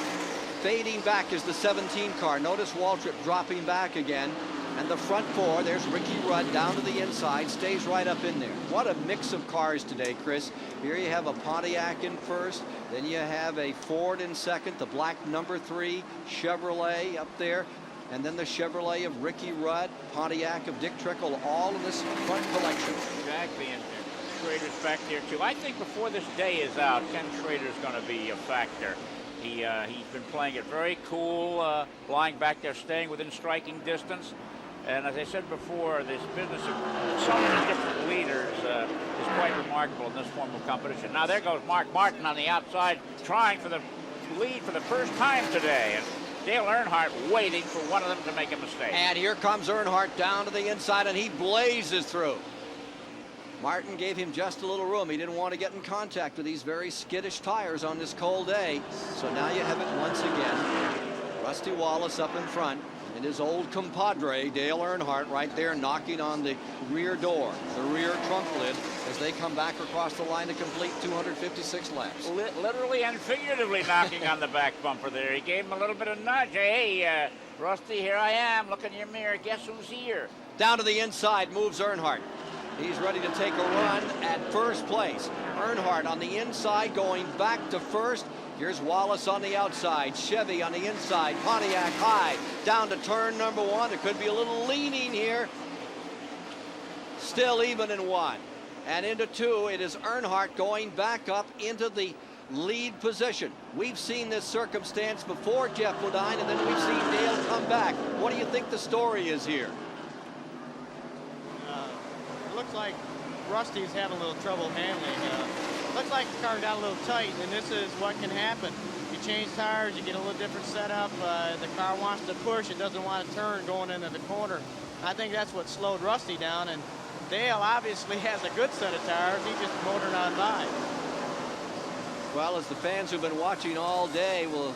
Fading back is the 17 car. Notice Waltrip dropping back again. And the front four, there's Ricky Rudd down to the inside, stays right up in there. What a mix of cars today, Chris. Here you have a Pontiac in first, then you have a Ford in second, the black number 3 Chevrolet up there, and then the Chevrolet of Ricky Rudd, Pontiac of Dick Trickle, all in this front collection. Exactly, and Schrader's back there too. I think before this day is out, Ken Schrader's going to be a factor. He's been playing it very cool, lying back there, staying within striking distance. And as I said before, this business of so many different leaders is quite remarkable in this form of competition. Now there goes Mark Martin on the outside, trying for the lead for the first time today. And Dale Earnhardt waiting for one of them to make a mistake. And here comes Earnhardt down to the inside, and he blazes through. Martin gave him just a little room. He didn't want to get in contact with these very skittish tires on this cold day. So now you have it once again. Rusty Wallace up in front, and his old compadre, Dale Earnhardt, right there knocking on the rear door, the rear trunk lid, as they come back across the line to complete 256 laps. Literally and figuratively knocking on the back bumper there. He gave him a little bit of nudge. Hey, Rusty, here I am. Look in your mirror. Guess who's here? Down to the inside moves Earnhardt. He's ready to take a run at first place. Earnhardt on the inside going back to first. Here's Wallace on the outside, Chevy on the inside, Pontiac high, down to turn number 1. There could be a little leaning here. Still even in 1. And into 2, it is Earnhardt going back up into the lead position. We've seen this circumstance before, Jeff Bodine, and then we've seen Dale come back. What do you think the story is here? It looks like Rusty's having a little trouble handling. Looks like the car got a little tight, and this is what can happen. You change tires, you get a little different setup. The car wants to push, it doesn't want to turn going into the corner. I think that's what slowed Rusty down, and Dale obviously has a good set of tires. He's just motoring on by. Well, as the fans who've been watching all day will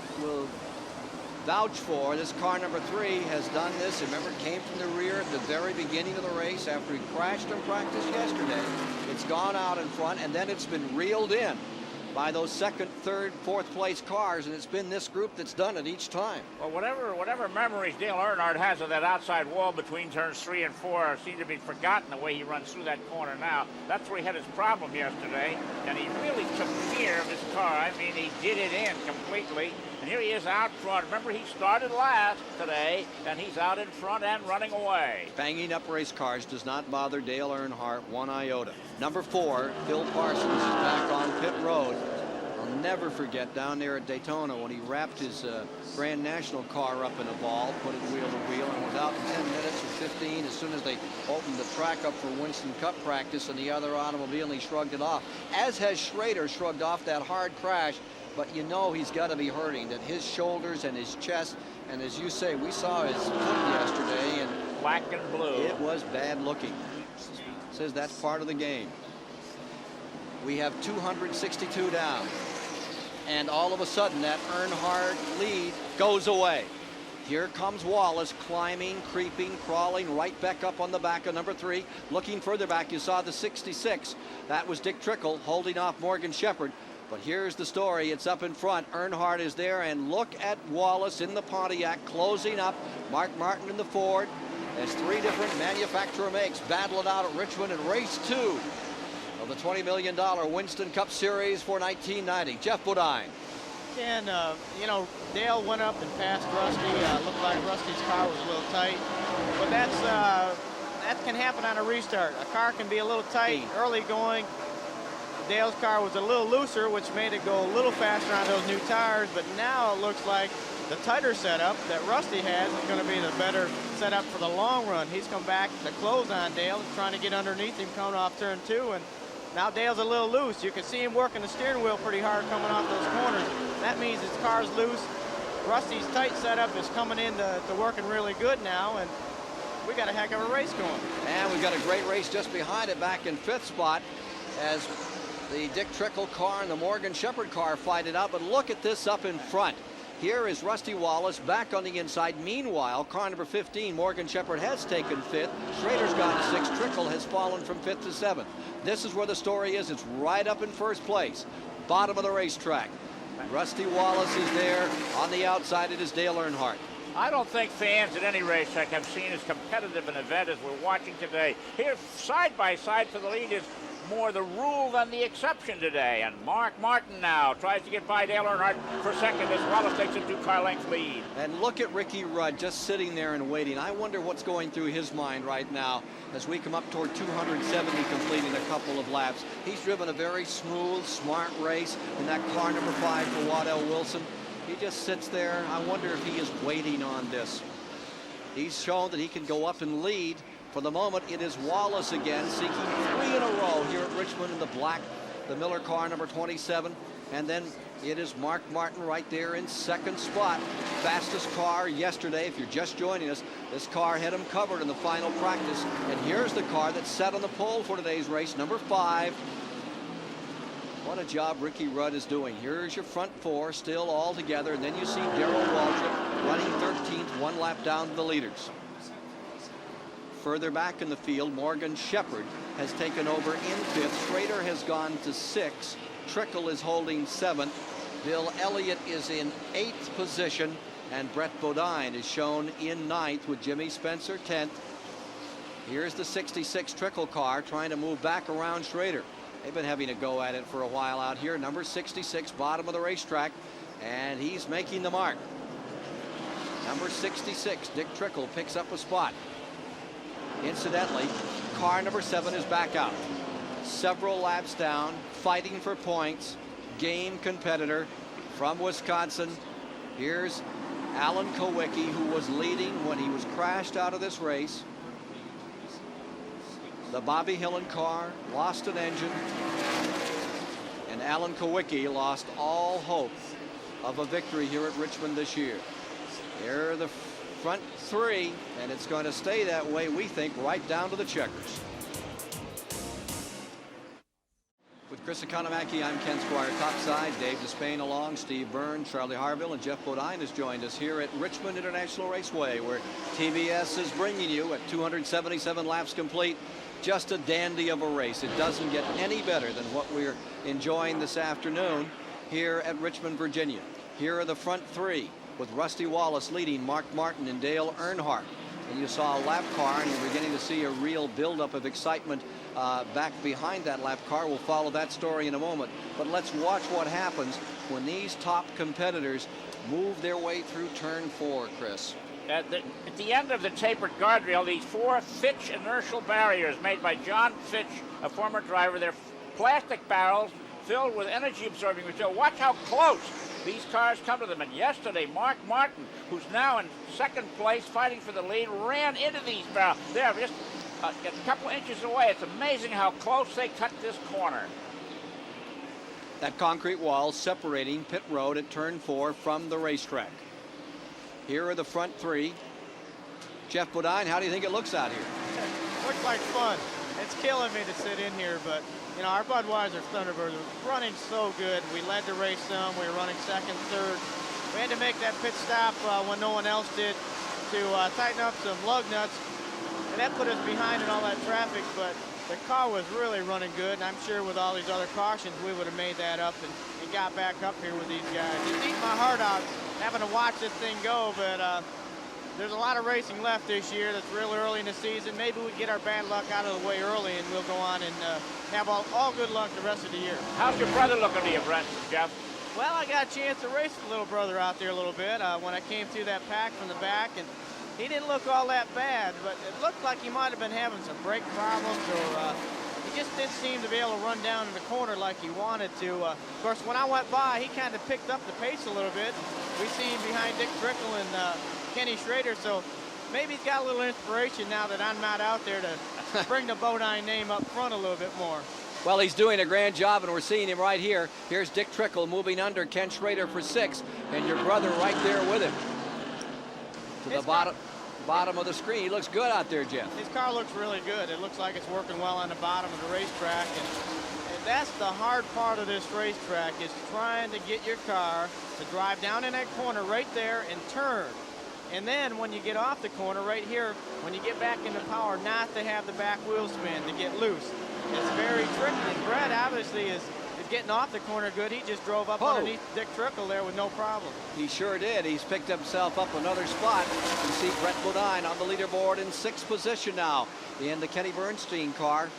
vouch for, this car number 3 has done this. Remember, it came from the rear at the very beginning of the race after he crashed in practice yesterday. It's gone out in front, and then it's been reeled in by those second, third, fourth place cars, and it's been this group that's done it each time. Well, whatever memories Dale Earnhardt has of that outside wall between turns 3 and 4 seem to be forgotten the way he runs through that corner now. That's where he had his problem yesterday, and he really took care of his car. I mean, he did it in completely. And here he is out front. Remember, he started last today, and he's out in front and running away. Banging up race cars does not bother Dale Earnhardt one iota. Number 4, Phil Parsons, is back on pit road. I'll never forget down there at Daytona when he wrapped his Grand National car up in a ball, put it wheel to wheel, and was out in 10 minutes or 15 as soon as they opened the track up for Winston Cup practice, and the other automobile, and he shrugged it off. As has Schrader shrugged off that hard crash. But you know he's got to be hurting, that his shoulders and his chest, and as you say, we saw his foot yesterday, and black and blue. It was bad looking. Says that's part of the game. We have 262 down, and all of a sudden that Earnhardt lead goes away. Here comes Wallace climbing, creeping, crawling right back up on the back of number 3. Looking further back, you saw the 66. That was Dick Trickle holding off Morgan Shepherd. But here's the story. It's up in front. Earnhardt is there, and look at Wallace in the Pontiac closing up. Mark Martin in the Ford. As 3 different manufacturer makes battle it out at Richmond in race 2 of the $20 million Winston Cup Series for 1990. Jeff Bodine. And, you know, Dale went up and passed Rusty. Looked like Rusty's car was a little tight. But that can happen on a restart. A car can be a little tight early going. Dale's car was a little looser, which made it go a little faster on those new tires, but now it looks like the tighter setup that Rusty has is going to be the better setup for the long run. He's come back to close on Dale, trying to get underneath him coming off turn 2, and now Dale's a little loose. You can see him working the steering wheel pretty hard coming off those corners. That means his car's loose. Rusty's tight setup is coming in to working really good now, and we got a heck of a race going. And we've got a great race just behind it, back in 5th spot, as the Dick Trickle car and the Morgan Shepherd car fight it out. But look at this up in front. Here is Rusty Wallace back on the inside. Meanwhile, car number 15, Morgan Shepherd, has taken 5th. Schrader's gone 6th. Trickle has fallen from 5th to 7th. This is where the story is. It's right up in first place. Bottom of the racetrack. Rusty Wallace is there. On the outside, it is Dale Earnhardt. I don't think fans at any racetrack have seen as competitive an event as we're watching today. Here, side by side for the lead is more the rule than the exception today. And Mark Martin now tries to get by Dale Earnhardt for second as Wallace takes a 2-car length lead. And look at Ricky Rudd just sitting there and waiting. I wonder what's going through his mind right now as we come up toward 270, completing a couple of laps. He's driven a very smooth, smart race in that car number 5 for Waddell Wilson. He just sits there. I wonder if he is waiting on this. He's shown that he can go up and lead. For the moment, it is Wallace again, seeking 3 in a row here at Richmond in the black, the Miller car, number 27. And then it is Mark Martin right there in second spot. Fastest car yesterday. If you're just joining us, this car had him covered in the final practice. And here's the car that's set on the pole for today's race, number 5. What a job Ricky Rudd is doing. Here's your front 4 still all together. And then you see Darrell Waltrip running 13th, 1 lap down to the leaders. Further back in the field, Morgan Shepherd has taken over in 5th. Schrader has gone to 6th. Trickle is holding 7th. Bill Elliott is in 8th position. And Brett Bodine is shown in 9th with Jimmy Spencer 10th. Here's the 66 Trickle car trying to move back around Schrader. They've been having a go at it for a while out here. Number 66, bottom of the racetrack, and he's making the mark. Number 66, Dick Trickle, picks up a spot. Incidentally, car number 7 is back out. Several laps down, fighting for points. Game competitor from Wisconsin. Here's Alan Kulwicki, who was leading when he was crashed out of this race. The Bobby Hillen car lost an engine, and Alan Kulwicki lost all hope of a victory here at Richmond this year. Here are the front 3, and it's going to stay that way, we think, right down to the checkers. With Chris Economaki, I'm Ken Squire topside. Dave Despain along, Steve Byrne, Charlie Harville, and Jeff Bodine has joined us here at Richmond International Raceway, where TBS is bringing you at 277 laps complete. Just a dandy of a race. It doesn't get any better than what we're enjoying this afternoon here at Richmond, Virginia. Here are the front 3 with Rusty Wallace leading Mark Martin and Dale Earnhardt. And you saw a lap car, and you're beginning to see a real buildup of excitement back behind that lap car. We'll follow that story in a moment. But let's watch what happens when these top competitors move their way through turn 4, Chris. At the end of the tapered guardrail, these 4 Fitch inertial barriers made by John Fitch, a former driver. They're plastic barrels filled with energy-absorbing material. Watch how close these cars come to them. And yesterday, Mark Martin, who's now in second place fighting for the lead, ran into these barrels. They're just a couple inches away. It's amazing how close they cut this corner. That concrete wall separating pit road at turn 4 from the racetrack. Here are the front 3. Jeff Bodine, how do you think it looks out here? Looks like fun. It's killing me to sit in here, but you know, our Budweiser Thunderbirds are running so good. We led the race some. We were running second, third. We had to make that pit stop when no one else did to tighten up some lug nuts, and that put us behind in all that traffic, but the car was really running good, and I'm sure with all these other cautions, we would have made that up and got back up here with these guys. It's eating my heart out having to watch this thing go, but there's a lot of racing left this year that's real early in the season. Maybe we get our bad luck out of the way early, and we'll go on and have all good luck the rest of the year. How's your brother looking to you, Brent, Jeff? Well, I got a chance to race with little brother out there a little bit when I came through that pack from the back, and he didn't look all that bad, but it looked like he might have been having some brake problems, or he just didn't seem to be able to run down in the corner like he wanted to. Of course, when I went by, he kind of picked up the pace a little bit. We see him behind Dick Trickle and Kenny Schrader, so maybe he's got a little inspiration now that I'm not out there to bring the Bodine name up front a little bit more. Well, he's doing a grand job, and we're seeing him right here. Here's Dick Trickle moving under Ken Schrader for 6, and your brother right there with him. To the bottom of the screen. He looks good out there, Jeff. His car looks really good. It looks like it's working well on the bottom of the racetrack, and that's the hard part of this racetrack, is trying to get your car to drive down in that corner right there and turn. And then when you get off the corner right here, when you get back into power, not to have the back wheel spin, to get loose. It's very tricky. And Brett obviously is getting off the corner good. He just drove up underneath Dick Trickle there with no problem. He sure did. He's picked himself up another spot. You see Brett Bodine on the leaderboard in 6th position now in the Kenny Bernstein car.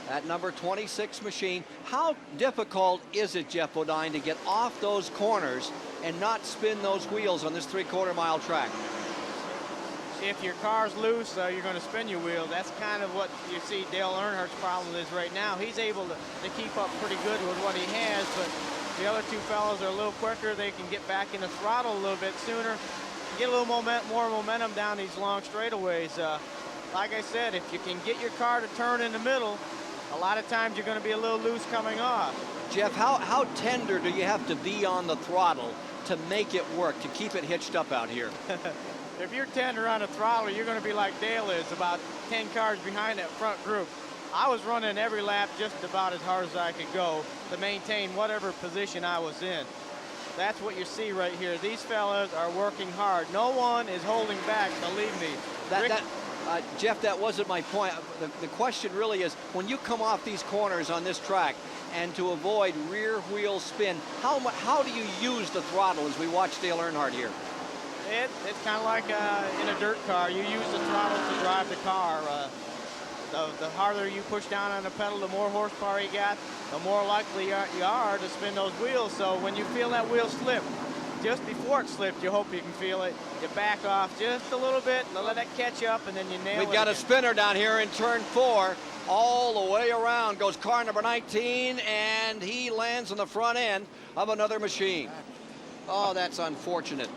That number 26 machine. How difficult is it, Jeff Bodine, to get off those corners and not spin those wheels on this 3/4 mile track? If your car's loose, you're going to spin your wheels. That's kind of what you see Dale Earnhardt's problem is right now. He's able to keep up pretty good with what he has, but the other two fellows are a little quicker. They can get back in the throttle a little bit sooner, get a little more momentum down these long straightaways. Like I said, if you can get your car to turn in the middle, a lot of times you're going to be a little loose coming off. Jeff, how tender do you have to be on the throttle to make it work, to keep it hitched up out here? If you're tender on the throttle, you're going to be like Dale is, about 10 cars behind that front group. I was running every lap just about as hard as I could go to maintain whatever position I was in. That's what you see right here. These fellas are working hard. No one is holding back, believe me. Jeff, that wasn't my point. The question really is, when you come off these corners on this track and to avoid rear wheel spin, how do you use the throttle as we watch Dale Earnhardt here? It's kind of like in a dirt car. You use the throttle to drive the car. The harder you push down on the pedal, the more horsepower you got, the more likely you are to spin those wheels. So when you feel that wheel slip, just before it slipped, you hope you can feel it. You back off just a little bit, and let that catch up, and then you nail it. We've got a spinner down here in turn 4. All the way around goes car number 19, and he lands on the front end of another machine. Oh, that's unfortunate.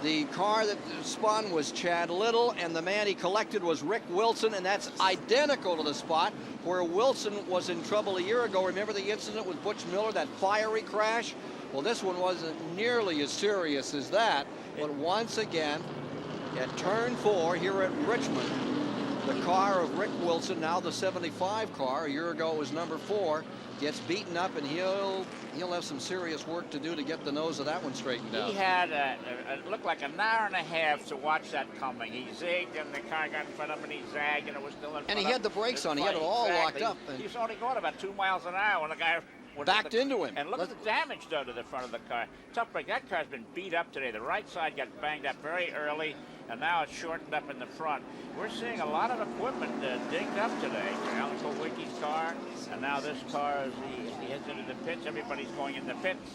The car that spun was Chad Little, and the man he collected was Rick Wilson, and that's identical to the spot where Wilson was in trouble a year ago. Remember the incident with Butch Miller, that fiery crash? Well, this one wasn't nearly as serious as that, but once again, at turn 4 here at Richmond, the car of Rick Wilson, now the 75 car, a year ago it was number 4, gets beaten up, and he'll have some serious work to do to get the nose of that one straightened out. He had it looked like an hour and a half to watch that coming. He zigged, and the car got in front of him, and he zagged, and it was still in front of him. And he had the brakes on. He had it all locked up. He was only going about 2 miles an hour when the guy backed into him. And look at the damage done to the front of the car. Tough break. That car's been beat up today. The right side got banged up very early, and now it's shortened up in the front. We're seeing a lot of equipment digged up today. Alan Kulwicki's car, and now this car as he heads into the pits. Everybody's going in the pits.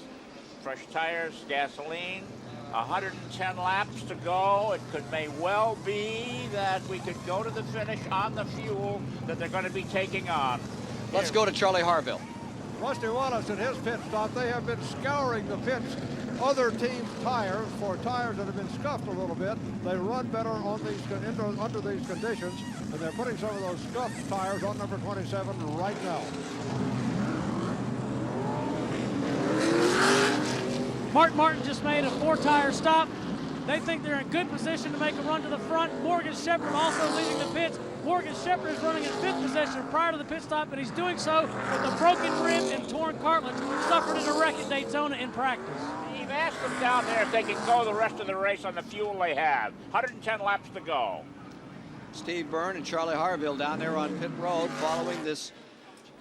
Fresh tires, gasoline. 110 laps to go. It may well be that we could go to the finish on the fuel that they're going to be taking on. Let's go to Charlie Harville. Rusty Wallace at his pit stop, they have been scouring the pits, other teams' tires, for tires that have been scuffed a little bit. They run better on these under these conditions, and they're putting some of those scuffed tires on number 27 right now. Mark Martin just made a 4-tire stop. They think they're in good position to make a run to the front. Morgan Shepherd also leading the pits. Morgan Shepherd is running in 5th position prior to the pit stop, and he's doing so with a broken rib and torn cartilage suffered in a wreck at Daytona in practice. You've asked them down there if they can go the rest of the race on the fuel they have. 110 laps to go. Steve Byrne and Charlie Harville down there on pit road following this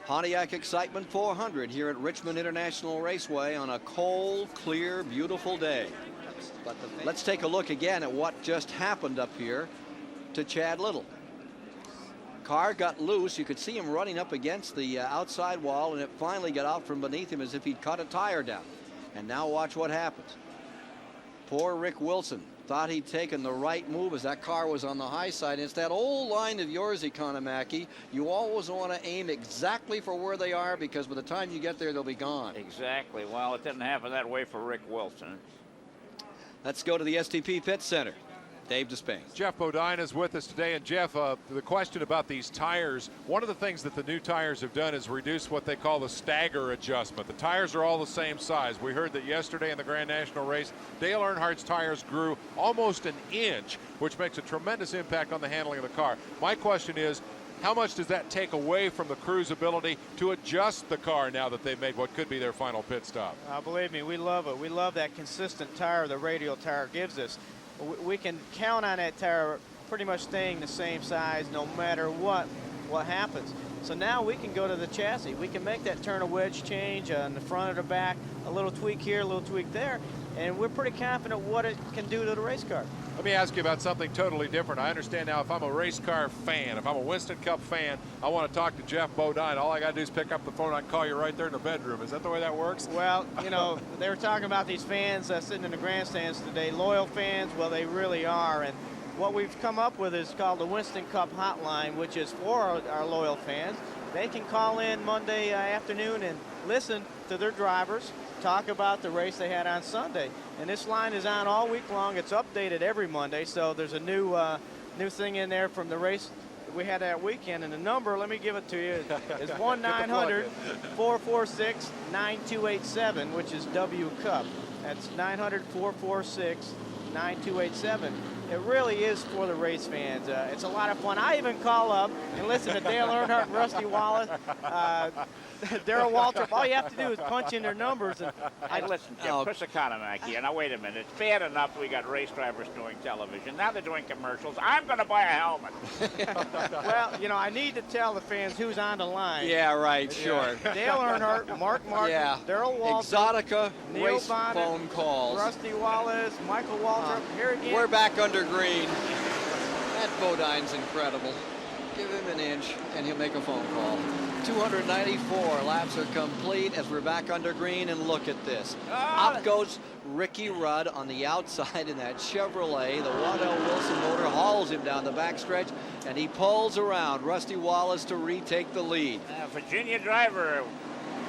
Pontiac Excitement 400 here at Richmond International Raceway on a cold, clear, beautiful day. But let's take a look again at what just happened up here to Chad Little. Car got loose. You could see him running up against the outside wall, and it finally got out from beneath him as if he'd cut a tire down. And now watch what happens. Poor Rick Wilson thought he'd taken the right move as that car was on the high side. It's that old line of yours, Economaki. You always want to aim exactly for where they are, because by the time you get there, they'll be gone. Exactly. Well, it didn't happen that way for Rick Wilson. Let's go to the STP Pit Center. Dave Despain. Jeff Bodine is with us today. And Jeff, the question about these tires, one of the things that the new tires have done is reduce what they call the stagger adjustment. The tires are all the same size. We heard that yesterday in the Grand National race, Dale Earnhardt's tires grew almost an inch, which makes a tremendous impact on the handling of the car. My question is, how much does that take away from the crew's ability to adjust the car now that they've made what could be their final pit stop? Believe me, we love it. We love that consistent tire the radial tire gives us. We can count on that tire pretty much staying the same size no matter what happens. So now we can go to the chassis. We can make that turn a wedge change on the front or the back, a little tweak here, a little tweak there, and we're pretty confident what it can do to the race car. Let me ask you about something totally different. I understand now if I'm a race car fan, if I'm a Winston Cup fan, I want to talk to Jeff Bodine. All I got to do is pick up the phone. I can call you right there in the bedroom. Is that the way that works? Well, you know, they were talking about these fans sitting in the grandstands today, loyal fans. Well, they really are. And what we've come up with is called the Winston Cup Hotline, which is for our loyal fans. They can call in Monday afternoon and listen to their drivers talk about the race they had on Sunday. And this line is on all week long. It's updated every Monday, so there's a new thing in there from the race we had that weekend. And the number, let me give it to you, is 1-900-446-9287, which is W Cup. That's 900-446-9287. It really is for the race fans. It's a lot of fun. I even call up and listen to Dale Earnhardt and Rusty Wallace, Darrell Waltrip. All you have to do is punch in their numbers. And listen, Jim, Chris Economaki, now wait a minute. It's bad enough we got race drivers doing television. Now they're doing commercials. I'm going to buy a helmet. Well, you know, I need to tell the fans who's on the line. Yeah, right, sure. Dale Earnhardt, Mark Martin, Darrell Waltrip, Exotica Neil race Bonnet, phone calls. Rusty Wallace, Michael Waltrip. Here again. We're back under green. That Bodine's incredible. Give him an inch and he'll make a phone call. 294 laps are complete as we're back under green, and look at this. Up goes Ricky Rudd on the outside in that Chevrolet. The Waddell Wilson motor hauls him down the backstretch, and he pulls around Rusty Wallace to retake the lead. Virginia driver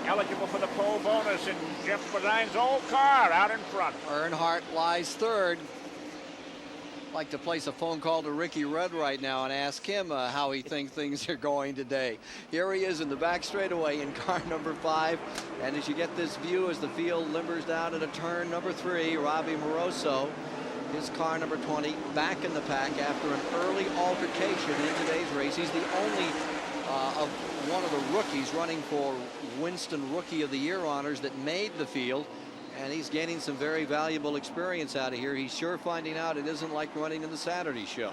eligible for the pole bonus in Jeff Bodine's old car out in front. Earnhardt lies third. I'd like to place a phone call to Ricky Rudd right now and ask him how he thinks things are going today. Here he is in the back straightaway in car number 5. And as you get this view as the field limbers down at a turn number 3, Robbie Moroso, his car number 20, back in the pack after an early altercation in today's race. He's the only of one of the rookies running for Winston Rookie of the Year honors that made the field. And he's gaining some very valuable experience out of here. He's sure finding out it isn't like running in the Saturday show.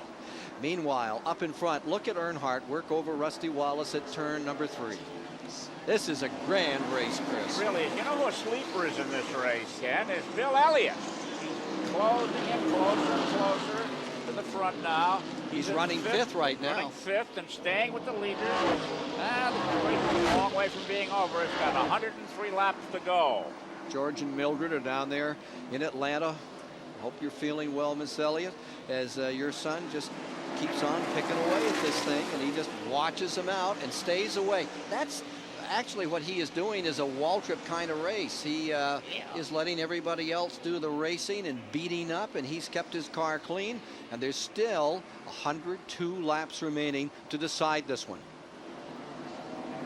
Meanwhile, up in front, look at Earnhardt work over Rusty Wallace at turn number 3. This is a grand race, Chris. Really, you know who a sleeper is in this race, Ken? Is Bill Elliott. He's closing in closer and closer to the front now. He's running fifth right now. Running 5th and staying with the leaders. The race is a long way from being over. It's got 103 laps to go. George and Mildred are down there in Atlanta. Hope you're feeling well, Miss Elliott, as your son just keeps on picking away at this thing, and he just watches him out and stays away. That's actually what he is doing, is a Waltrip kind of race. He is letting everybody else do the racing and beating up, and he's kept his car clean, and there's still 102 laps remaining to decide this one.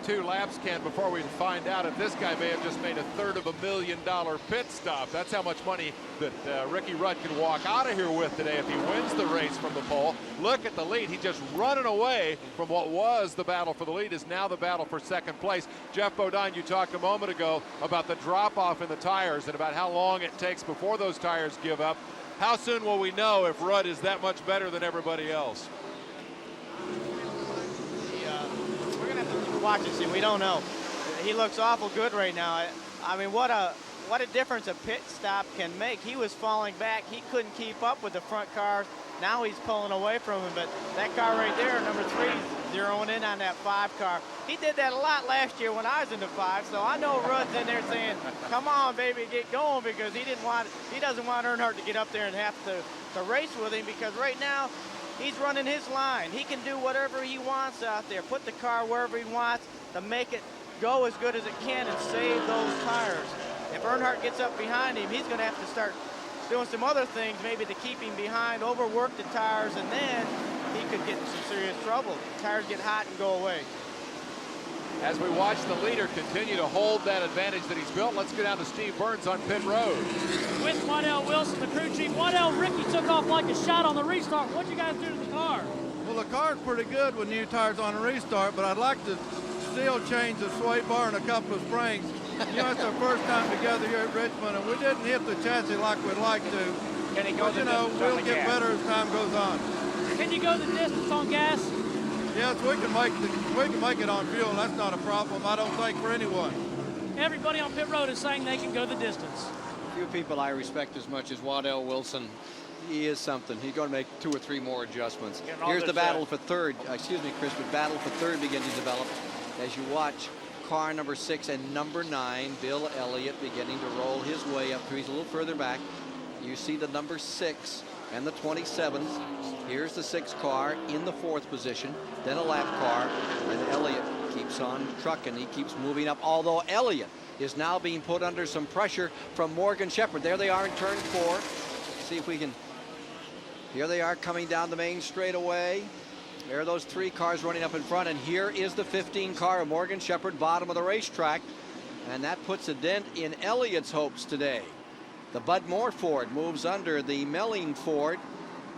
2 laps, Ken, before we find out if this guy may have just made $350,000 pit stop. That's how much money that Ricky Rudd can walk out of here with today if he wins the race from the pole. Look at the lead. He's just running away from what was the battle for the lead, is now the battle for second place. Jeff Bodine, you talked a moment ago about the drop-off in the tires and about how long it takes before those tires give up. How soon will we know if Rudd is that much better than everybody else? Watch and see. We don't know. He looks awful good right now. I mean, what a difference a pit stop can make. He was falling back. He couldn't keep up with the front cars. Now he's pulling away from him. But that car right there, number 3, zeroing in on that 5 car. He did that a lot last year when I was in the 5. So I know Rudd's in there saying, "Come on, baby, get going," because he doesn't want Earnhardt to get up there and have to race with him, because right now, he's running his line. He can do whatever he wants out there, put the car wherever he wants to make it go as good as it can and save those tires. If Earnhardt gets up behind him, he's going to have to start doing some other things maybe to keep him behind, overwork the tires, and then he could get in some serious trouble. The tires get hot and go away. As we watch the leader continue to hold that advantage that he's built, let's go down to Steve Burns on pit road. With Waddell Wilson, the crew chief. Waddell, Ricky took off like a shot on the restart. What'd you guys do to the car? Well, the car's pretty good with new tires on a restart, but I'd like to still change the sway bar and a couple of springs. You know, it's our first time together here at Richmond, and we didn't hit the chassis like we'd like to. Can he go but, you know, we'll get better as time goes on. Can you go the distance on gas? Yes, we can make it on fuel. That's not a problem, I don't think, for anyone. Everybody on pit road is saying they can go the distance. Few people I respect as much as Waddell Wilson. He is something. He's going to make 2 or 3 more adjustments. Here's the battle for third. Excuse me, Chris, but battle for third begins to develop as you watch car number 6 and number 9, Bill Elliott, beginning to roll his way up. He's a little further back. You see the number 6 and the 27th. Here's the 6th car in the 4th position. Then a lap car, and Elliott keeps on trucking. He keeps moving up, although Elliott is now being put under some pressure from Morgan Shepherd. There they are in turn 4. See if we can. Here they are coming down the main straightaway. There are those 3 cars running up in front, and here is the 15 car of Morgan Shepherd, bottom of the racetrack, and that puts a dent in Elliott's hopes today. The Bud Moore Ford moves under the Melling Ford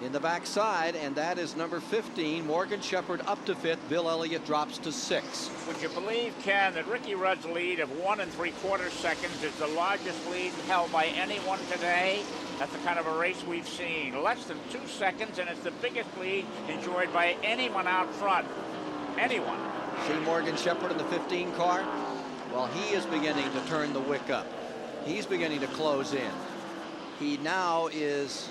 in the backside, and that is number 15. Morgan Shepherd up to 5th. Bill Elliott drops to 6th. Would you believe, Ken, that Ricky Rudd's lead of 1 3/4 seconds is the largest lead held by anyone today? That's the kind of a race we've seen. Less than 2 seconds, and it's the biggest lead enjoyed by anyone out front. Anyone. See Morgan Shepherd in the 15 car? Well, he is beginning to turn the wick up. He's beginning to close in. He now is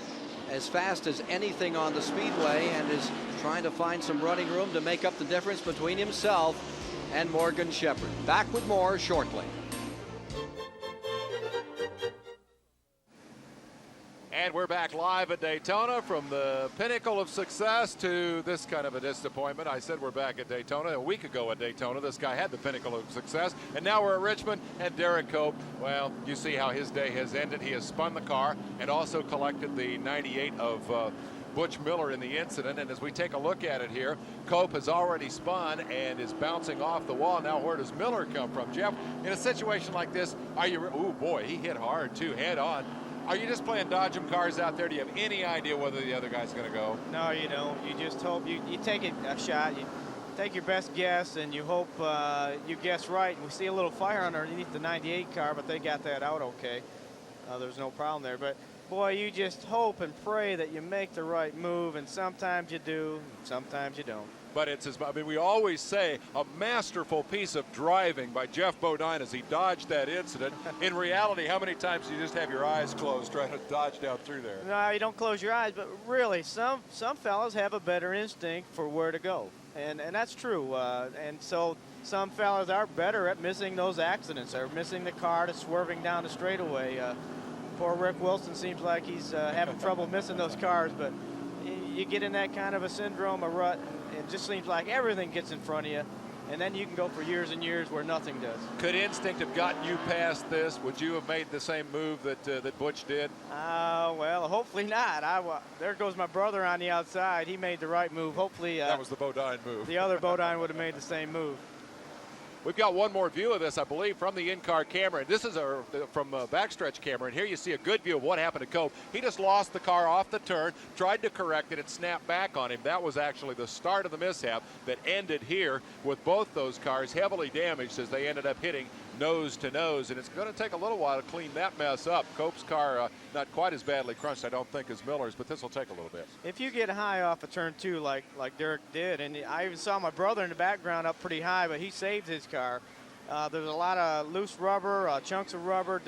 as fast as anything on the speedway and is trying to find some running room to make up the difference between himself and Morgan Shepherd. Back with more shortly. And we're back live at Daytona, from the pinnacle of success to this kind of a disappointment. I said we're back at Daytona. A week ago at Daytona, this guy had the pinnacle of success. And now we're at Richmond, and Derek Cope, well, you see how his day has ended. He has spun the car and also collected the 98 of Butch Miller in the incident. And as we take a look at it here, Cope has already spun and is bouncing off the wall. Now where does Miller come from? Jeff, in a situation like this, are you, oh boy, he hit hard too, head on. Are you just playing dodge 'em cars out there? Do you have any idea whether the other guy's going to go? No, you don't. You just hope you take a shot. You take your best guess, and you hope you guess right. And we see a little fire underneath the 98 car, but they got that out okay. There's no problem there. But, boy, you just hope and pray that you make the right move, and sometimes you do, sometimes you don't. But it's, I mean, we always say a masterful piece of driving by Jeff Bodine as he dodged that incident. In reality, how many times do you just have your eyes closed trying to dodge down through there? No, you don't close your eyes, but really, some fellas have a better instinct for where to go, and that's true. And so some fellas are better at missing those accidents, or missing the car to swerving down the straightaway. Poor Rick Wilson seems like he's having trouble missing those cars, but you get in that kind of a syndrome, a rut. It just seems like everything gets in front of you, and then you can go for years and years where nothing does. Could instinct have gotten you past this? Would you have made the same move that Butch did? Well, hopefully not. There goes my brother on the outside. He made the right move. Hopefully that was the Bodine move. The other Bodine would have made the same move. We've got one more view of this, I believe, from the in-car camera. And this is from a backstretch camera. And here you see a good view of what happened to Cope. He just lost the car off the turn, tried to correct it, and snapped back on him. That was actually the start of the mishap that ended here with both those cars heavily damaged as they ended up hitting nose to nose. And it's going to take a little while to clean that mess up. Cope's car not quite as badly crunched, I don't think, as Miller's, but this will take a little bit. If you get high off of turn 2 like Derek did, and I even saw my brother in the background up pretty high, but he saved his car. There's a lot of loose rubber, chunks of rubber,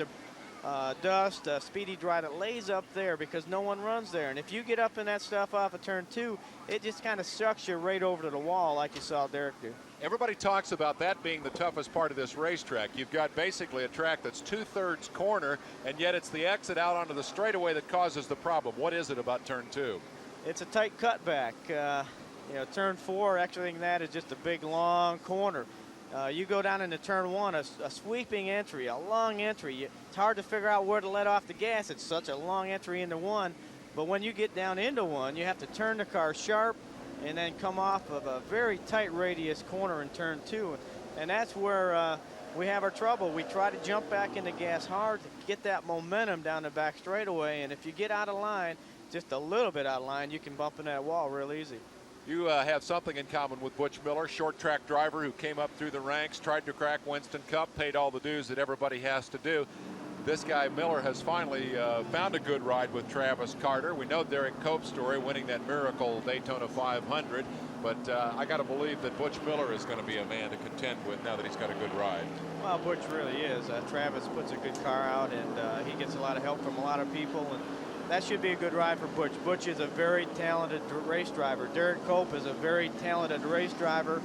dust, speedy dry that lays up there because no one runs there. And if you get up in that stuff off of turn 2, it just kind of sucks you right over to the wall like you saw Derek do. Everybody talks about that being the toughest part of this racetrack. You've got basically a track that's 2/3 corner, and yet it's the exit out onto the straightaway that causes the problem. What is it about turn 2? It's a tight cutback. Turn 4, actually that is just a big long corner. You go down into turn 1, a sweeping entry, a long entry. It's hard to figure out where to let off the gas. It's such a long entry into 1. But when you get down into 1, you have to turn the car sharp and then come off of a very tight radius corner in turn 2. And that's where we have our trouble. We try to jump back in the gas hard to get that momentum down the back straightaway. And if you get out of line, just a little bit out of line, you can bump in that wall real easy. You have something in common with Butch Miller, short track driver who came up through the ranks, tried to crack Winston Cup, paid all the dues that everybody has to do. This guy Miller has finally found a good ride with Travis Carter. We know Derek Cope's story, winning that miracle Daytona 500. But I got to believe that Butch Miller is going to be a man to contend with now that he's got a good ride. Well, Butch really is. Travis puts a good car out, and he gets a lot of help from a lot of people. And that should be a good ride for Butch. Butch is a very talented race driver. Derek Cope is a very talented race driver.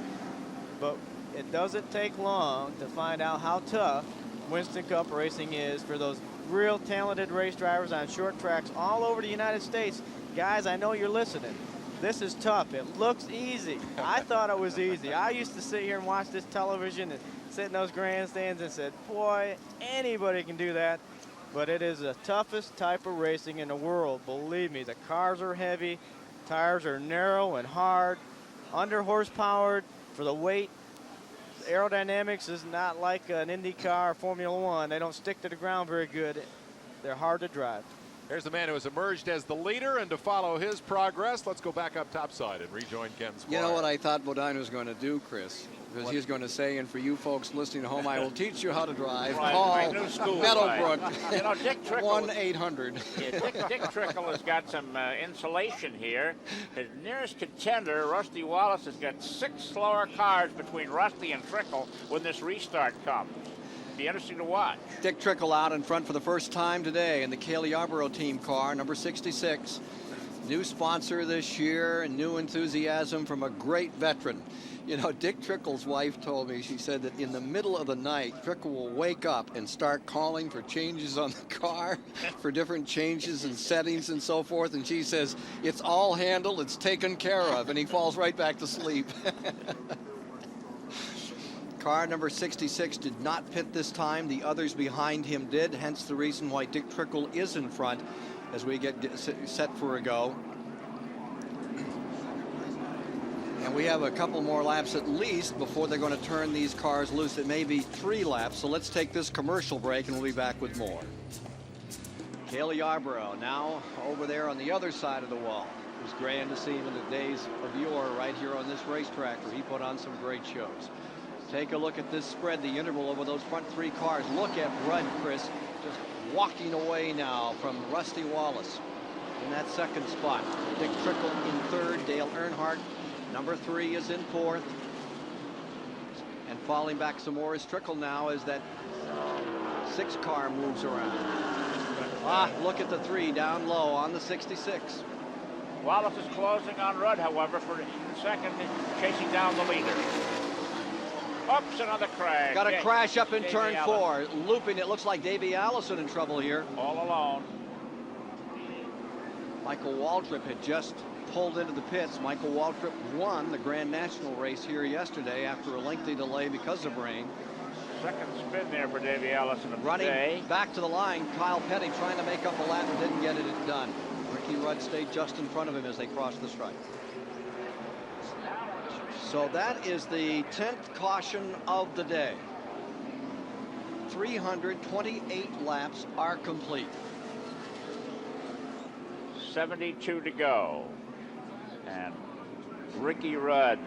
But it doesn't take long to find out how tough Winston Cup racing is for those real talented race drivers on short tracks all over the United States. Guys, I know you're listening. This is tough. It looks easy. I thought it was easy. I used to sit here and watch this television and sit in those grandstands and said, boy, anybody can do that. But it is the toughest type of racing in the world. Believe me, the cars are heavy, tires are narrow and hard, under horsepowered for the weight. Aerodynamics is not like an Indy car or Formula One. They don't stick to the ground very good. They're hard to drive. There's the man who has emerged as the leader, and to follow his progress, let's go back up topside and rejoin Ken Squire. You know what I thought Bodine was going to do, Chris? Because he was going to say, and for you folks listening at home, I will teach you how to drive. Right, Call new school, Meadowbrook. Right. You know, Dick Trickle. 1-800. Yeah, Dick Trickle has got some insulation here. His nearest contender, Rusty Wallace, has got 6 slower cars between Rusty and Trickle when this restart comes. Be interesting to watch. Dick Trickle out in front for the first time today in the Cale Yarborough team car, number 66. New sponsor this year and new enthusiasm from a great veteran. You know, Dick Trickle's wife told me, she said that in the middle of the night, Trickle will wake up and start calling for changes on the car, for different changes and settings and so forth. And she says, it's all handled, it's taken care of. And he falls right back to sleep. Car number 66 did not pit this time. The others behind him did, hence the reason why Dick Trickle is in front as we get set for a go. And we have a couple more laps at least before they're going to turn these cars loose. It may be 3 laps, so let's take this commercial break and we'll be back with more. Cale Yarborough now over there on the other side of the wall. It was grand to see him in the days of yore right here on this racetrack where he put on some great shows. Take a look at this spread, the interval over those front 3 cars. Look at Rudd, Chris, just walking away now from Rusty Wallace in that 2nd spot. Dick Trickle in 3rd, Dale Earnhardt, number 3, is in 4th. And falling back some more is Trickle now as that 6 car moves around. Look at the 3 down low on the 66. Wallace is closing on Rudd, however, for 2nd, chasing down the leader. Oops, another crash. Got a crash up in turn 4. Looping, it looks like Davey Allison in trouble here. All alone. Michael Waltrip had just pulled into the pits. Michael Waltrip won the Grand National race here yesterday after a lengthy delay because of rain. 2nd spin there for Davey Allison of running the day. Back to the line. Kyle Petty trying to make up a lap and didn't get it done. Ricky Rudd stayed just in front of him as they crossed the stripe. So that is the 10th caution of the day. 328 laps are complete. 72 to go. And Ricky Rudd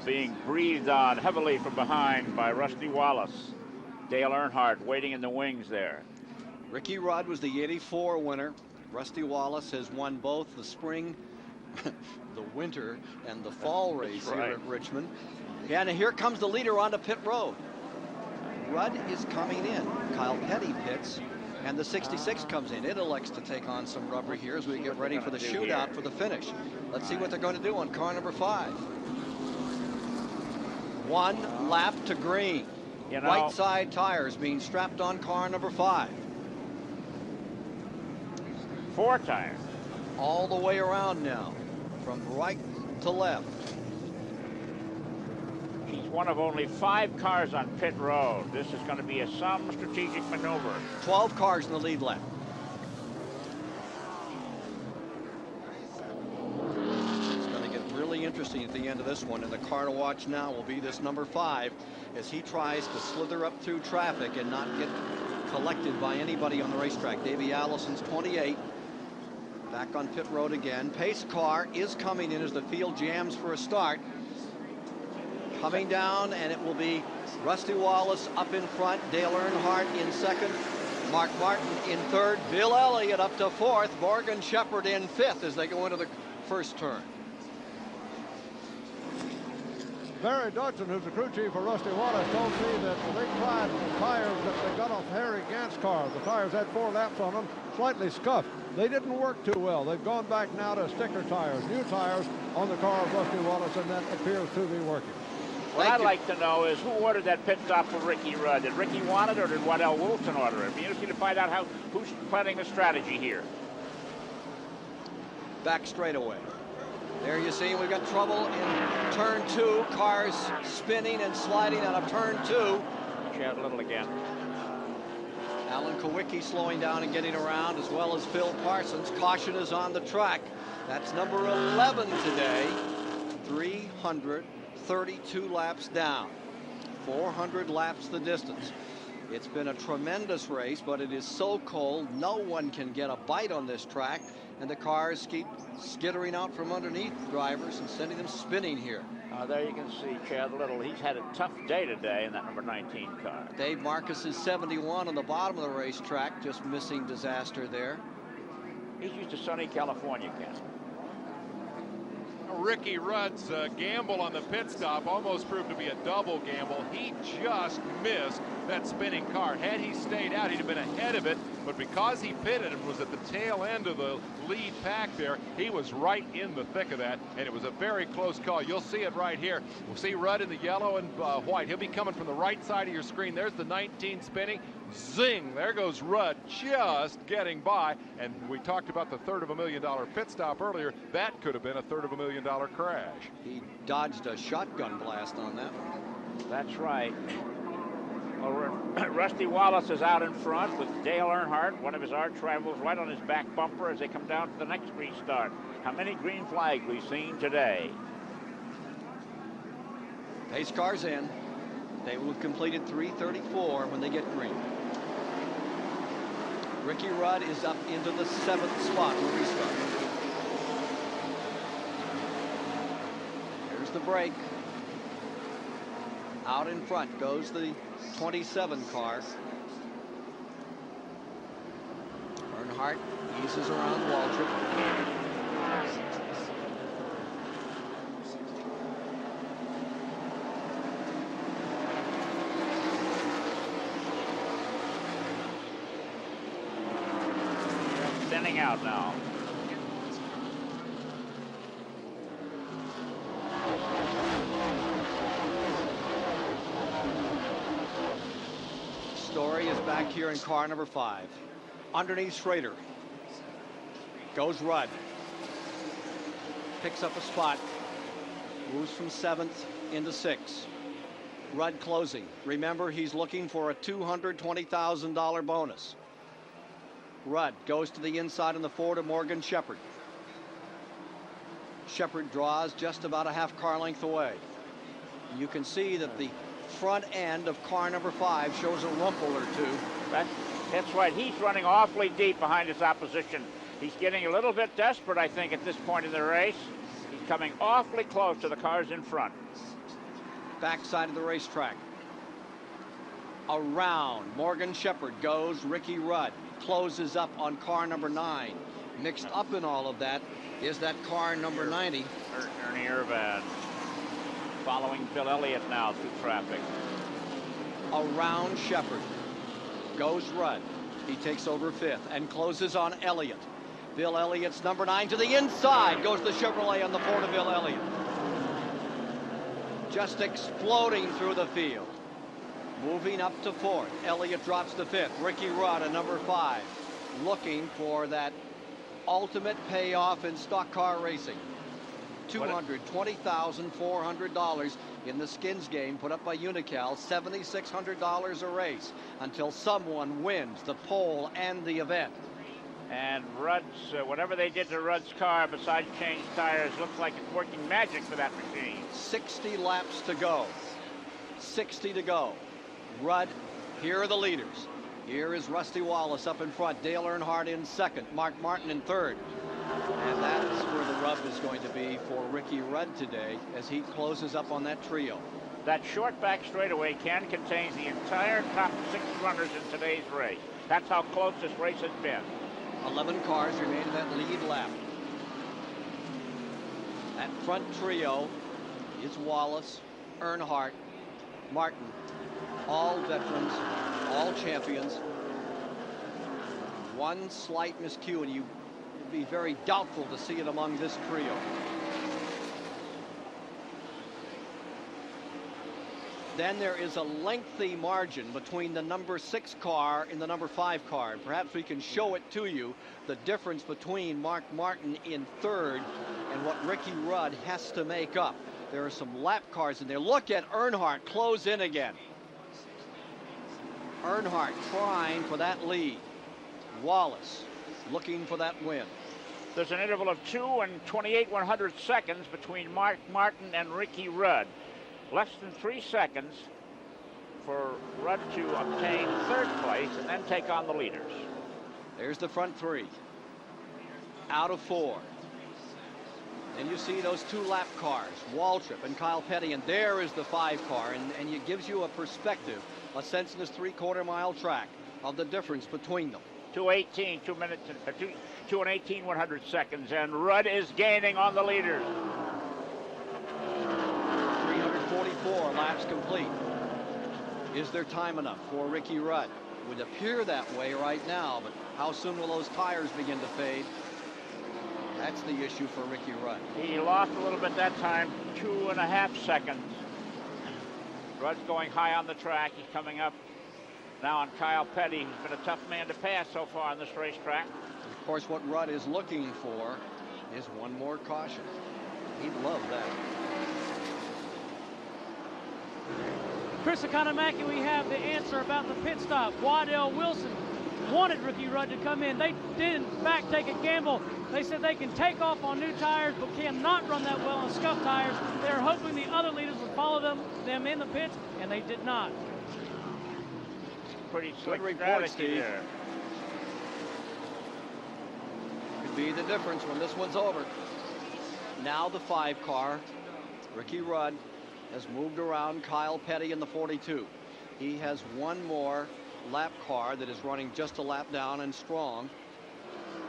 being breathed on heavily from behind by Rusty Wallace. Dale Earnhardt waiting in the wings there. Ricky Rudd was the '84 winner. Rusty Wallace has won both the spring, the winter, and the fall race here at Richmond. Yeah, and here comes the leader onto pit road. Rudd is coming in. Kyle Petty pits, and the 66 comes in. It elects to take on some rubber here as we get ready for the shootout for the finish. Let's see what they're going to do on car number 5. 1 lap to green. You know, right side tires being strapped on car number 5. 4 tires. All the way around now, from right to left. He's one of only 5 cars on pit road. This is going to be some strategic maneuver. 12 cars in the lead lap. It's going to get really interesting at the end of this one, and the car to watch now will be this number 5 as he tries to slither up through traffic and not get collected by anybody on the racetrack. Davey Allison's 28. Back on pit road again. Pace car is coming in as the field jams for a start. Coming down, and it will be Rusty Wallace up in front, Dale Earnhardt in 2nd, Mark Martin in third, Bill Elliott up to fourth, Morgan Shepherd in fifth as they go into the first turn. Barry Dodson, who's the crew chief for Rusty Wallace, told me that they tried the tires that they got off Harry Gant's car. The tires had 4 laps on them, slightly scuffed. They didn't work too well. They've gone back now to sticker tires, new tires on the car of Rusty Wallace, and that appears to be working. What I'd like to know is who ordered that pit stop for Ricky Rudd? Did Ricky want it, or did Waddell Wilson order it? It'd be interesting to find out who's planning the strategy here. Back straightaway. There you see we've got trouble in turn 2. Cars spinning and sliding out of turn 2. Chat a little again. Alan Kulwicki slowing down and getting around, as well as Phil Parsons. Caution is on the track. That's number 11 today. 332 laps down. 400 laps the distance. It's been a tremendous race, but it is so cold, no one can get a bite on this track, and the cars keep skittering out from underneath drivers and sending them spinning here. There you can see Chad Little. He's had a tough day today in that number 19 car. Dave Marcus is 71 on the bottom of the racetrack, just missing disaster there. He's used to sunny California, Ken. Ricky Rudd's gamble on the pit stop almost proved to be a double gamble. He just missed that spinning car. Had he stayed out, he'd have been ahead of it, but because he pitted and was at the tail end of the lead pack there, he was right in the thick of that, and it was a very close call. You'll see it right here. We'll see Rudd in the yellow and white. He'll be coming from the right side of your screen. There's the 19 spinning. Zing, there goes Rudd, just getting by. And we talked about the $350,000 pit stop earlier. That could have been a $350,000 crash. He dodged a shotgun blast on that one. That's right. Well, Rusty Wallace is out in front with Dale Earnhardt, one of his arch rivals, right on his back bumper as they come down to the next restart. How many green flags we've seen today? Pace cars in. They will have completed 334 when they get green. Ricky Rudd is up into the 7th spot in the restart. Here's the break. Out in front goes the 27 car. Earnhardt eases around Waltrip. Thinning out now. Story is back here in car number 5. Underneath Schrader. Goes Rudd. Picks up a spot. Moves from 7th into 6th. Rudd closing. Remember, he's looking for a $220,000 bonus. Rudd goes to the inside on the 4 to Morgan Shepherd. Shepherd draws just about a half car length away. You can see that the front end of car number 5 shows a rumple or two. That's right. He's running awfully deep behind his opposition. He's getting a little bit desperate, I think, at this point in the race. He's coming awfully close to the cars in front. Backside of the racetrack. Around Morgan Shepherd goes Ricky Rudd. Closes up on car number 9. Mixed up in all of that is that car number 90. Ernie Irvan following Bill Elliott now through traffic. Around Shepherd goes Rudd. He takes over 5th and closes on Elliott. Bill Elliott's number 9 to the inside goes the Chevrolet on the 4 to Bill Elliott. Just exploding through the field. Moving up to 4th. Elliott drops to 5th. Ricky Rudd at number 5. Looking for that ultimate payoff in stock car racing. $220,400 in the skins game put up by Unocal. $7,600 a race until someone wins the pole and the event. And Rudd's, whatever they did to Rudd's car besides change tires, looks like it's working magic for that machine. 60 laps to go. 60 to go. Rudd, here are the leaders. Here is Rusty Wallace up in front. Dale Earnhardt in 2nd. Mark Martin in 3rd. And that's where the rub is going to be. be for Ricky Rudd today as he closes up on that trio. That short back straightaway can contain the entire top 6 runners in today's race. That's how close this race has been. 11 cars remain in that lead lap. That front trio is Wallace, Earnhardt, Martin, all veterans, all champions. One slight miscue and you would be very doubtful to see it among this trio. Then there is a lengthy margin between the number 6 car and the number 5 car. And perhaps we can show it to you, the difference between Mark Martin in 3rd and what Ricky Rudd has to make up. There are some lap cars in there. Look at Earnhardt close in again. Earnhardt trying for that lead. Wallace looking for that win. There's an interval of 2 and 28/100 seconds between Mark Martin and Ricky Rudd. Less than 3 seconds for Rudd to obtain 3rd place and then take on the leaders. There's the front 3 out of 4. And you see those 2 lap cars, Waltrip and Kyle Petty, and there is the 5 car, and it gives you a perspective, a sense of this 3/4 mile track of the difference between them. 2:18, 2 minutes, 2 and 18/100 seconds, and Rudd is gaining on the leaders. 344 laps complete. Is there time enough for Ricky Rudd? It would appear that way right now, but how soon will those tires begin to fade? That's the issue for Ricky Rudd. He lost a little bit that time, 2.5 seconds. Rudd's going high on the track. He's coming up now on Kyle Petty. He's been a tough man to pass so far on this racetrack. Of course, what Rudd is looking for is one more caution. He'd love that. Chris Economaki, we have the answer about the pit stop. Waddell Wilson wanted Ricky Rudd to come in. They did, in fact, take a gamble. They said they can take off on new tires, but cannot run that well on scuffed tires. They're hoping the other leaders would follow them in the pits, and they did not. Pretty slick report, strategy Steve. there. Could be the difference when this one's over. Now the 5 car, Ricky Rudd, has moved around Kyle Petty in the 42. He has one more lap car that is running just a lap down and strong.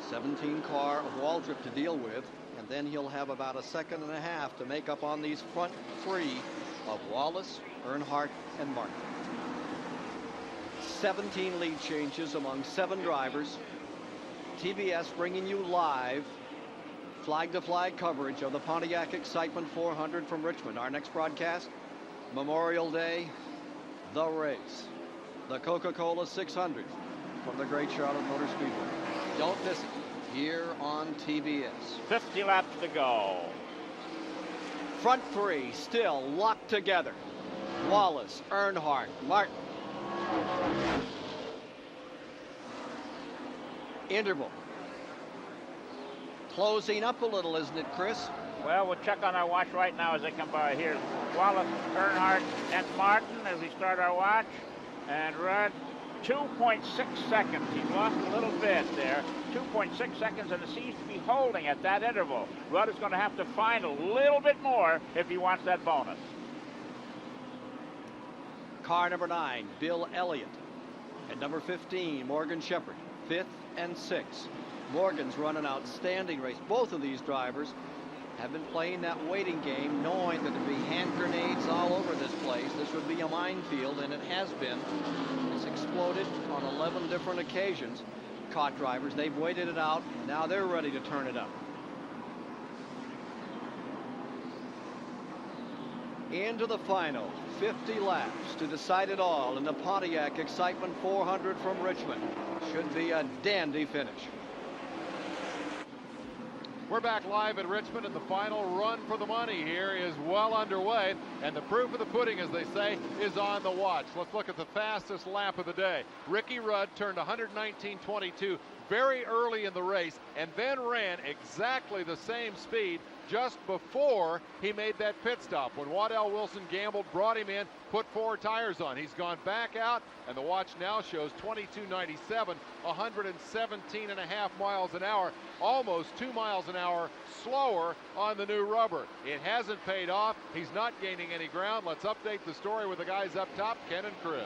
17 car of Waltrip to deal with, and then he'll have about 1.5 seconds to make up on these front 3 of Wallace, Earnhardt, and Martin. 17 lead changes among 7 drivers. TBS bringing you live flag-to-flag coverage of the Pontiac Excitement 400 from Richmond. Our next broadcast, Memorial Day, the race, the Coca-Cola 600 from the Great Charlotte Motor Speedway. Don't miss it here on TBS. 50 laps to go. Front 3 still locked together. Wallace, Earnhardt, Martin. Interval. Closing up a little, isn't it, Chris? Well, we'll check on our watch right now as they come by here. Wallace, Earnhardt, and Martin as we start our watch. And Rudd, 2.6 seconds. He's lost a little bit there. 2.6 seconds, and it seems to be holding at that interval. Rudd is going to have to find a little bit more if he wants that bonus. Car number 9, Bill Elliott. And number 15, Morgan Shepherd, 5th and 6th. Morgan's run an outstanding race. Both of these drivers have been playing that waiting game, knowing that there'd be hand grenades all over this place. This would be a minefield, and it has been. It's exploded on 11 different occasions. Caught drivers, they've waited it out. Now they're ready to turn it up. Into the final 50 laps to decide it all in the Pontiac Excitement 400 from Richmond. Should be a dandy finish. We're back live at Richmond, and the final run for the money here is well underway, and the proof of the pudding, as they say, is on the watch. Let's look at the fastest lap of the day. Ricky Rudd turned 119.22, very early in the race and then ran exactly the same speed just before he made that pit stop. When Waddell Wilson gambled, brought him in, put 4 tires on. He's gone back out, and the watch now shows 22.97, 117.5 miles an hour, almost 2 miles an hour slower on the new rubber. It hasn't paid off. He's not gaining any ground. Let's update the story with the guys up top, Ken and Chris.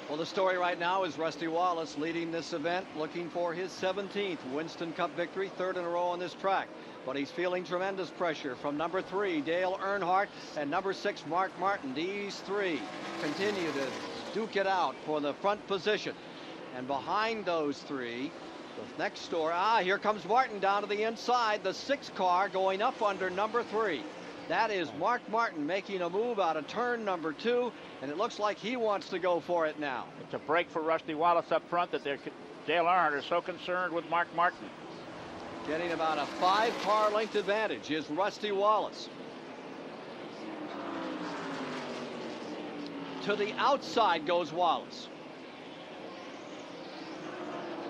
Well, the story right now is Rusty Wallace leading this event, looking for his 17th Winston Cup victory, 3rd in a row on this track. But he's feeling tremendous pressure from number 3, Dale Earnhardt, and number 6, Mark Martin. These 3 continue to duke it out for the front position. And behind those 3, the next door, here comes Martin down to the inside, the 6 car going up under number 3. That is Mark Martin making a move out of turn number 2, and it looks like he wants to go for it now. It's a break for Rusty Wallace up front that Dale Earnhardt is so concerned with Mark Martin. Getting about a 5-car length advantage is Rusty Wallace. To the outside goes Wallace.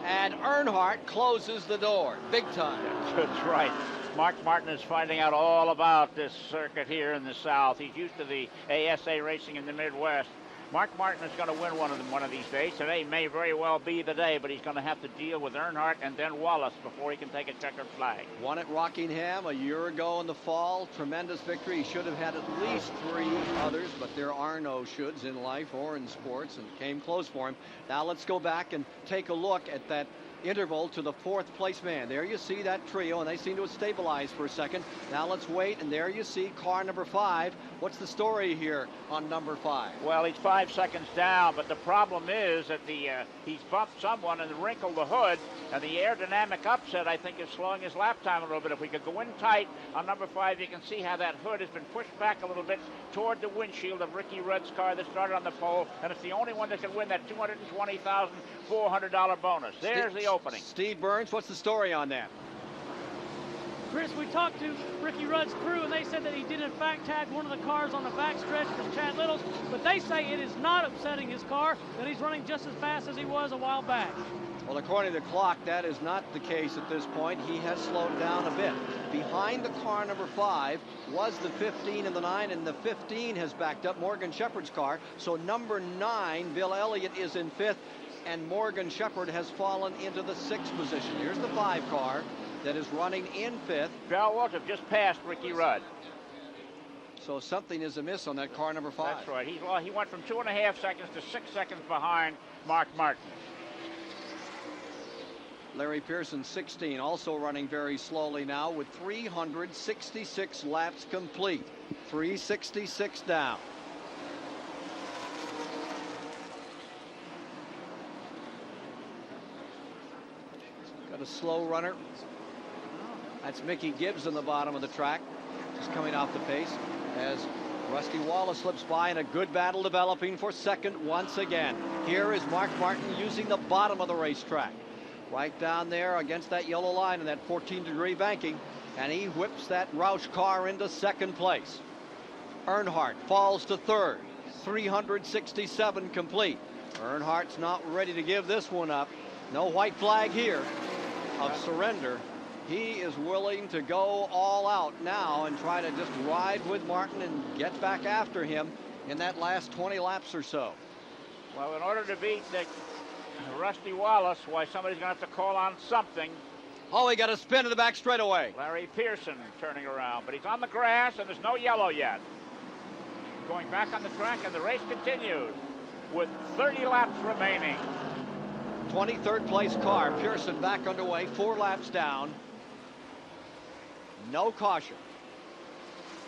And Earnhardt closes the door, big time. That's right. Mark Martin is finding out all about this circuit here in the South. He's used to the ASA racing in the Midwest. Mark Martin is going to win one of these days. Today may very well be the day, but he's going to have to deal with Earnhardt and then Wallace before he can take a checkered flag. Won at Rockingham a year ago in the fall. Tremendous victory. He should have had at least 3 others, but there are no shoulds in life or in sports, and it came close for him. Now let's go back and take a look at that interval to the 4th place man. There you see that trio, and they seem to have stabilized for a second. Now let's wait, and there you see car number 5. What's the story here on number 5? Well, he's 5 seconds down, but the problem is that he's bumped someone and wrinkled the hood, and the aerodynamic upset, I think, is slowing his lap time a little bit. If we could go in tight on number 5, you can see how that hood has been pushed back a little bit toward the windshield of Ricky Rudd's car that started on the pole, and it's the only one that can win that $220,400 bonus. There's the opening. Steve Burns, what's the story on that? Chris, we talked to Ricky Rudd's crew, and they said that he did in fact tag one of the cars on the backstretch for Chad Littles, but they say it is not upsetting his car, that he's running just as fast as he was a while back. Well, according to the clock, that is not the case at this point. He has slowed down a bit. Behind the car number 5 was the 15 and the 9, and the 15 has backed up Morgan Shepherd's car. So number 9, Bill Elliott, is in 5th, and Morgan Shepherd has fallen into the 6th position. Here's the 5 car that is running in 5th. Val Walter just passed Ricky Rudd. So something is amiss on that car number 5. That's right. He went from 2.5 seconds to 6 seconds behind Mark Martin. Larry Pearson, 16, also running very slowly now with 366 laps complete. 366 down. Got a slow runner. That's Mickey Gibbs in the bottom of the track, just coming off the pace as Rusty Wallace slips by, and a good battle developing for second once again. Here is Mark Martin using the bottom of the racetrack. Right down there against that yellow line in that 14-degree banking, and he whips that Roush car into second place. Earnhardt falls to 3rd, 367 complete. Earnhardt's not ready to give this one up. No white flag here of surrender. He is willing to go all out now and try to just ride with Martin and get back after him in that last 20 laps or so. Well, in order to beat Rusty Wallace, why, somebody's going to have to call on something. Oh, he got a spin in the back straightaway. Larry Pearson turning around, but he's on the grass and there's no yellow yet. Going back on the track, and the race continues with 30 laps remaining. 23rd place car, Pearson back underway, 4 laps down. No caution.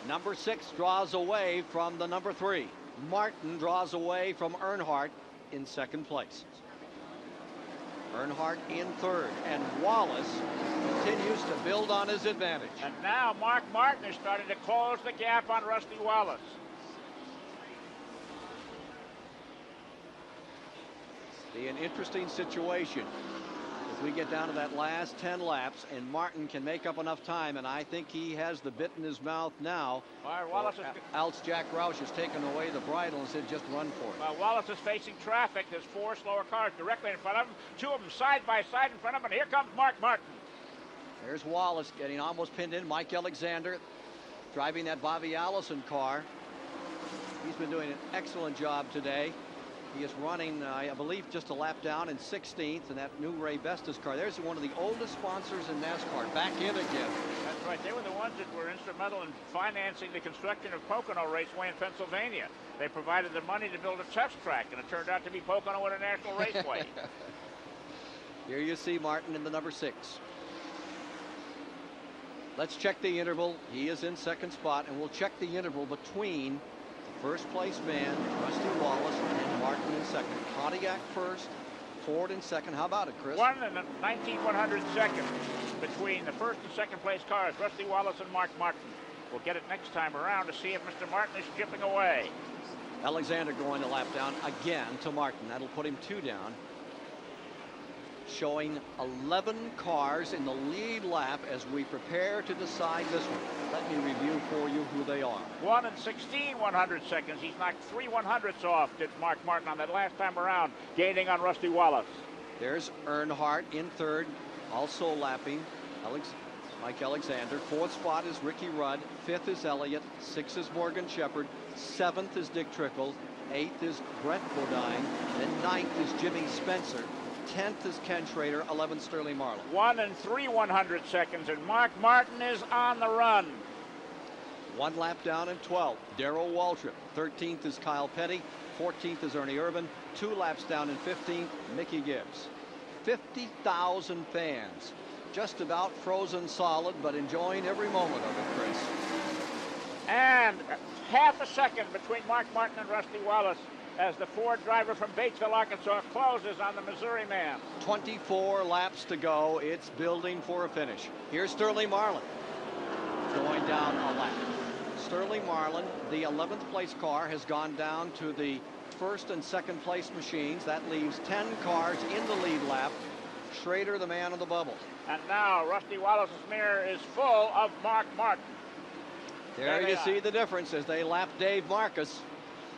Number 6 draws away from the number 3. Martin draws away from Earnhardt in second place. Earnhardt in 3rd, and Wallace continues to build on his advantage. And now Mark Martin is starting to close the gap on Rusty Wallace. Be an interesting situation. If we get down to that last 10 laps, and Martin can make up enough time, and I think he has the bit in his mouth now. Wallace is, else Jack Roush has taken away the bridle and said, just run for it. Wallace is facing traffic. There's 4 slower cars directly in front of him, 2 of them side by side in front of him, and here comes Mark Martin. There's Wallace getting almost pinned in. Mike Alexander driving that Bobby Allison car. He's been doing an excellent job today. He is running, I believe, just a lap down in 16th in that new Ray Bestas car. There's one of the oldest sponsors in NASCAR, back in again. That's right. They were the ones that were instrumental in financing the construction of Pocono Raceway in Pennsylvania. They provided the money to build a test track, and it turned out to be Pocono International Raceway. Here you see Martin in the number 6. Let's check the interval. He is in second spot, and we'll check the interval between first place man, Rusty Wallace, and Martin in second. Pontiac first, Ford in second. How about it, Chris? 1 and 19/100 seconds between the first and second place cars, Rusty Wallace and Mark Martin. We'll get it next time around to see if Mr. Martin is chipping away. Alexander going a lap down again to Martin. That'll put him 2 down. Showing 11 cars in the lead lap as we prepare to decide this one. Let me review for you who they are. 1 and 16/100 seconds. He's knocked 3 100ths off, did Mark Martin on that last time around, gaining on Rusty Wallace. There's Earnhardt in third, also lapping Mike Alexander. 4th spot is Ricky Rudd. 5th is Elliott. 6th is Morgan Shepherd. 7th is Dick Trickle. 8th is Brent Bodine. Then 9th is Jimmy Spencer. 10th is Ken Schrader. 11th Sterling Marlin. 1 and 3/100 seconds, and Mark Martin is on the run. 1 lap down in 12th, Darrell Waltrip. 13th is Kyle Petty. 14th is Ernie Irvin. 2 laps down in 15th, Mickey Gibbs. 50,000 fans, just about frozen solid, but enjoying every moment of it, Chris. And half a second between Mark Martin and Rusty Wallace as the Ford driver from Batesville, Arkansas, closes on the Missouri man. 24 laps to go. It's building for a finish. Here's Sterling Marlin going down a lap. Sterling Marlin, the 11th place car, has gone down to the first and second place machines. That leaves 10 cars in the lead lap. Schrader, the man on the bubble. And now Rusty Wallace's mirror is full of Mark Martin. There you see the difference as they lap Dave Marcus.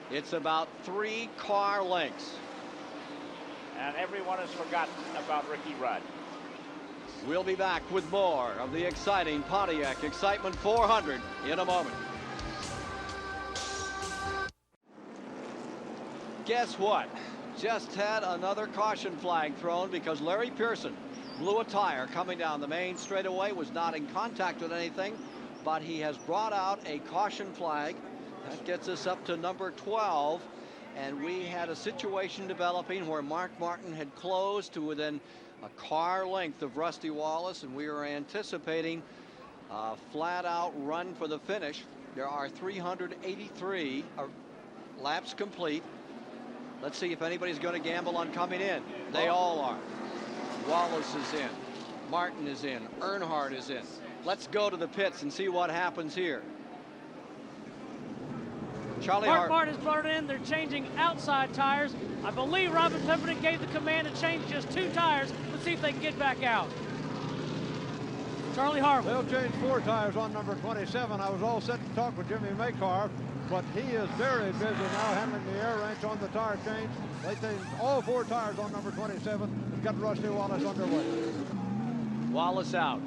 It's about 3 car lengths. And everyone has forgotten about Ricky Rudd. We'll be back with more of the exciting Pontiac Excitement 400 in a moment. Guess what? Just had another caution flag thrown because Larry Pearson blew a tire coming down the main straightaway, was not in contact with anything, but he has brought out a caution flag. That gets us up to number 12, and we had a situation developing where Mark Martin had closed to within a car length of Rusty Wallace, and we were anticipating a flat-out run for the finish. There are 383 laps complete. Let's see if anybody's going to gamble on coming in. They all are. Wallace is in. Martin is in. Earnhardt is in. Let's go to the pits and see what happens here. Mark Martin is brought in. They're changing outside tires. I believe Robin Pemberton gave the command to change just 2 tires. Let's see if they can get back out. Charlie Harville. They'll change 4 tires on number 27. I was all set to talk with Jimmy Maycar, but he is very busy now handling the air wrench on the tire change. They changed all 4 tires on number 27 and got Rusty Wallace underway. Wallace out.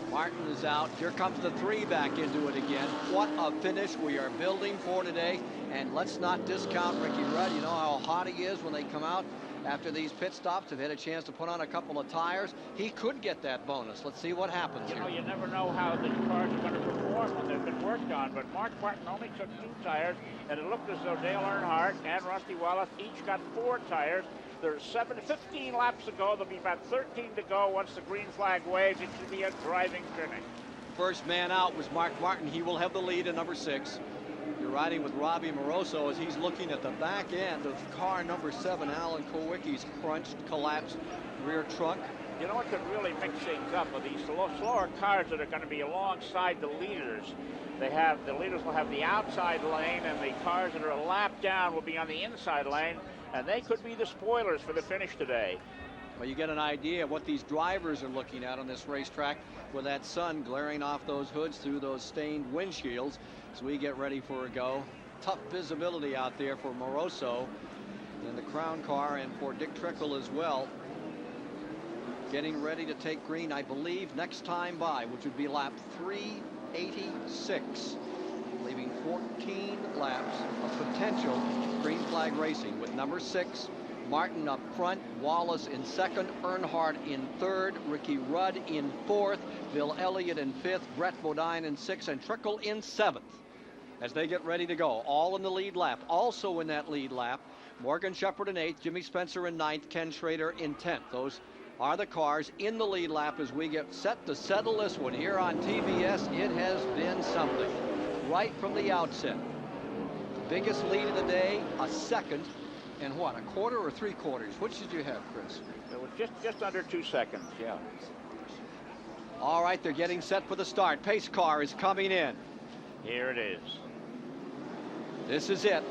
Martin is out. Here comes the 3 back into it again. What a finish we are building for today. And let's not discount Ricky Rudd. You know how hot he is when they come out after these pit stops. Have had a chance to put on a couple of tires. He could get that bonus. Let's see what happens You here. know, you never know how the cars are going to perform when they've been worked on, but Mark Martin only took 2 tires, and it looked as though Dale Earnhardt and Rusty Wallace each got 4 tires. There's 15 laps to go. There'll be about 13 to go once the green flag waves. It should be a driving finish. First man out was Mark Martin. He will have the lead in number 6. You're riding with Robbie Moroso as he's looking at the back end of car number 7, Alan Kulwicki's crunched, collapsed rear trunk. You know what could really mix things up with these slower cars that are going to be alongside the leaders. The leaders will have the outside lane, and the cars that are a lap down will be on the inside lane. and they could be the spoilers for the finish today. Well, you get an idea of what these drivers are looking at on this racetrack with that sun glaring off those hoods through those stained windshields as we get ready for a go. Tough visibility out there for Moroso in the Crown car and for Dick Trickle as well. Getting ready to take green, I believe, next time by, which would be lap 386, leaving 14 laps of potential green flag racing with number 6, Martin up front, Wallace in second, Earnhardt in third, Ricky Rudd in fourth, Bill Elliott in fifth, Brett Bodine in sixth, and Trickle in seventh as they get ready to go. All in the lead lap. Also in that lead lap, Morgan Shepherd in eighth, Jimmy Spencer in ninth, Ken Schrader in 10th. Those are the cars in the lead lap as we get set to settle this one here on TBS. It has been something right from the outset. Biggest lead of the day, a second. And what, a quarter or 3/4? Which did you have, Chris? It was just under 2 seconds, yeah. All right, they're getting set for the start. Pace car is coming in. Here it is. This is it.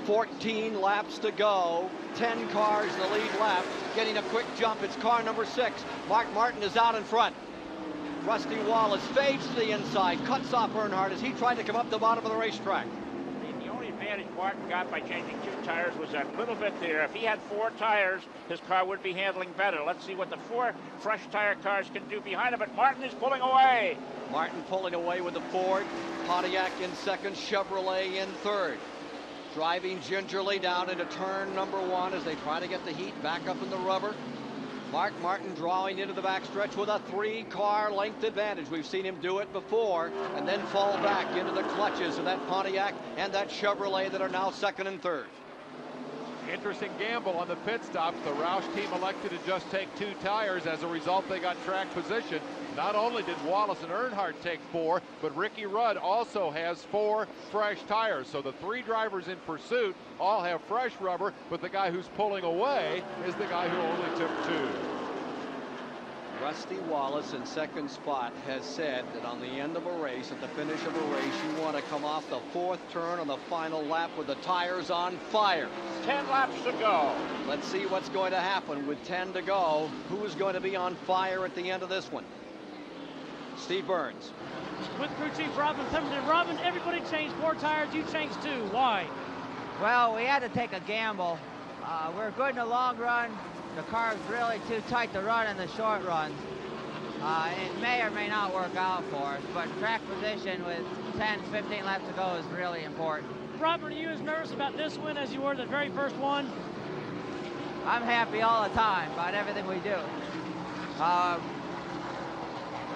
14 laps to go. 10 cars in the lead lap. Getting a quick jump. It's car number 6. Mark Martin is out in front. Rusty Wallace fades to the inside, cuts off Earnhardt as he tried to come up the bottom of the racetrack. The only advantage Martin got by changing 2 tires was that little bit there. If he had 4 tires, his car would be handling better. Let's see what the 4 fresh tire cars can do behind him, but Martin is pulling away. Martin pulling away with the Ford. Pontiac in second, Chevrolet in third. Driving gingerly down into turn number 1 as they try to get the heat back up in the rubber. Mark Martin drawing into the backstretch with a 3-car length advantage. We've seen him do it before and then fall back into the clutches of that Pontiac and that Chevrolet that are now second and third. Interesting gamble on the pit stops. The Roush team elected to just take 2 tires. As a result, they got track position. Not only did Wallace and Earnhardt take 4, but Ricky Rudd also has 4 fresh tires. So the 3 drivers in pursuit all have fresh rubber, but the guy who's pulling away is the guy who only took 2. Rusty Wallace in second spot has said that on the end of a race, at the finish of a race, you want to come off the 4th turn on the final lap with the tires on fire. 10 laps to go. Let's see what's going to happen with 10 to go. Who is going to be on fire at the end of this one? Steve Burns. With crew chief Robin Pemberton. Robin, everybody changed 4 tires. You changed 2. Why? Well, we had to take a gamble. We're good in the long run. The car's really too tight to run in the short runs. It may or may not work out for us, but track position with 10, 15 laps to go is really important. Robin, are you as nervous about this win as you were the very first one? I'm happy all the time about everything we do.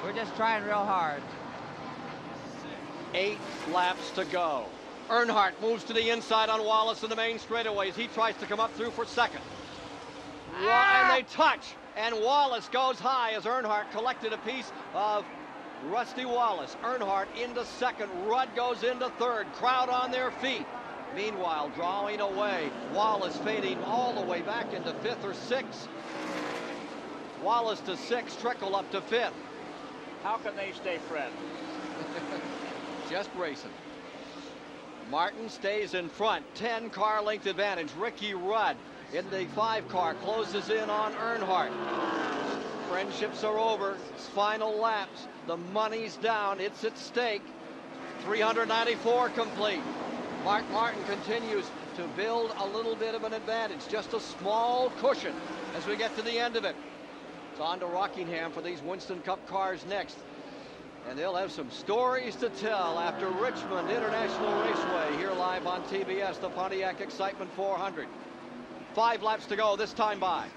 We're just trying real hard. 8 laps to go. Earnhardt moves to the inside on Wallace in the main straightaway as he tries to come up through for second. And they touch, and Wallace goes high as Earnhardt collected a piece of Rusty Wallace. Earnhardt into second, Rudd goes into third, crowd on their feet. Meanwhile, drawing away, Wallace fading all the way back into 5th or 6th. Wallace to 6th, Trickle up to 5th. How can they stay friends? Just racing. Martin stays in front, 10-car length advantage. Ricky Rudd in the 5-car closes in on Earnhardt. Friendships are over. It's final laps. The money's down. It's at stake. 394 complete. Mark Martin continues to build a little bit of an advantage. Just a small cushion as we get to the end of it. It's on to Rockingham for these Winston Cup cars next. And they'll have some stories to tell after Richmond International Raceway here live on TBS, the Pontiac Excitement 400. 5 laps to go this time by.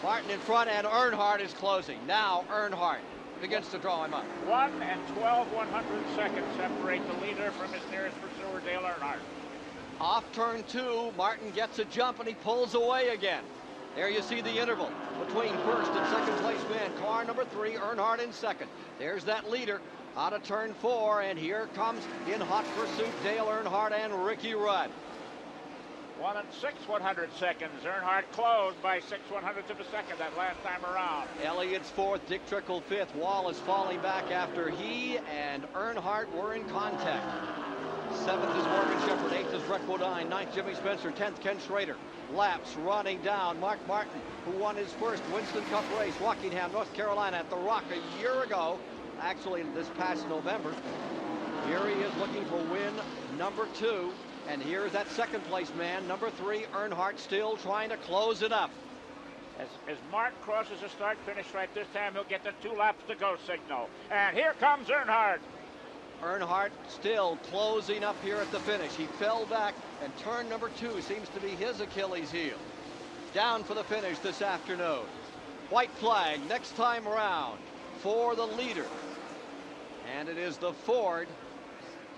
Martin in front and Earnhardt is closing. Now Earnhardt begins to draw him up. 1 and 12/100 seconds separate the leader from his nearest pursuer, Dale Earnhardt. Off turn 2, Martin gets a jump and he pulls away again. There you see the interval between first and second place man. Car number 3, Earnhardt in second. There's that leader out of turn 4, and here comes in hot pursuit Dale Earnhardt and Ricky Rudd. 1 and 6/100 seconds. Earnhardt closed by 6/100ths of a second that last time around. Elliott's 4th, Dick Trickle 5th. Wallace falling back after he and Earnhardt were in contact. 7th is Morgan Shepherd. 8th is Rec Bodine. 9th, Jimmy Spencer. 10th, Ken Schrader. Laps running down. Mark Martin, who won his first Winston Cup race, Rockingham, North Carolina, at the Rock a year ago. Actually, this past November. Here he is looking for win number 2. And here's that second place man, number 3, Earnhardt, still trying to close it up. As Mark crosses the start-finish right this time, he'll get the 2 laps to go signal. And here comes Earnhardt. Earnhardt still closing up here at the finish. He fell back, and turn number 2 seems to be his Achilles heel. Down for the finish this afternoon. White flag next time around for the leader. And it is the Ford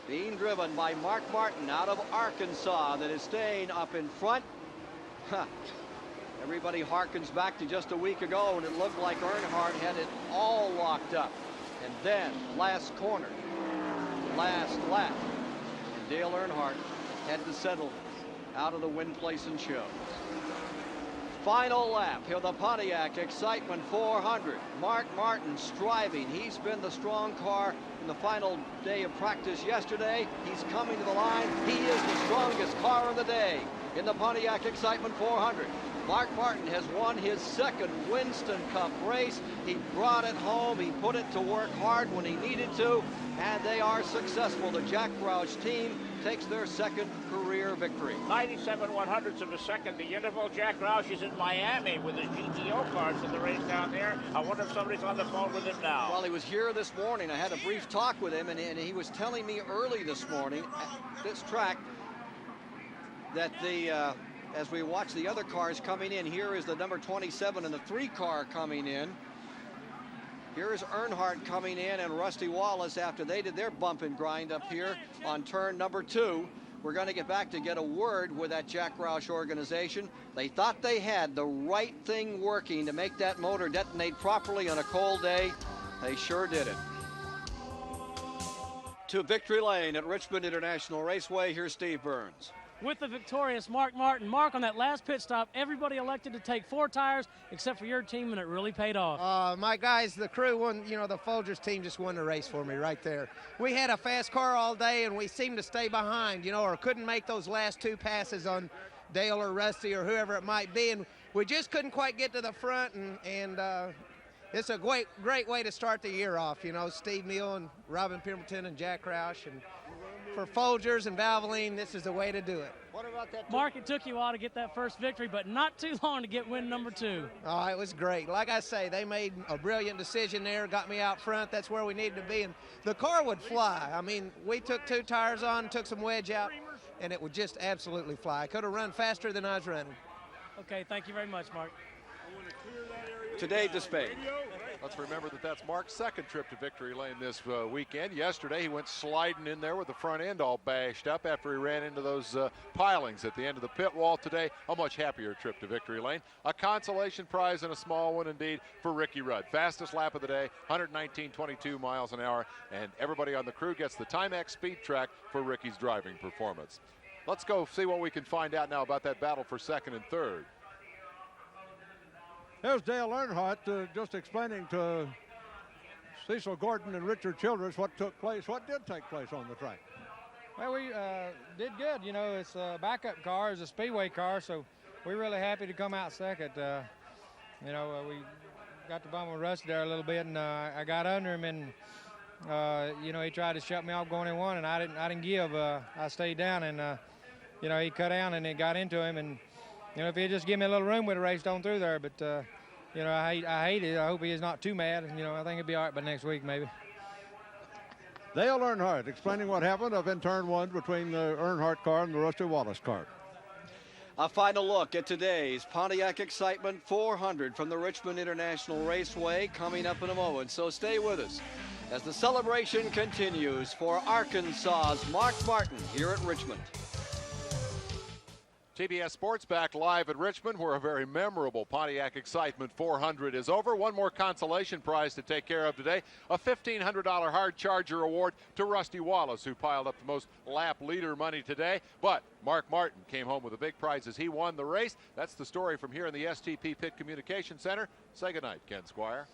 being driven by Mark Martin out of Arkansas that is staying up in front. Everybody harkens back to just a week ago when it looked like Earnhardt had it all locked up. And then last corner, last lap, and Dale Earnhardt had to settle out of the win place and show. Final lap here, the Pontiac Excitement 400. Mark Martin striving. He's been the strong car in the final day of practice yesterday. He's coming to the line. He is the strongest car of the day in the Pontiac Excitement 400. Mark Martin has won his second Winston Cup race. He brought it home. He put it to work hard when he needed to, and they are successful. The Jack Roush team takes their second career victory. 97 100ths of a second. The interval. Jack Roush is in Miami with his GTO cars in the race down there. I wonder if somebody's on the phone with him now. Well, he was here this morning. I had a brief talk with him, and he was telling me early this morning at this track that as we watch the other cars coming in, here is the number 27 and the 3 car coming in. Here's Earnhardt coming in, and Rusty Wallace after they did their bump and grind up here on turn number 2. We're going to get back to get a word with that Jack Roush organization. They thought they had the right thing working to make that motor detonate properly on a cold day. They sure did it. To victory lane at Richmond International Raceway, here's Steve Burns. With the victorious Mark Martin. Mark, on that last pit stop, everybody elected to take 4 tires except for your team, and it really paid off. My guys, the crew won, the Folgers team just won the race for me right there. We had a fast car all day, and we seemed to stay behind, or couldn't make those last 2 passes on Dale or Rusty or whoever it might be, and we just couldn't quite get to the front, and it's a great way to start the year off, Steve Neal and Robin Pemberton and Jack Roush, and for Folgers and Valvoline, this is the way to do it. What about that? Mark, it took you a while to get that first victory, but not too long to get win number 2. Oh, it was great. Like I say, they made a brilliant decision there, got me out front. That's where we needed to be, and the car would fly. I mean, we took 2 tires on, took some wedge out, and it would just absolutely fly. I could have run faster than I was running. Okay, thank you very much, Mark. To Dave Despain. Let's remember that that's Mark's second trip to victory lane this weekend. Yesterday, he went sliding in there with the front end all bashed up after he ran into those pilings at the end of the pit wall. Today, a much happier trip to victory lane. A consolation prize and a small one indeed for Ricky Rudd. Fastest lap of the day, 119.22 miles an hour, and everybody on the crew gets the Timex Speed Track for Ricky's driving performance. Let's go see what we can find out now about that battle for second and third. There's Dale Earnhardt just explaining to Cecil Gordon and Richard Childress what took place, what did take place on the track. Well, we did good. It's a backup car, it's a speedway car, so we're really happy to come out second. We got the bum with Rusty there a little bit, and I got under him, and he tried to shut me off going in 1, and I didn't give. I stayed down, and he cut down, and it got into him, and if he'd just give me a little room, we'd have raced on through there. But, I hate it. I hope he is not too mad. I think he'll be all right by next week, maybe. Dale Earnhardt explaining what happened up in turn 1 between the Earnhardt car and the Rusty Wallace car. A final look at today's Pontiac Excitement 400 from the Richmond International Raceway coming up in a moment. So stay with us as the celebration continues for Arkansas's Mark Martin here at Richmond. TBS Sports back live at Richmond, where a very memorable Pontiac Excitement 400 is over. One more consolation prize to take care of today, a $1,500 hard charger award to Rusty Wallace, who piled up the most lap leader money today. But Mark Martin came home with a big prize as he won the race. That's the story from here in the STP Pit Communication Center. Say goodnight, Ken Squire.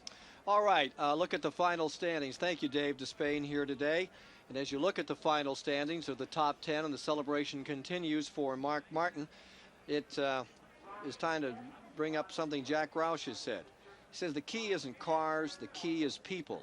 All right, look at the final standings. Thank you, Dave Despain, here today. And as you look at the final standings of the top 10 and the celebration continues for Mark Martin, it is time to bring up something Jack Roush has said. He says the key isn't cars, the key is people.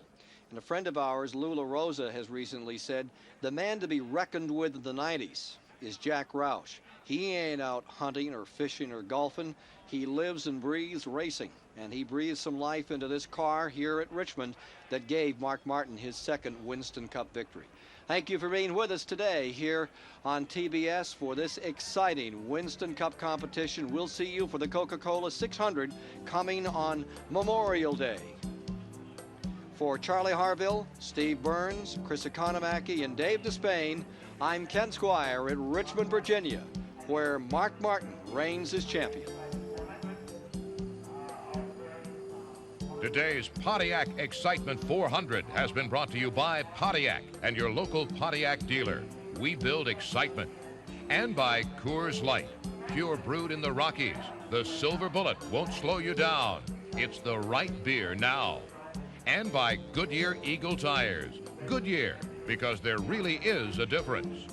And a friend of ours, Lula Rosa, has recently said the man to be reckoned with in the 90s is Jack Roush. He ain't out hunting or fishing or golfing. He lives and breathes racing. And he breathed some life into this car here at Richmond that gave Mark Martin his second Winston Cup victory. Thank you for being with us today here on TBS for this exciting Winston Cup competition. We'll see you for the Coca-Cola 600 coming on Memorial Day. For Charlie Harville, Steve Burns, Chris Economaki, and Dave Despain, I'm Ken Squire at Richmond, Virginia, where Mark Martin reigns as champion. Today's Pontiac Excitement 400 has been brought to you by Pontiac and your local Pontiac dealer. We build excitement. And by Coors Light, pure brewed in the Rockies. The silver bullet won't slow you down. It's the right beer now. And by Goodyear Eagle Tires. Goodyear, because there really is a difference.